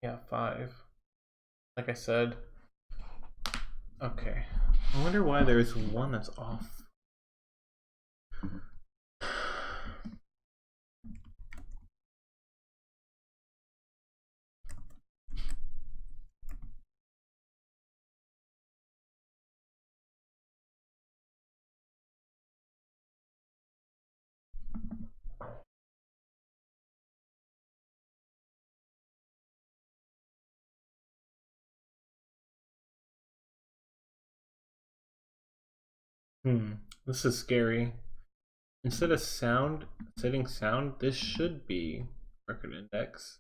Yeah, 5. Like I said. Okay. I wonder why there's one that's off. This is scary. Instead of sound, setting sound, this should be record index.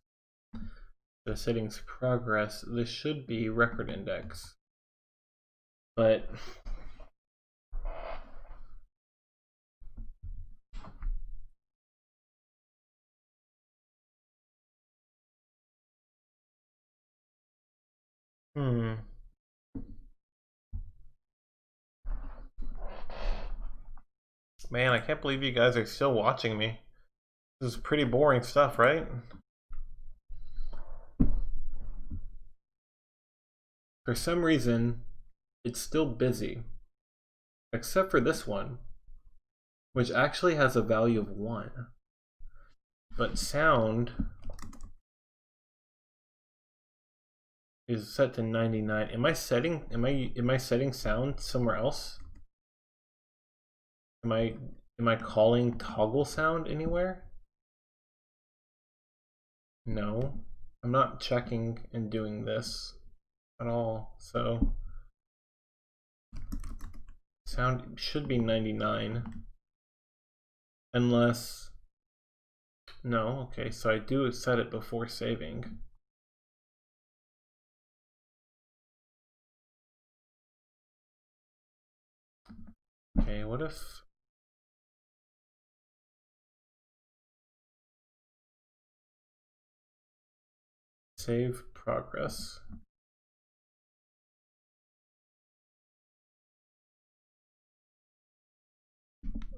the settings progress, this should be record index. But man, I can't believe you guys are still watching me. This is pretty boring stuff, right? For some reason, it's still busy. Except for this one, which actually has a value of 1. But sound is set to 99. Am I setting sound somewhere else? Am I calling toggle sound anywhere? No. I'm not checking and doing this at all. So sound should be 99. Unless no, okay, so I do set it before saving. Okay, what if save progress?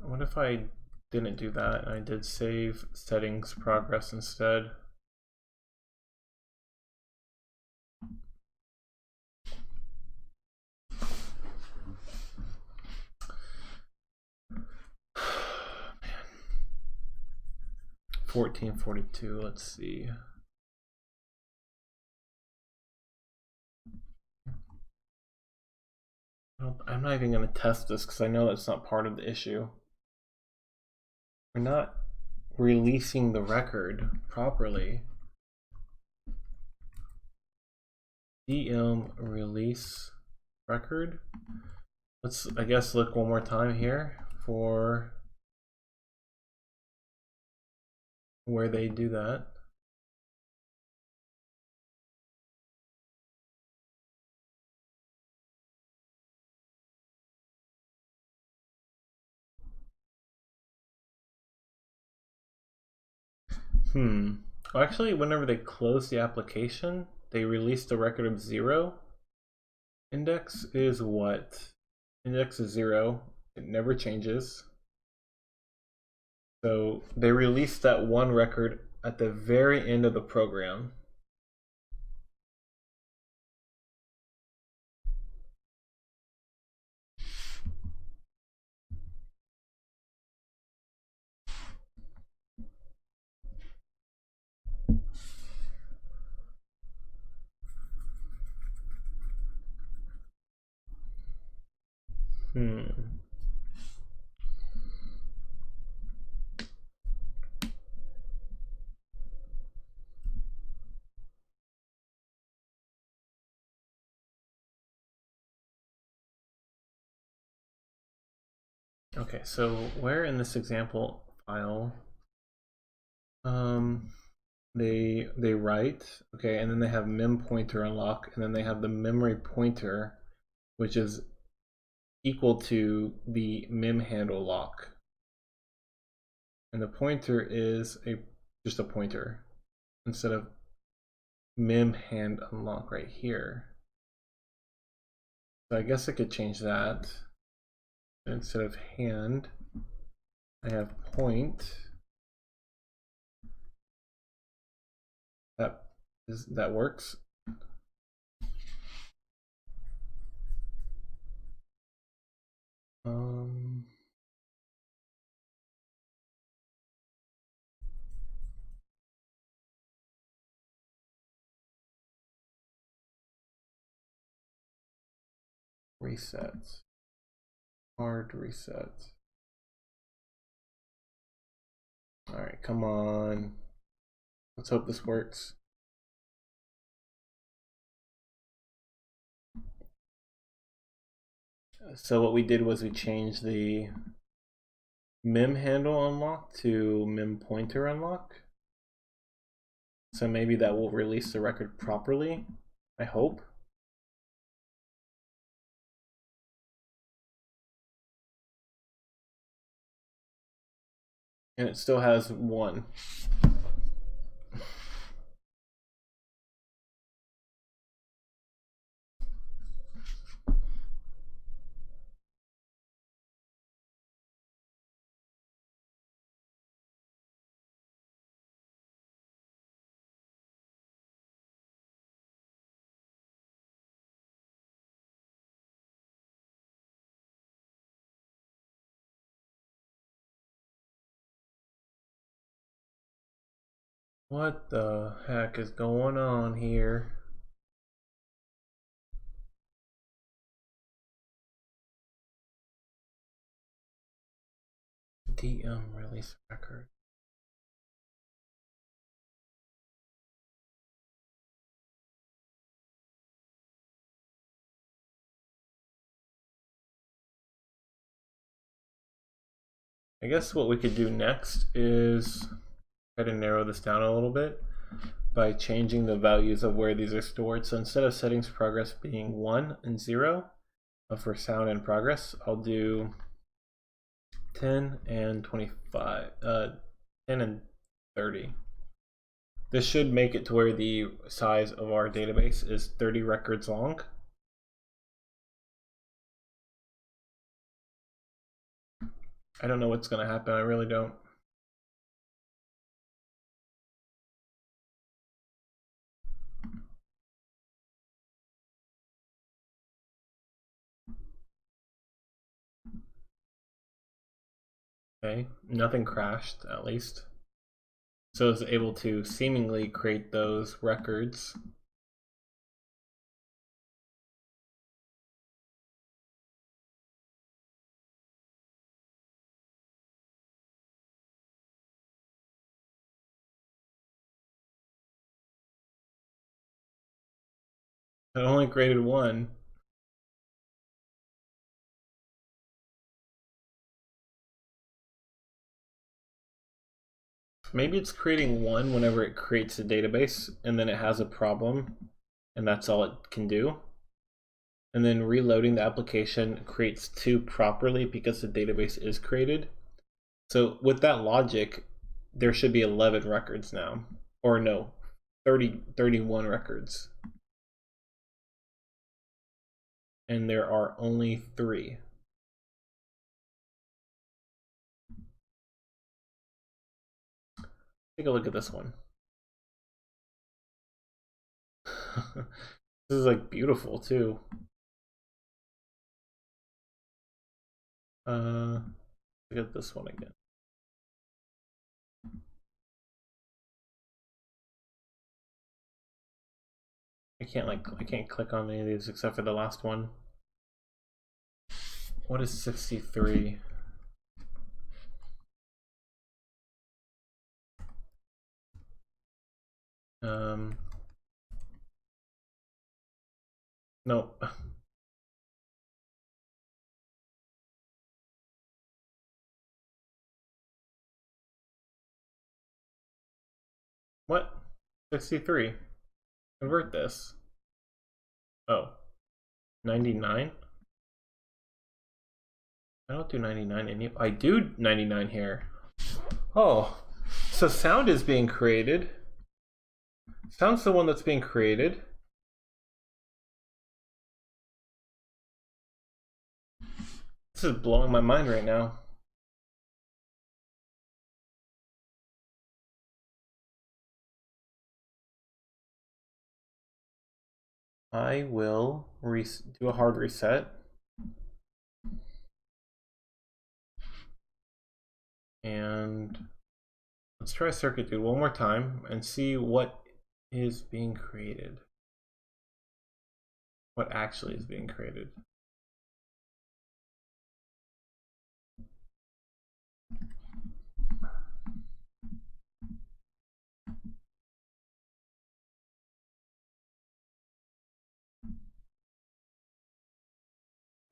What if I didn't do that and I did save settings progress instead? Man. 1442, let's see. I'm not even going to test this because I know that's not part of the issue. We're not releasing the record properly. DM release record. Let's, I guess, look one more time here for where they do that. Well, actually, whenever they close the application, they release the record of 0. Index is what? Index is 0. It never changes. So they release that one record at the very end of the program. Okay, so where in this example file they write, okay, and then they have mem pointer unlock, and then they have the memory pointer, which is equal to the mem handle lock. And the pointer is just a pointer instead of mem hand unlock right here. So I guess I could change that. Instead of hand, I have point. That works. Reset. Hard reset. All right, come on. Let's hope this works. So what we did was we changed the mem handle unlock to mem pointer unlock. So maybe that will release the record properly, I hope. And it still has 1. What the heck is going on here? DM release record. I guess what we could do next is try to narrow this down a little bit by changing the values of where these are stored. So instead of settings progress being 1 and 0 for sound and progress, I'll do 10 and 25, 10 and 30. This should make it to where the size of our database is 30 records long. I don't know what's going to happen. I really don't. Okay, nothing crashed at least. So I was able to seemingly create those records. I only created 1. Maybe it's creating 1 whenever it creates a database and then it has a problem and that's all it can do. And then reloading the application creates 2 properly because the database is created. So with that logic, there should be 11 records now. Or no, 31 records. And there are only 3. Take a look at this one. This is like beautiful too. Look at this one again. I can't click on any of these except for the last one. What is 63? No. What? 63. Convert this. Oh. 99? I don't do 99 any. I do 99 here. Oh. So sound is being created. Sound's the one that's being created. This is blowing my mind right now. I will do a hard reset. And let's try Circuit Dude one more time and see what is being created. What actually is being created.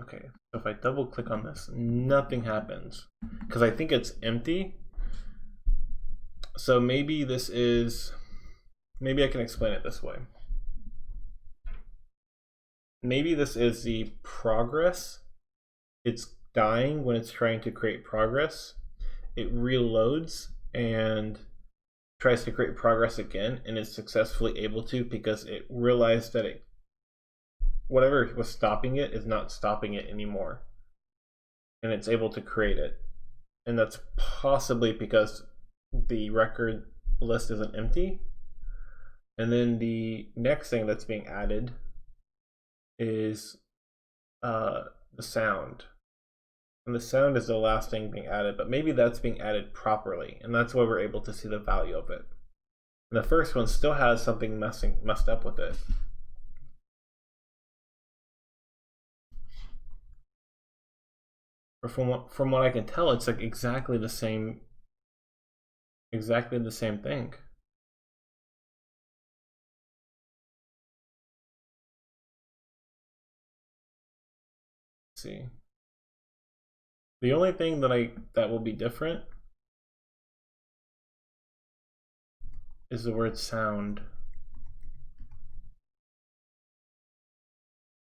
Okay, so if I double click on this, nothing happens because I think it's empty. So maybe this is maybe I can explain it this way. Maybe this is the progress. It's dying when it's trying to create progress. It reloads and tries to create progress again, and is successfully able to because it realized that whatever was stopping it is not stopping it anymore, and it's able to create it. And that's possibly because the record list isn't empty. And then the next thing that's being added is the sound. And the sound is the last thing being added, but maybe that's being added properly, and that's why we're able to see the value of it. And the first one still has something messed up with it. But from what I can tell, it's like exactly the same thing. Let's see. The only thing that will be different is the word sound.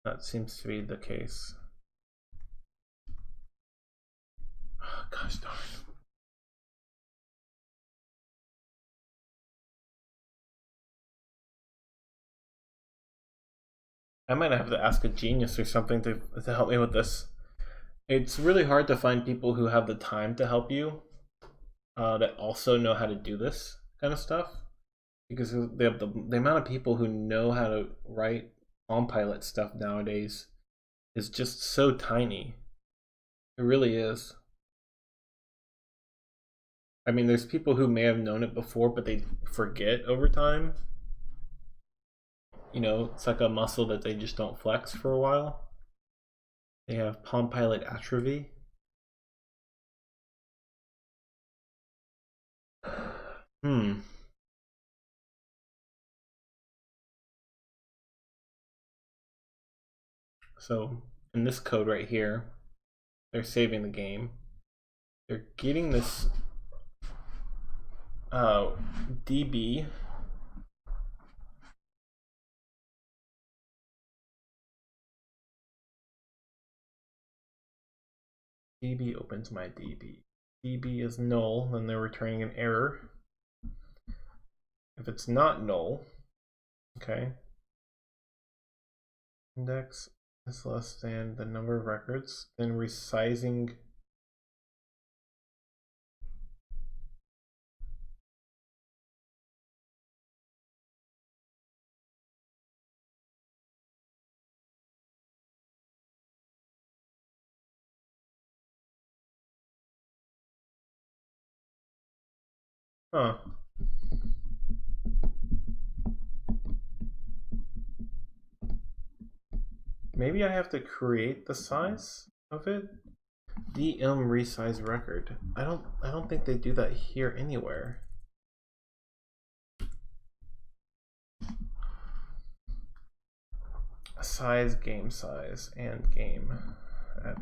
That seems to be the case. Oh, gosh darn. I might have to ask a genius or something to help me with this. It's really hard to find people who have the time to help you that also know how to do this kind of stuff, because they have the amount of people who know how to write Palm Pilot stuff nowadays is just so tiny. It really is. I mean, there's people who may have known it before, but they forget over time. You know, it's like a muscle that they just don't flex for a while. They have Palm Pilot atrophy. So in this code right here, they're saving the game. They're getting this DB. DB opens my DB. DB is null, then they're returning an error. If it's not null, okay, index is less than the number of records, then resizing maybe I have to create the size of it. DM resize record. I don't think they do that here anywhere. Size, game size, and game. Add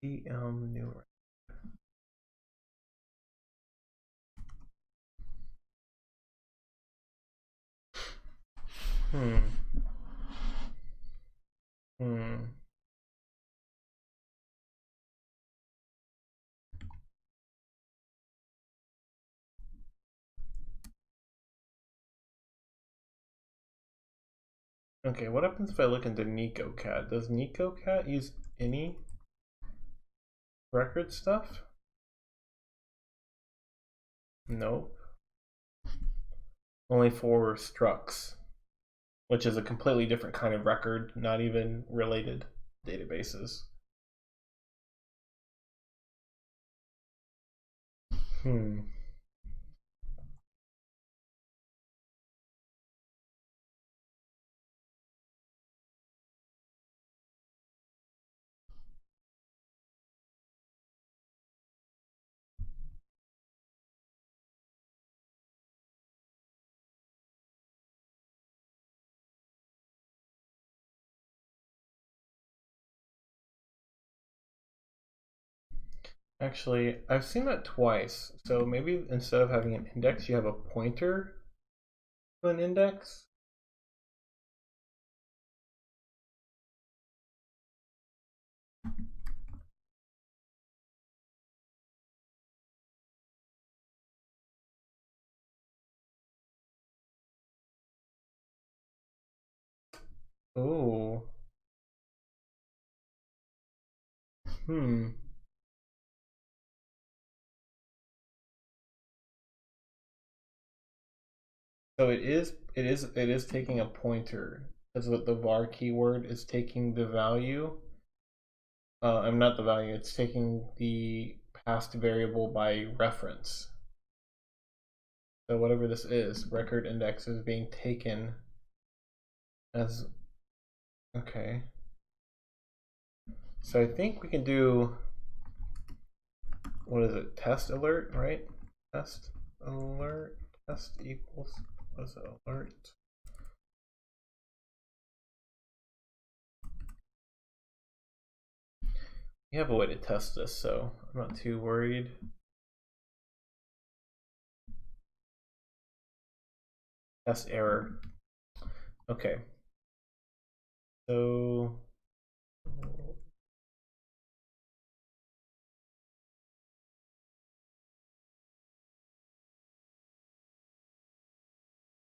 DM new. Hmm. Okay, what happens if I look into NicoCat? Does NicoCat use any record stuff? Nope. Only for structs, which is a completely different kind of record, not even related databases. Actually, I've seen that twice. So maybe instead of having an index, you have a pointer to an index. Oh. Hmm. So it is taking a pointer. That's what the var keyword is taking the value. I'm not the value, it's taking the past variable by reference. So whatever this is, record index is being taken as, okay. So I think we can do, what is it, test alert, right? Test alert, test equals, what is it, alert? We have a way to test this, so I'm not too worried. Test error. Okay. So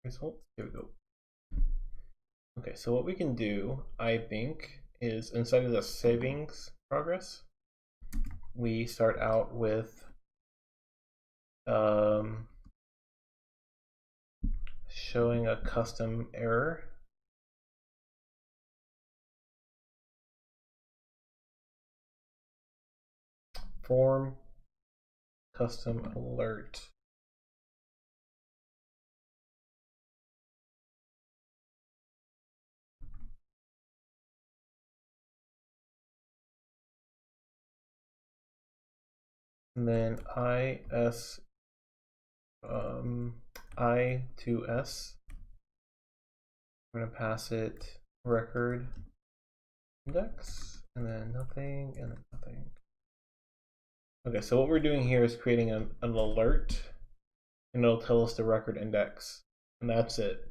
results. Here we go. Okay, so what we can do, I think, is inside of the savings progress, we start out with showing a custom error. Form custom alert. And then I to S. I'm gonna pass it record index, and then nothing, and then nothing. Okay, so what we're doing here is creating an alert, and it'll tell us the record index, and that's it.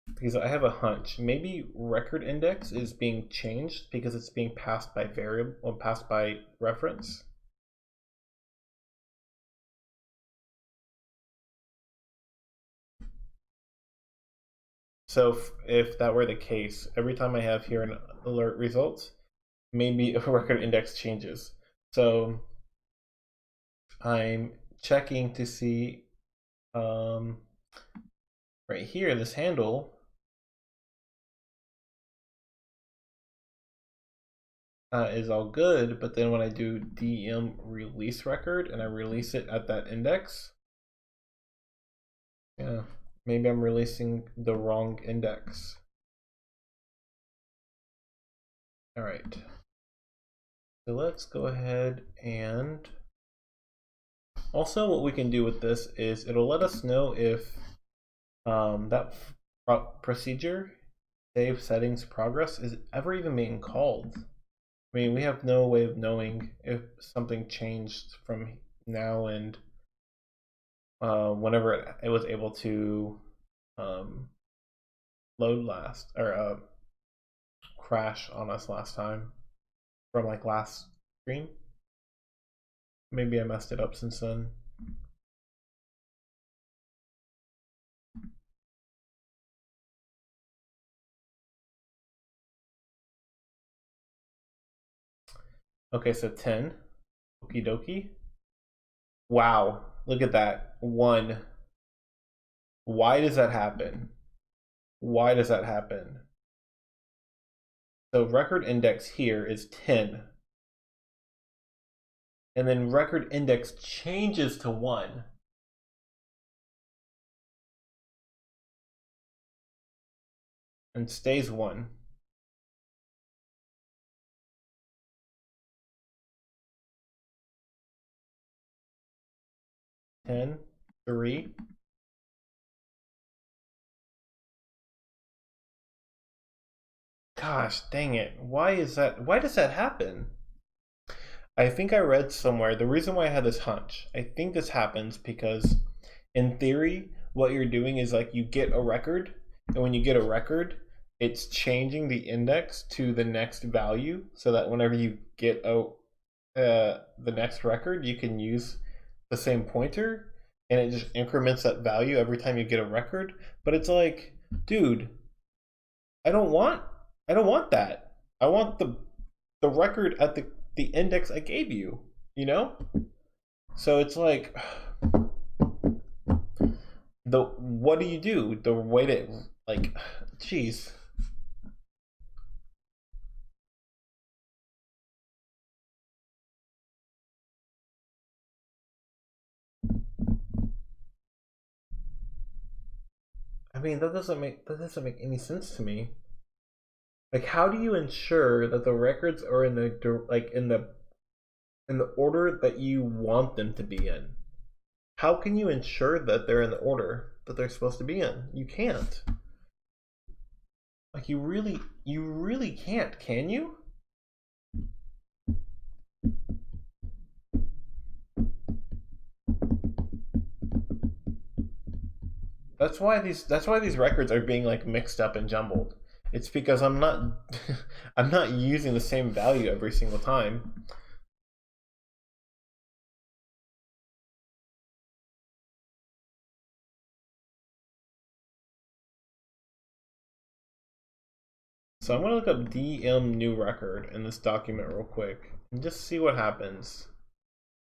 Because I have a hunch, maybe record index is being changed because it's being passed by variable or passed by reference. So if that were the case, every time I have here an alert results, maybe a record index changes. So I'm checking to see right here, this handle is all good, but then when I do DM release record and I release it at that index, yeah, maybe I'm releasing the wrong index. All right. So let's go ahead and also what we can do with this is it'll let us know if that procedure, save settings progress, is ever even being called. I mean, we have no way of knowing if something changed from now and whenever it was able to load last, or crash on us last time from like last stream. Maybe I messed it up since then. Okay, so 10. Okie dokie. Wow, look at that. 1. Why does that happen? Why does that happen? So record index here is 10. And then record index changes to 1. And stays 1. 10, 3. Gosh, dang it. Why is that? Why does that happen? I think I read somewhere the reason why I had this hunch. I think this happens because, in theory, what you're doing is like you get a record, and when you get a record, it's changing the index to the next value, so that whenever you get the next record, you can use the same pointer, and it just increments that value every time you get a record. But it's like, dude, I don't want I don't want that. I want the record at the index I gave you, you know? So it's like the what do you do? The way to like jeez. I mean, that doesn't make any sense to me. Like how do you ensure that the records are in the like in the order that you want them to be in? How can you ensure that they're in the order that they're supposed to be in? You can't. Like you really can't, can you? That's why these records are being like mixed up and jumbled. It's because I'm not I'm not using the same value every single time. So I'm gonna look up DM new record in this document real quick and just see what happens.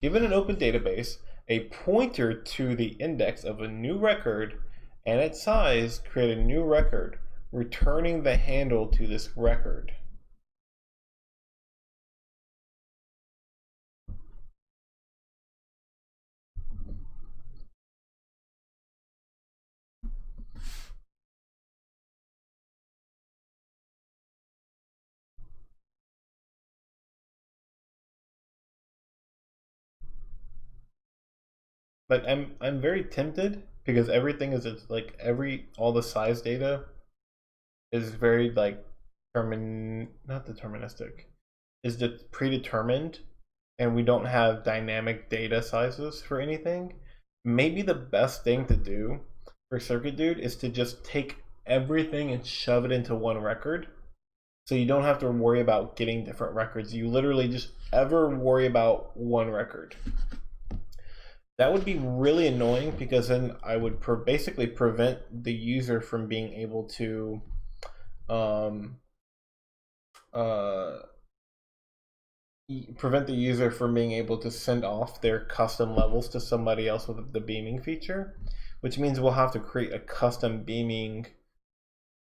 Given an open database, a pointer to the index of a new record and its size, create a new record, returning the handle to this record. Like I'm very tempted because everything is it's like every all the size data is very like not deterministic, is predetermined, and we don't have dynamic data sizes for anything. Maybe the best thing to do for Circuit Dude is to just take everything and shove it into one record. So you don't have to worry about getting different records. You literally just ever worry about one record. That would be really annoying because then I would basically prevent the user from being able to um, uh, prevent the user from being able to send off their custom levels to somebody else with the beaming feature, which means we'll have to create a custom beaming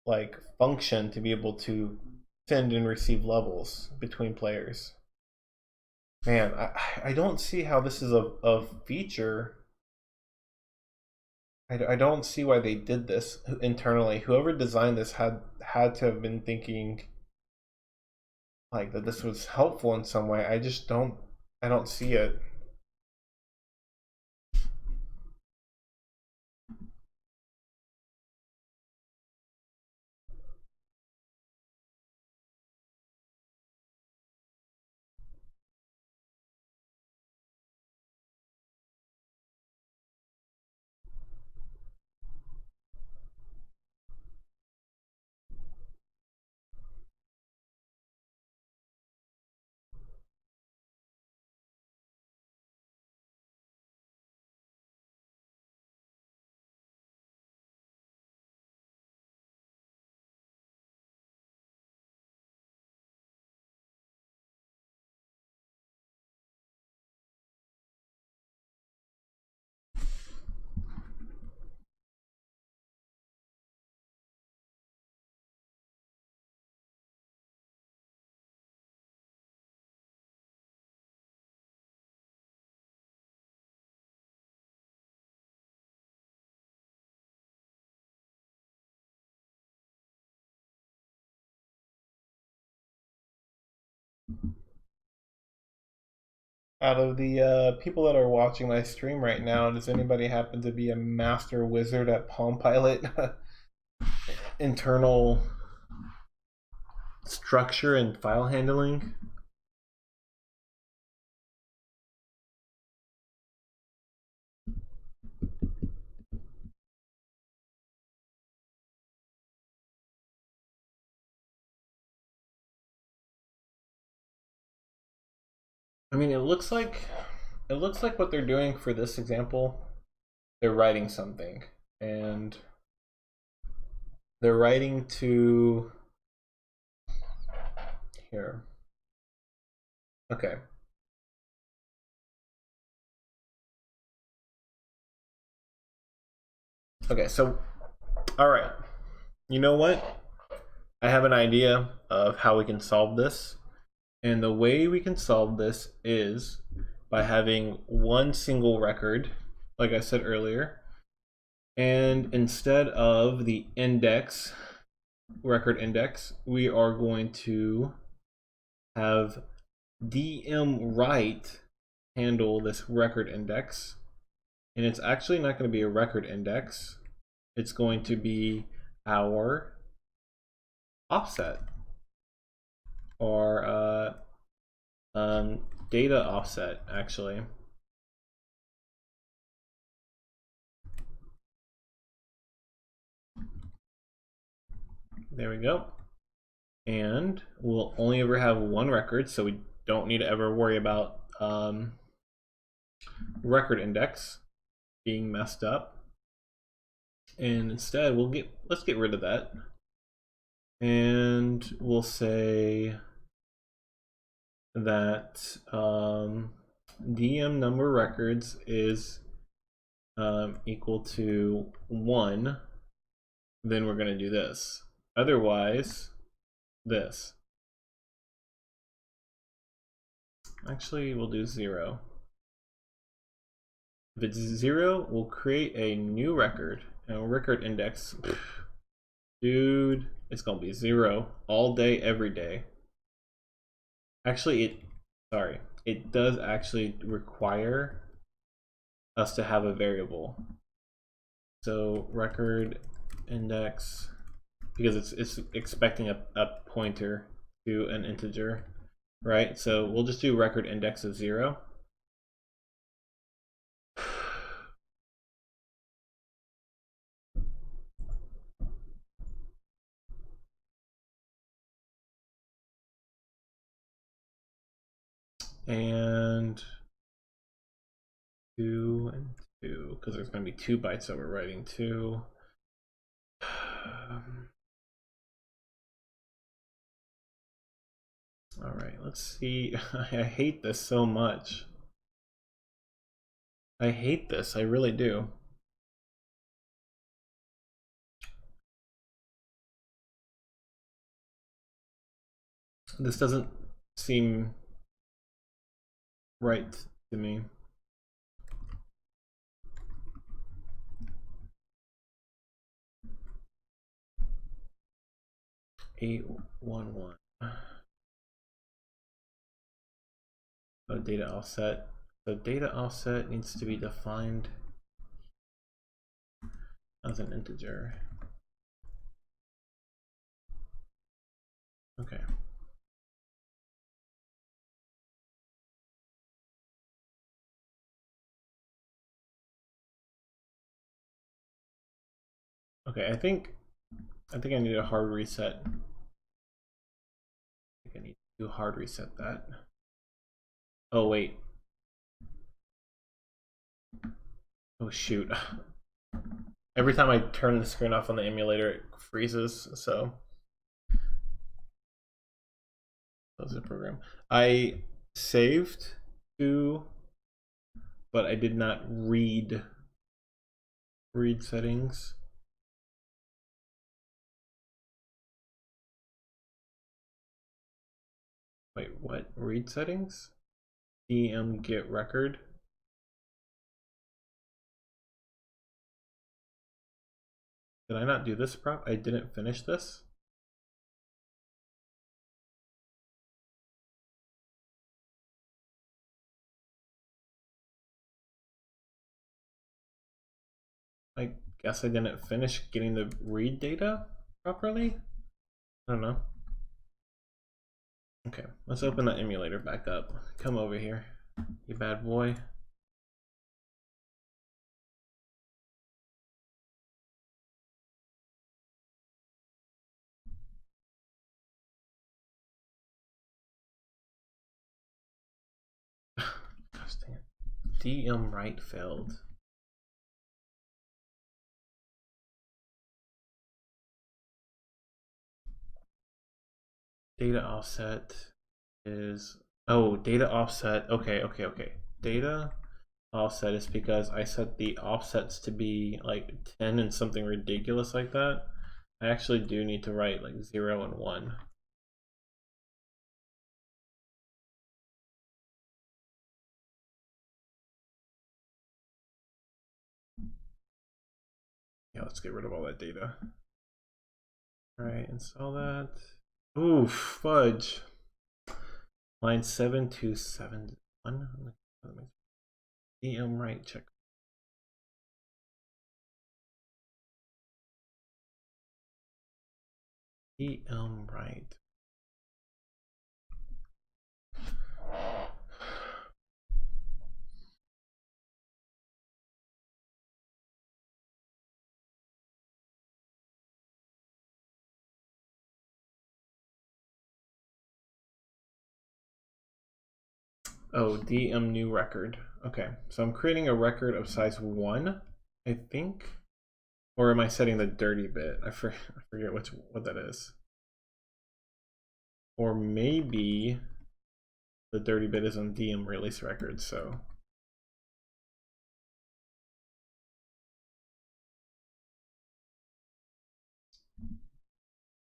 like function to be able to send and receive levels between players. Man, I don't see how this is a feature. I don't see why they did this internally. Whoever designed this had to have been thinking like that this was helpful in some way. I don't see it. Out of the people that are watching my stream right now, does anybody happen to be a master wizard at Palm Pilot internal structure and file handling? I mean, it looks like what they're doing for this example, they're writing something, and they're writing to here. Okay. Okay, so all right. You know what? I have an idea of how we can solve this. And the way we can solve this is by having one single record, like I said earlier. And instead of the index, record index, we are going to have DM write handle this record index. And it's actually not going to be a record index. It's going to be our offset, or data offset, actually. There we go. And we'll only ever have one record, so we don't need to ever worry about record index being messed up. And instead, let's get rid of that. And we'll say that DM number records is equal to 1. Then we're going to do this. Otherwise, this. Actually, we'll do 0. If it's 0, we'll create a new record. And record index, dude, it's gonna be 0 all day, every day. Actually, it does actually require us to have a variable. So record index, because it's expecting a pointer to an integer, right? So we'll just do record index of 0. And 2 and 2, because there's going to be 2 bytes that we're writing to. All right, let's see. I hate this so much. I hate this, I really do. This doesn't seem right to me. Eight one one. Oh, data offset. So data offset needs to be defined as an integer. Okay. Okay, I think I need a hard reset. I think I need to hard reset that. Oh wait. Oh shoot. Every time I turn the screen off on the emulator, it freezes, so close the program. I saved to, but I did not read settings. Wait, what? Read settings? DM get record. Did I not do this prop? I didn't finish this? I guess I didn't finish getting the read data properly? I don't know. Okay, let's open the emulator back up. Come over here, you bad boy. Interesting. DM write failed. Data offset is, oh, data offset. Okay. Data offset is because I set the offsets to be like 10 and something ridiculous like that. I actually do need to write like 0 and 1. Yeah, let's get rid of all that data. All right, install that. Ooh, fudge. Line 7271. DM right check. DM right. Oh, DM new record. Okay, so I'm creating a record of size 1, I think. Or am I setting the dirty bit? I forget what that is. Or maybe the dirty bit is on DM release record, so.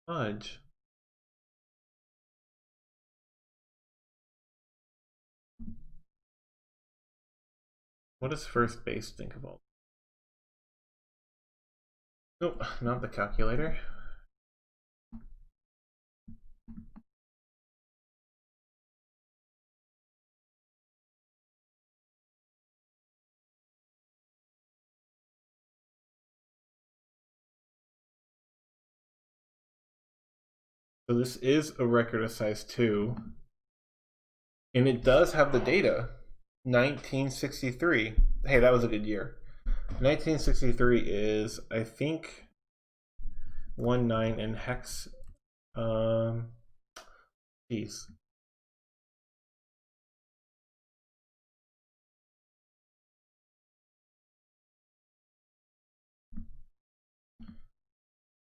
Fudge. What does first base think of all? Nope, not the calculator. So this is a record of size 2. And it does have the data. 1963. Hey, that was a good year. 1963 is, I think, 19 in hex. Geez.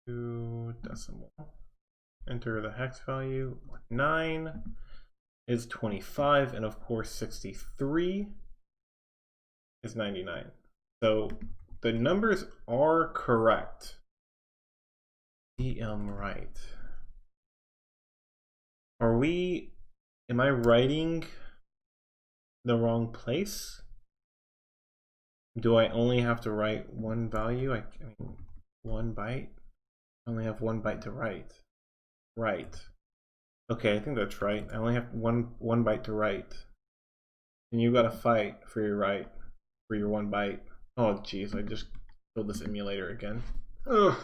To decimal. Enter the hex value. 9 is 25, and of course 63 is 99. So the numbers are correct. DM right. Am I writing the wrong place? Do I only have to write one value? I mean, 1 byte? I only have 1 byte to write. Right. Okay, I think that's right. I only have one byte to write. And you gotta fight for your right, for your 1 byte. Oh jeez, I just killed this emulator again. Ugh.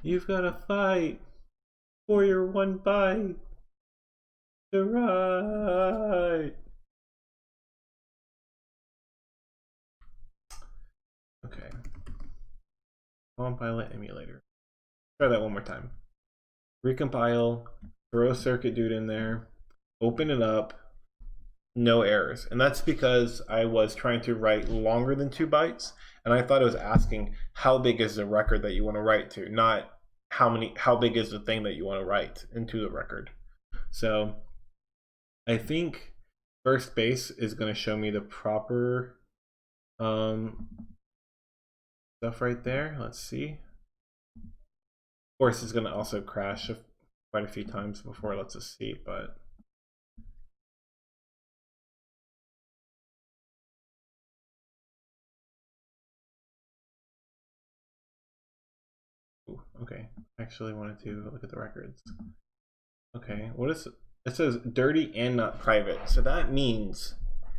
You've gotta fight for your 1 byte to write. Okay. Compile emulator. Try that one more time. Recompile, throw a circuit dude in there, open it up, no errors. And that's because I was trying to write longer than 2 bytes, and I thought it was asking how big is the record that you want to write to, not how big is the thing that you want to write into the record. So I think first base is going to show me the proper stuff right there. Let's see. Of course, it's going to also crash quite a few times before it lets us see, but ooh, okay. I actually wanted to look at the records. Okay, what is it? Says dirty and not private. So that means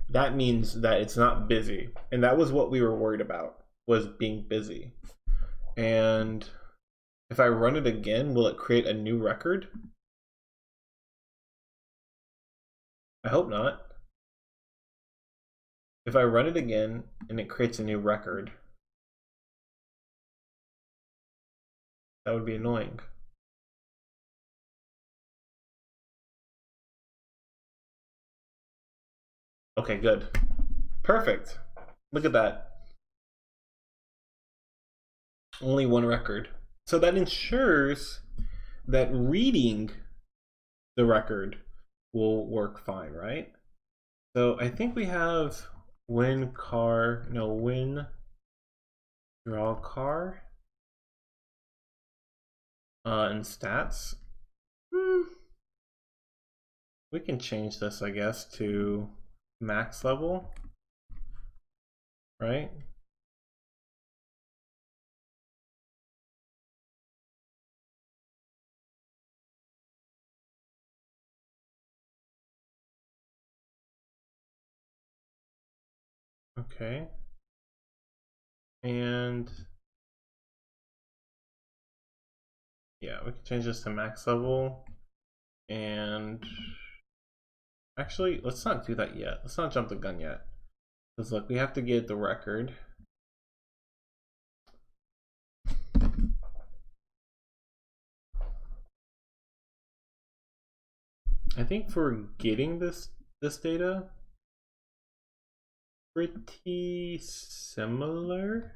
that it's not busy. And that was what we were worried about, was being busy. And if I run it again, will it create a new record? I hope not. If I run it again and it creates a new record, that would be annoying. Okay, good. Perfect. Look at that. Only one record. So that ensures that reading the record will work fine, right? So I think we have win draw car and stats. We can change this, I guess, to max level, right? Okay. And yeah, we can change this to max level. And actually, let's not do that yet. Let's not jump the gun yet. Because look, we have to get the record. I think for getting this data, pretty similar.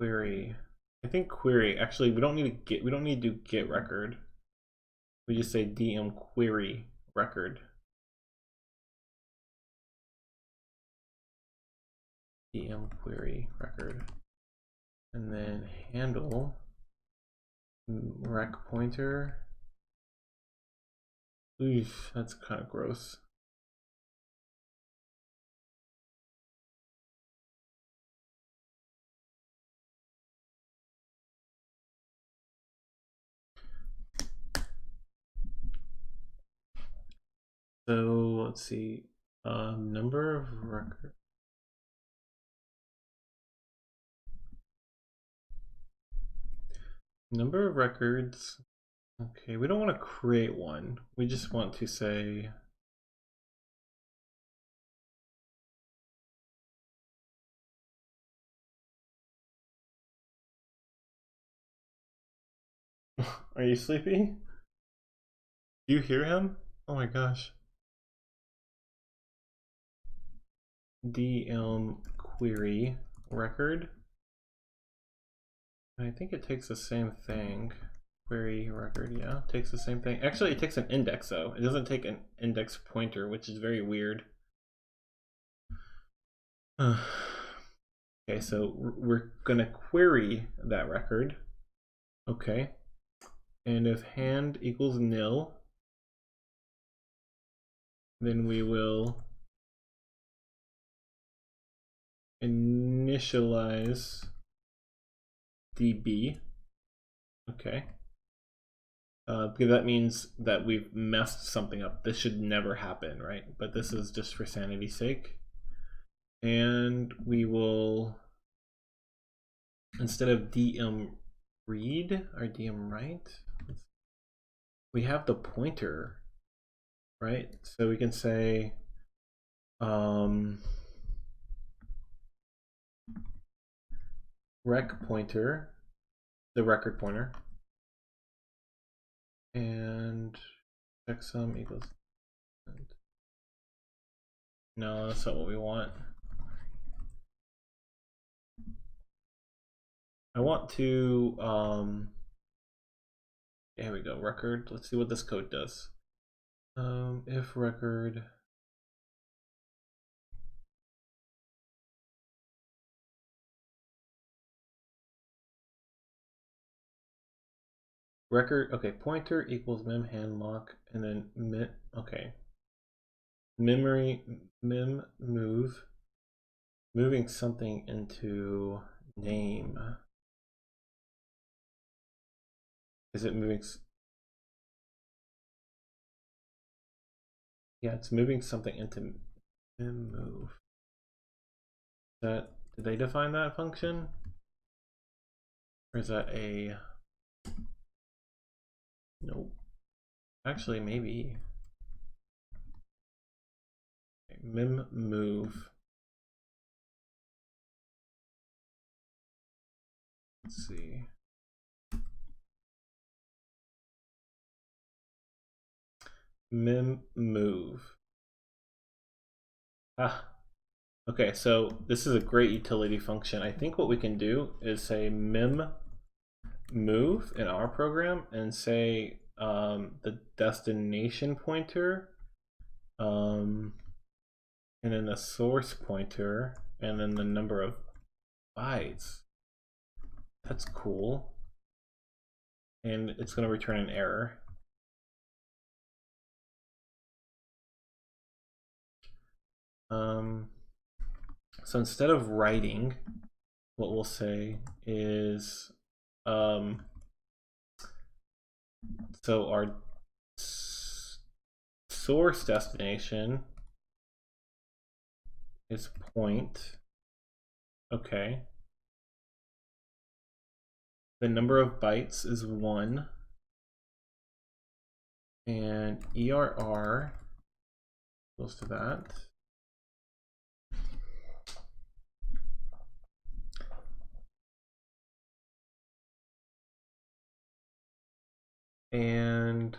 Query. I think query. Actually, we don't need to do get record. We just say DM query record. DM query record. And then handle rec pointer. Oof, that's kind of gross. So let's see, number of record. Number of records. Okay, we don't want to create one. We just want to say are you sleepy? Do you hear him? Oh my gosh. DM query record. I think it takes the same thing. Query record, yeah, takes the same thing. Actually, it takes an index though. It doesn't take an index pointer, which is very weird. Okay, so we're gonna query that record. Okay, and if hand equals nil, then we will initialize db. Okay. Because that means that we've messed something up. This should never happen, right? But this is just for sanity's sake. And we will, instead of dm read or dm write, we have the pointer, right? So we can say rec pointer, the record pointer, and checksum equals. No, that's not what we want. I want to here we go, record. Let's see what this code does. If record okay, pointer equals mem hand lock, and then okay, memory mem move, moving something into name. Is it moving? Yeah, it's moving something into mem move. Did they define that function? Or is that a nope? Actually, maybe mem move. Let's see. Mem move. Okay, so this is a great utility function. I think what we can do is say mem move in our program and say the destination pointer, and then the source pointer, and then the number of bytes. That's cool. And it's going to return an error. So instead of writing, what we'll say is, so our source destination is point. Okay. The number of bytes is 1. And ERR goes to that. And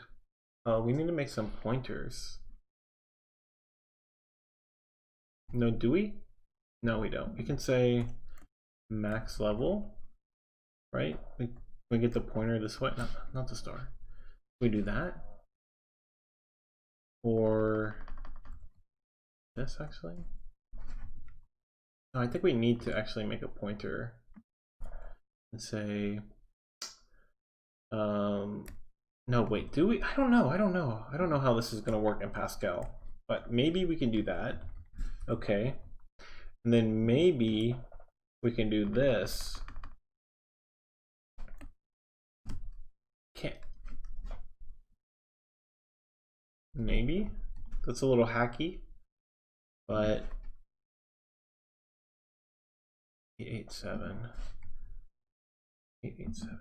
we need to make some pointers. No, do we? No, we don't. We can say max level, right? We get the pointer this way. No, not the star. We do that. Or this actually. No, I think we need to actually make a pointer and say, no, wait, do we? I don't know. I don't know how this is going to work in Pascal, but maybe we can do that. Okay. And then maybe we can do this. Can't. Maybe. That's a little hacky, but 887. 887.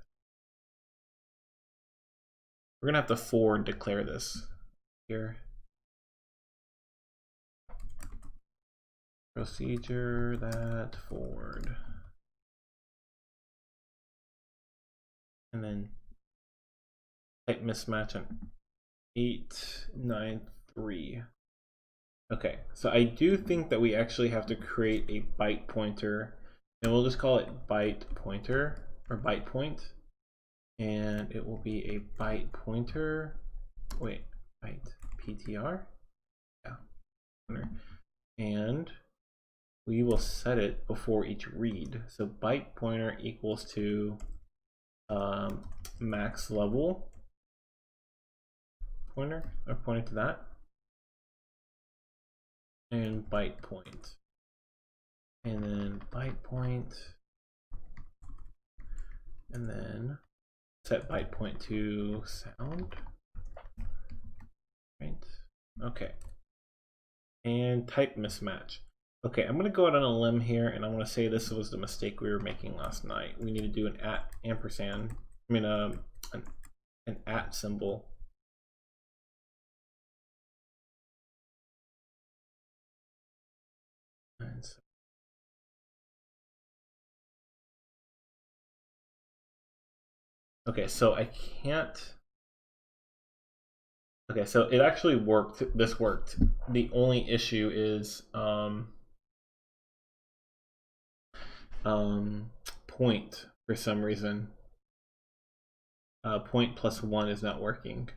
We're gonna have to forward declare this here. Procedure that forward. And then type mismatch on 893. Okay, so I do think that we actually have to create a byte pointer, and we'll just call it byte pointer or byte point. And it will be a byte pointer. Wait, byte PTR? Yeah. And we will set it before each read. So byte pointer equals to max level pointer, or pointer to that. And byte point. And then byte point. And then set byte point to sound. Right. Okay. And type mismatch. Okay, I'm going to go out on a limb here, and I'm going to say this was the mistake we were making last night. We need to do an ampersand. I mean, an at symbol. Okay, so I can't. Okay, so it actually worked. This worked. The only issue is point for some reason. Point plus 1 is not working.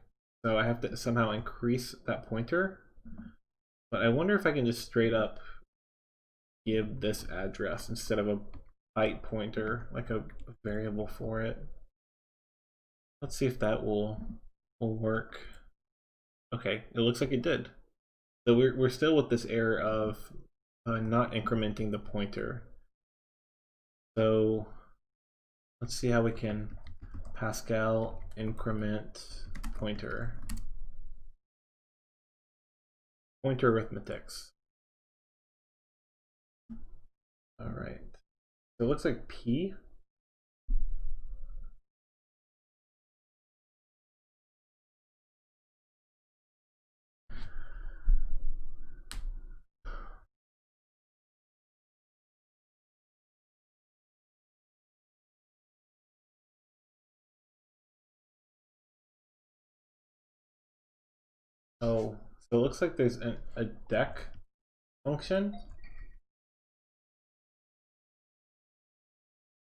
So I have to somehow increase that pointer. But I wonder if I can just straight up give this address instead of a byte pointer, like a variable for it. Let's see if that will work. Okay, it looks like it did. So we're still with this error of not incrementing the pointer. So let's see how we can Pascal increment pointer. Pointer arithmetics. All right. So it looks like P. Oh, so it looks like there's a dec function.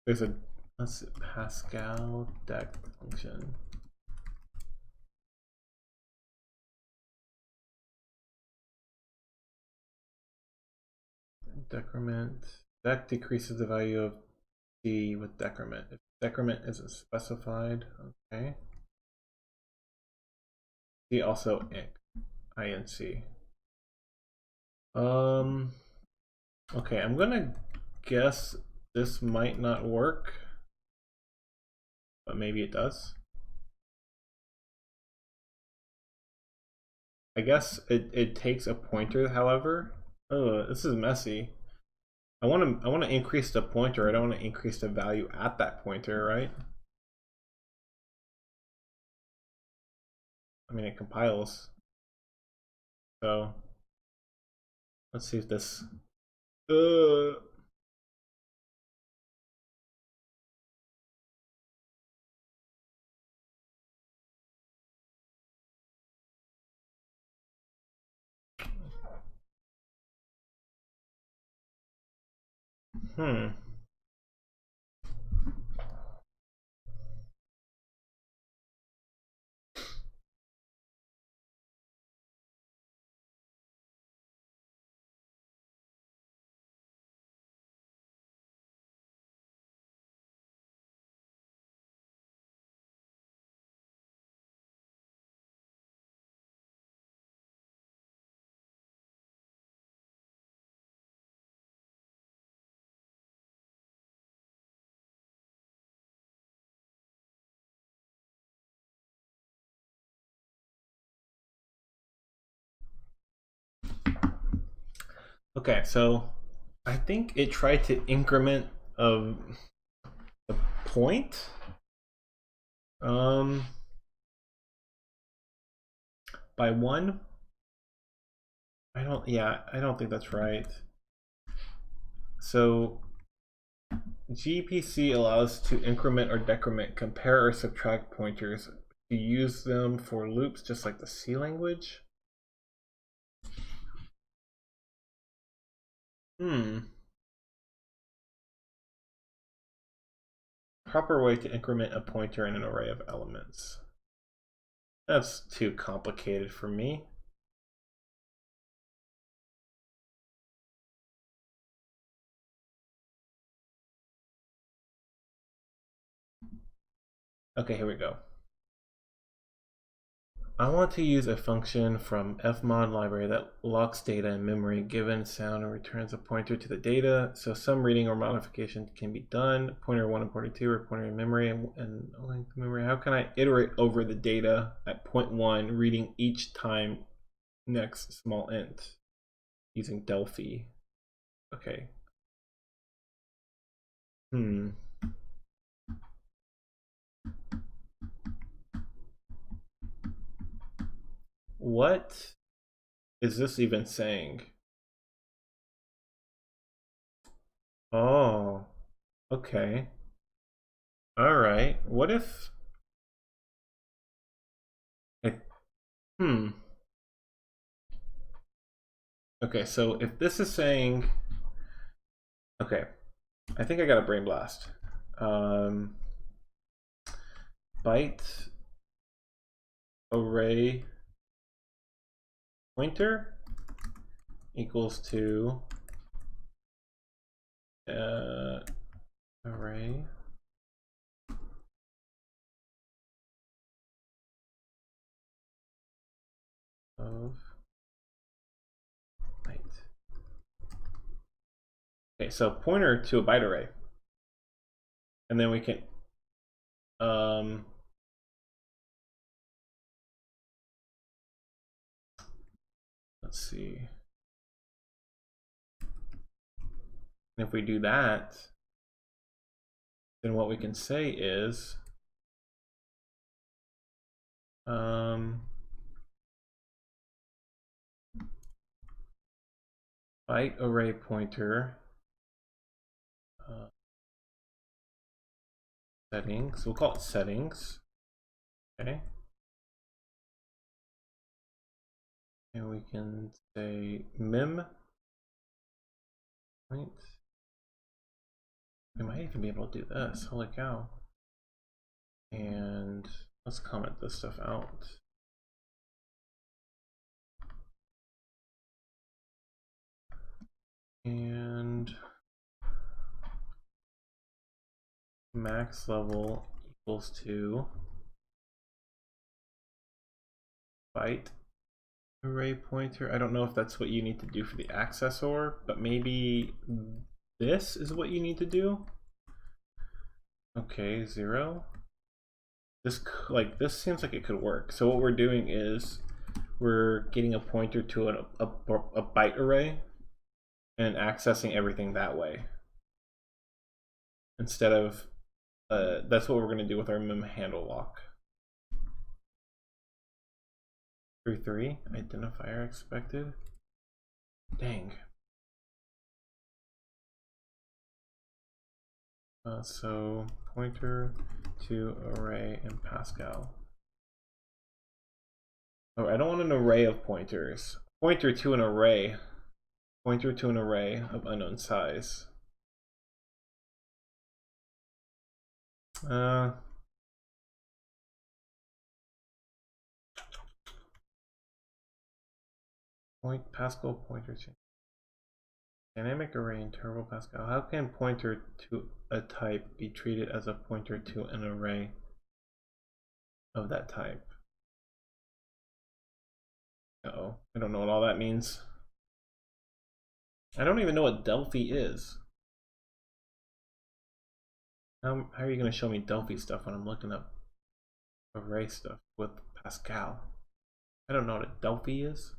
There's a, let's see, Pascal dec function. Decrement. Dec decreases the value of D with decrement. If decrement isn't specified, okay. D also inc. Okay, I'm gonna guess this might not work, but maybe it does. I guess it takes a pointer, however. Oh, this is messy. I want to increase the pointer. I don't want to increase the value at that pointer, right? I mean, it compiles. So let's see if this. Uh, hmm. Okay, so I think it tried to increment of a point. Um, by one. I don't. Yeah, I don't think that's right. So GPC allows to increment or decrement, compare or subtract pointers. You use them for loops, just like the C language. Proper way to increment a pointer in an array of elements. That's too complicated for me. Okay, here we go. I want to use a function from fmod library that locks data in memory given sound and returns a pointer to the data. So some reading or modification can be done. Pointer 1 and pointer 2 are pointer in memory and length memory. How can I iterate over the data at point 1, reading each time next small int using Delphi? Okay. What is this even saying? Oh, okay. All right. What if I, hmm. Okay, so if this is saying, okay, I think I got a brain blast. Byte array pointer equals to array of byte. Okay, so pointer to a byte array. And then we can let's see. And if we do that, then what we can say is byte array pointer settings. We'll call it settings. Okay. And we can say mim point. We might even be able to do this. Holy cow. And let's comment this stuff out. And max level equals to byte array pointer. I don't know if that's what you need to do for the accessor, but maybe this is what you need to do. Okay, 0. This seems like it could work. So what we're doing is we're getting a pointer to a byte array and accessing everything that way. Instead of that's what we're going to do with our mem handle lock. 3 identifier expected. Dang. So pointer to array in Pascal. Oh, I don't want an array of pointers. Pointer to an array. Pointer to an array of unknown size. Pascal pointer to dynamic array in Turbo Pascal. How can pointer to a type be treated as a pointer to an array of that type? Uh-oh, I don't know what all that means. I don't even know what Delphi is. How are you going to show me Delphi stuff when I'm looking up array stuff with Pascal? I don't know what a Delphi is.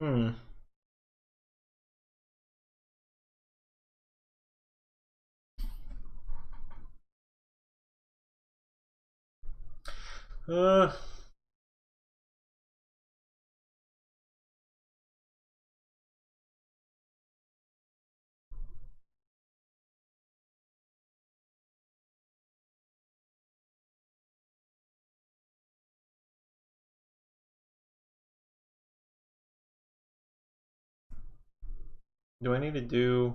Hmm. Do I need to do,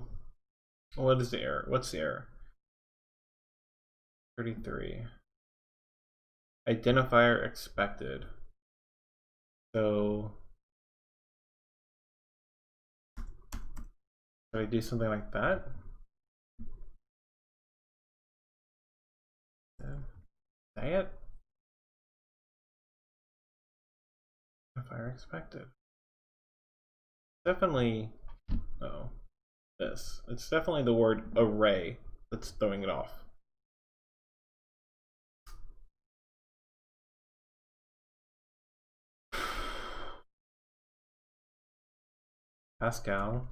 what is the error? What's the error? 33. Identifier expected. So do I do something like that? Dang it. Identifier expected. Definitely, oh, this. It's definitely the word array that's throwing it off. Pascal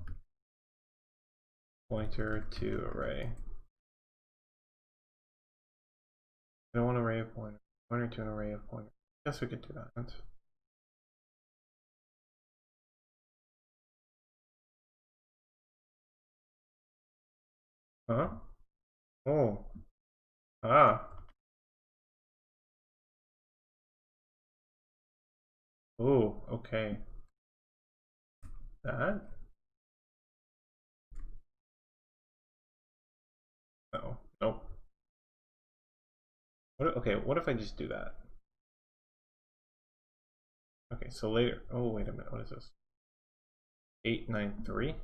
pointer to array. I don't want array of pointer. Pointer to an array of pointer. Guess we could do that. Huh? Oh. Ah. Oh, okay. That? No. Nope. Okay, what if I just do that? Okay, so later. Oh, wait a minute. What is this? 893?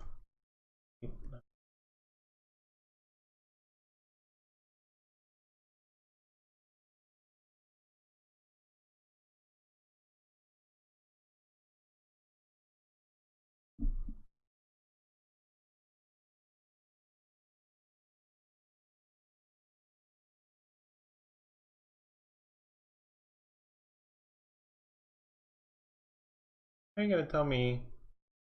Are you going to tell me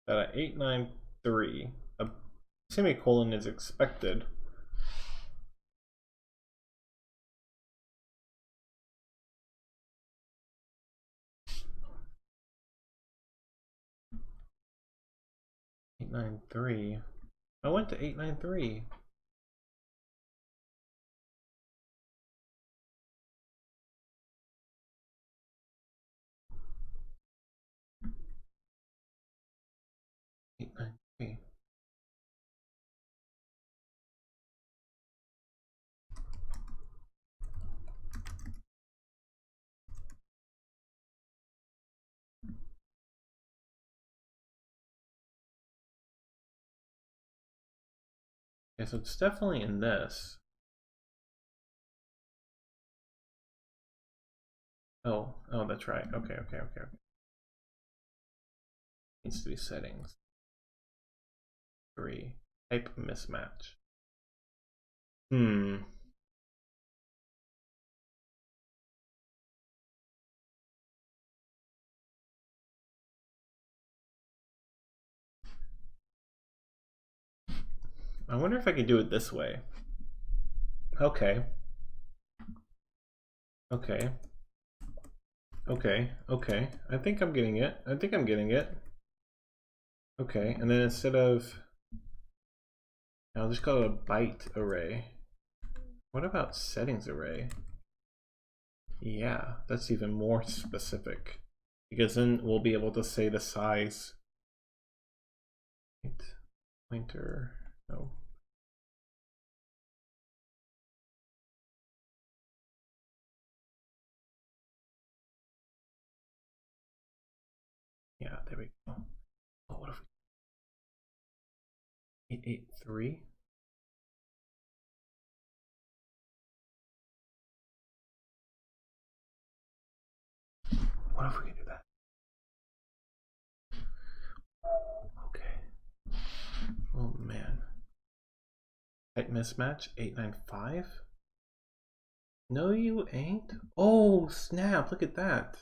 that at 893, a semicolon is expected? 893. I went to 893. Okay, so it's definitely in this. Oh, that's right. Okay. Needs to be settings. 3. Type mismatch. I wonder if I could do it this way. Okay. I think I'm getting it. Okay, and then instead of, I'll just call it a byte array. What about settings array? Yeah, that's even more specific, because then we'll be able to say the size. Pointer, no. Yeah, there we go. Oh, what if we 883? What if we can do that? Okay. Oh man. Type mismatch 895? No, you ain't. Oh snap! Look at that.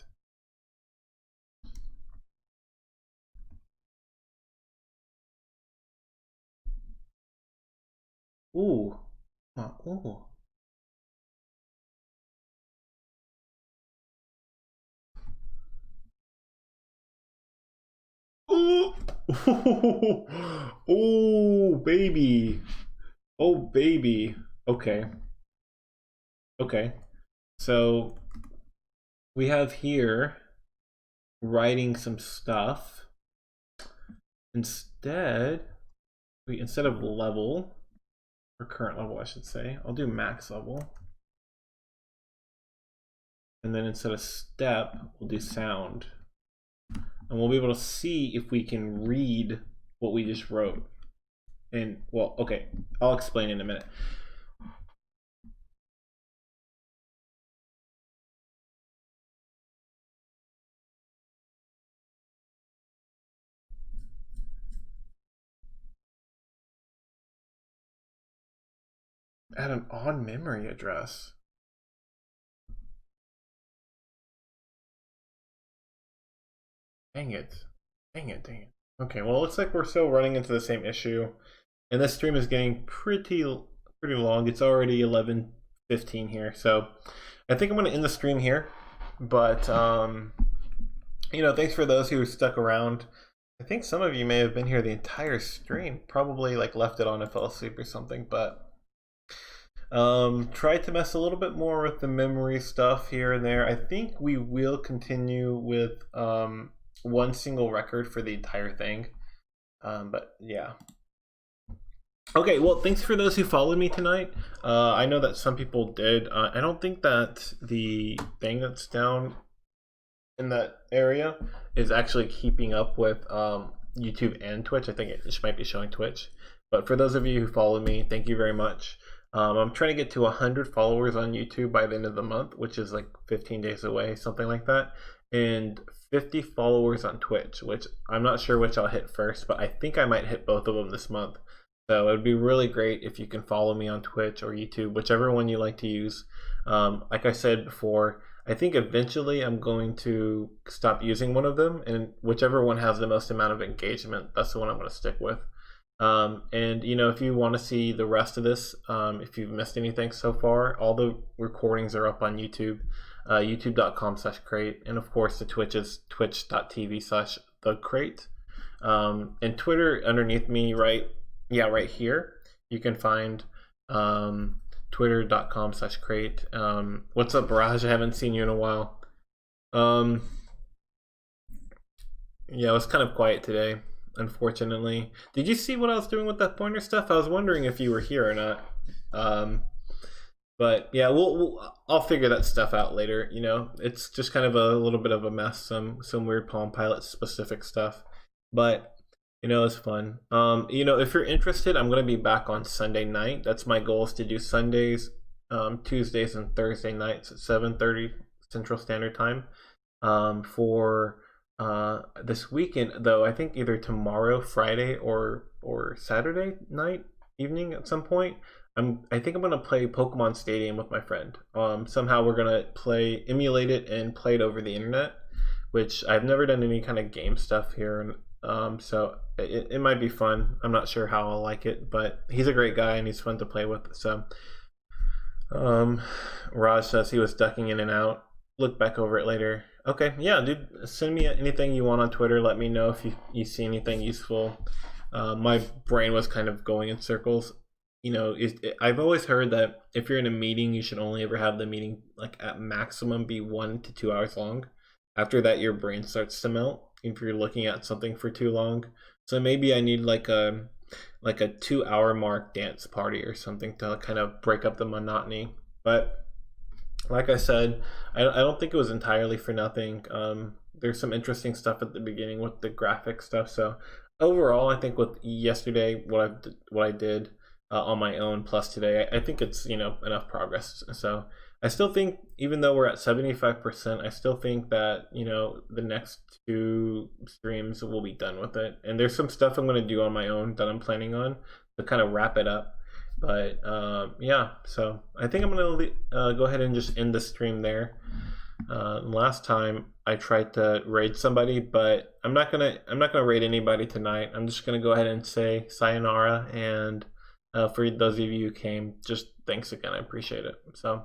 Ooh. Ooh. Ooh. Oh, baby. Oh, baby. Okay. Okay. So we have here writing some stuff. Instead of level, or current level, I should say, I'll do max level. And then instead of step, we'll do sound. And we'll be able to see if we can read what we just wrote. And, well, okay, I'll explain in a minute. Add an on memory address. Dang it. Okay, well, it looks like we're still running into the same issue. And this stream is getting pretty long. It's already 11:15 here. So I think I'm going to end the stream here. But, thanks for those who stuck around. I think some of you may have been here the entire stream. Probably like left it on and fell asleep or something. But tried to mess a little bit more with the memory stuff here and there. I think we will continue with one single record for the entire thing. But yeah. Okay, well, thanks for those who followed me tonight. I know that some people did. I don't think that the thing that's down in that area is actually keeping up with YouTube and Twitch. I think it just might be showing Twitch. But for those of you who follow me, thank you very much. I'm trying to get to 100 followers on YouTube by the end of the month, which is like 15 days away, something like that. And 50 followers on Twitch, which I'm not sure which I'll hit first, but I think I might hit both of them this month. So it would be really great if you can follow me on Twitch or YouTube, whichever one you like to use. Like I said before, I think eventually I'm going to stop using one of them, and whichever one has the most amount of engagement, that's the one I'm going to stick with. And if you want to see the rest of this, if you've missed anything so far, all the recordings are up on YouTube, youtube.com/crate, and of course the Twitch is twitch.tv/thecrate. And Twitter underneath me, right here, you can find twitter.com/crate. What's up, Raj? I haven't seen you in a while. Um, yeah, it was kind of quiet today, unfortunately. Did you see what I was doing with that pointer stuff? I was wondering if you were here or not. Um, but yeah, I'll figure that stuff out later. You know, it's just kind of a little bit of a mess, some weird Palm Pilot specific stuff, but you know, it's fun. You know, if you're interested, I'm gonna be back on Sunday night. That's my goal, is to do Sundays, Tuesdays, and Thursday nights at 7:30 Central Standard Time. For this weekend, though, I think either tomorrow, Friday, or Saturday night, evening at some point. I think I'm gonna play Pokemon Stadium with my friend. Somehow we're gonna emulate it and play it over the internet, which I've never done any kind of game stuff here, and so it might be fun. I'm not sure how I'll like it, but he's a great guy and he's fun to play with. So, Raj says he was ducking in and out. Look back over it later. Okay, yeah, dude, send me anything you want on Twitter. Let me know if you see anything useful. My brain was kind of going in circles. You know, I've always heard that if you're in a meeting, you should only ever have the meeting like at maximum be 1 to 2 hours long. After that, your brain starts to melt if you're looking at something for too long. So maybe I need like a 2 hour mark dance party or something to kind of break up the monotony. But like I said, I don't think it was entirely for nothing. There's some interesting stuff at the beginning with the graphic stuff. So overall, I think with yesterday, what I did on my own, plus today, I think it's, you know, enough progress. So I still think, even though we're at 75%, I still think that, you know, the next 2 streams will be done with it. And there's some stuff I'm going to do on my own that I'm planning on to kind of wrap it up. But yeah, so I think I'm going to go ahead and just end the stream there. Last time I tried to raid somebody, but I'm not gonna raid anybody tonight. I'm just gonna go ahead and say sayonara, and for those of you who came, just thanks again. I appreciate it. So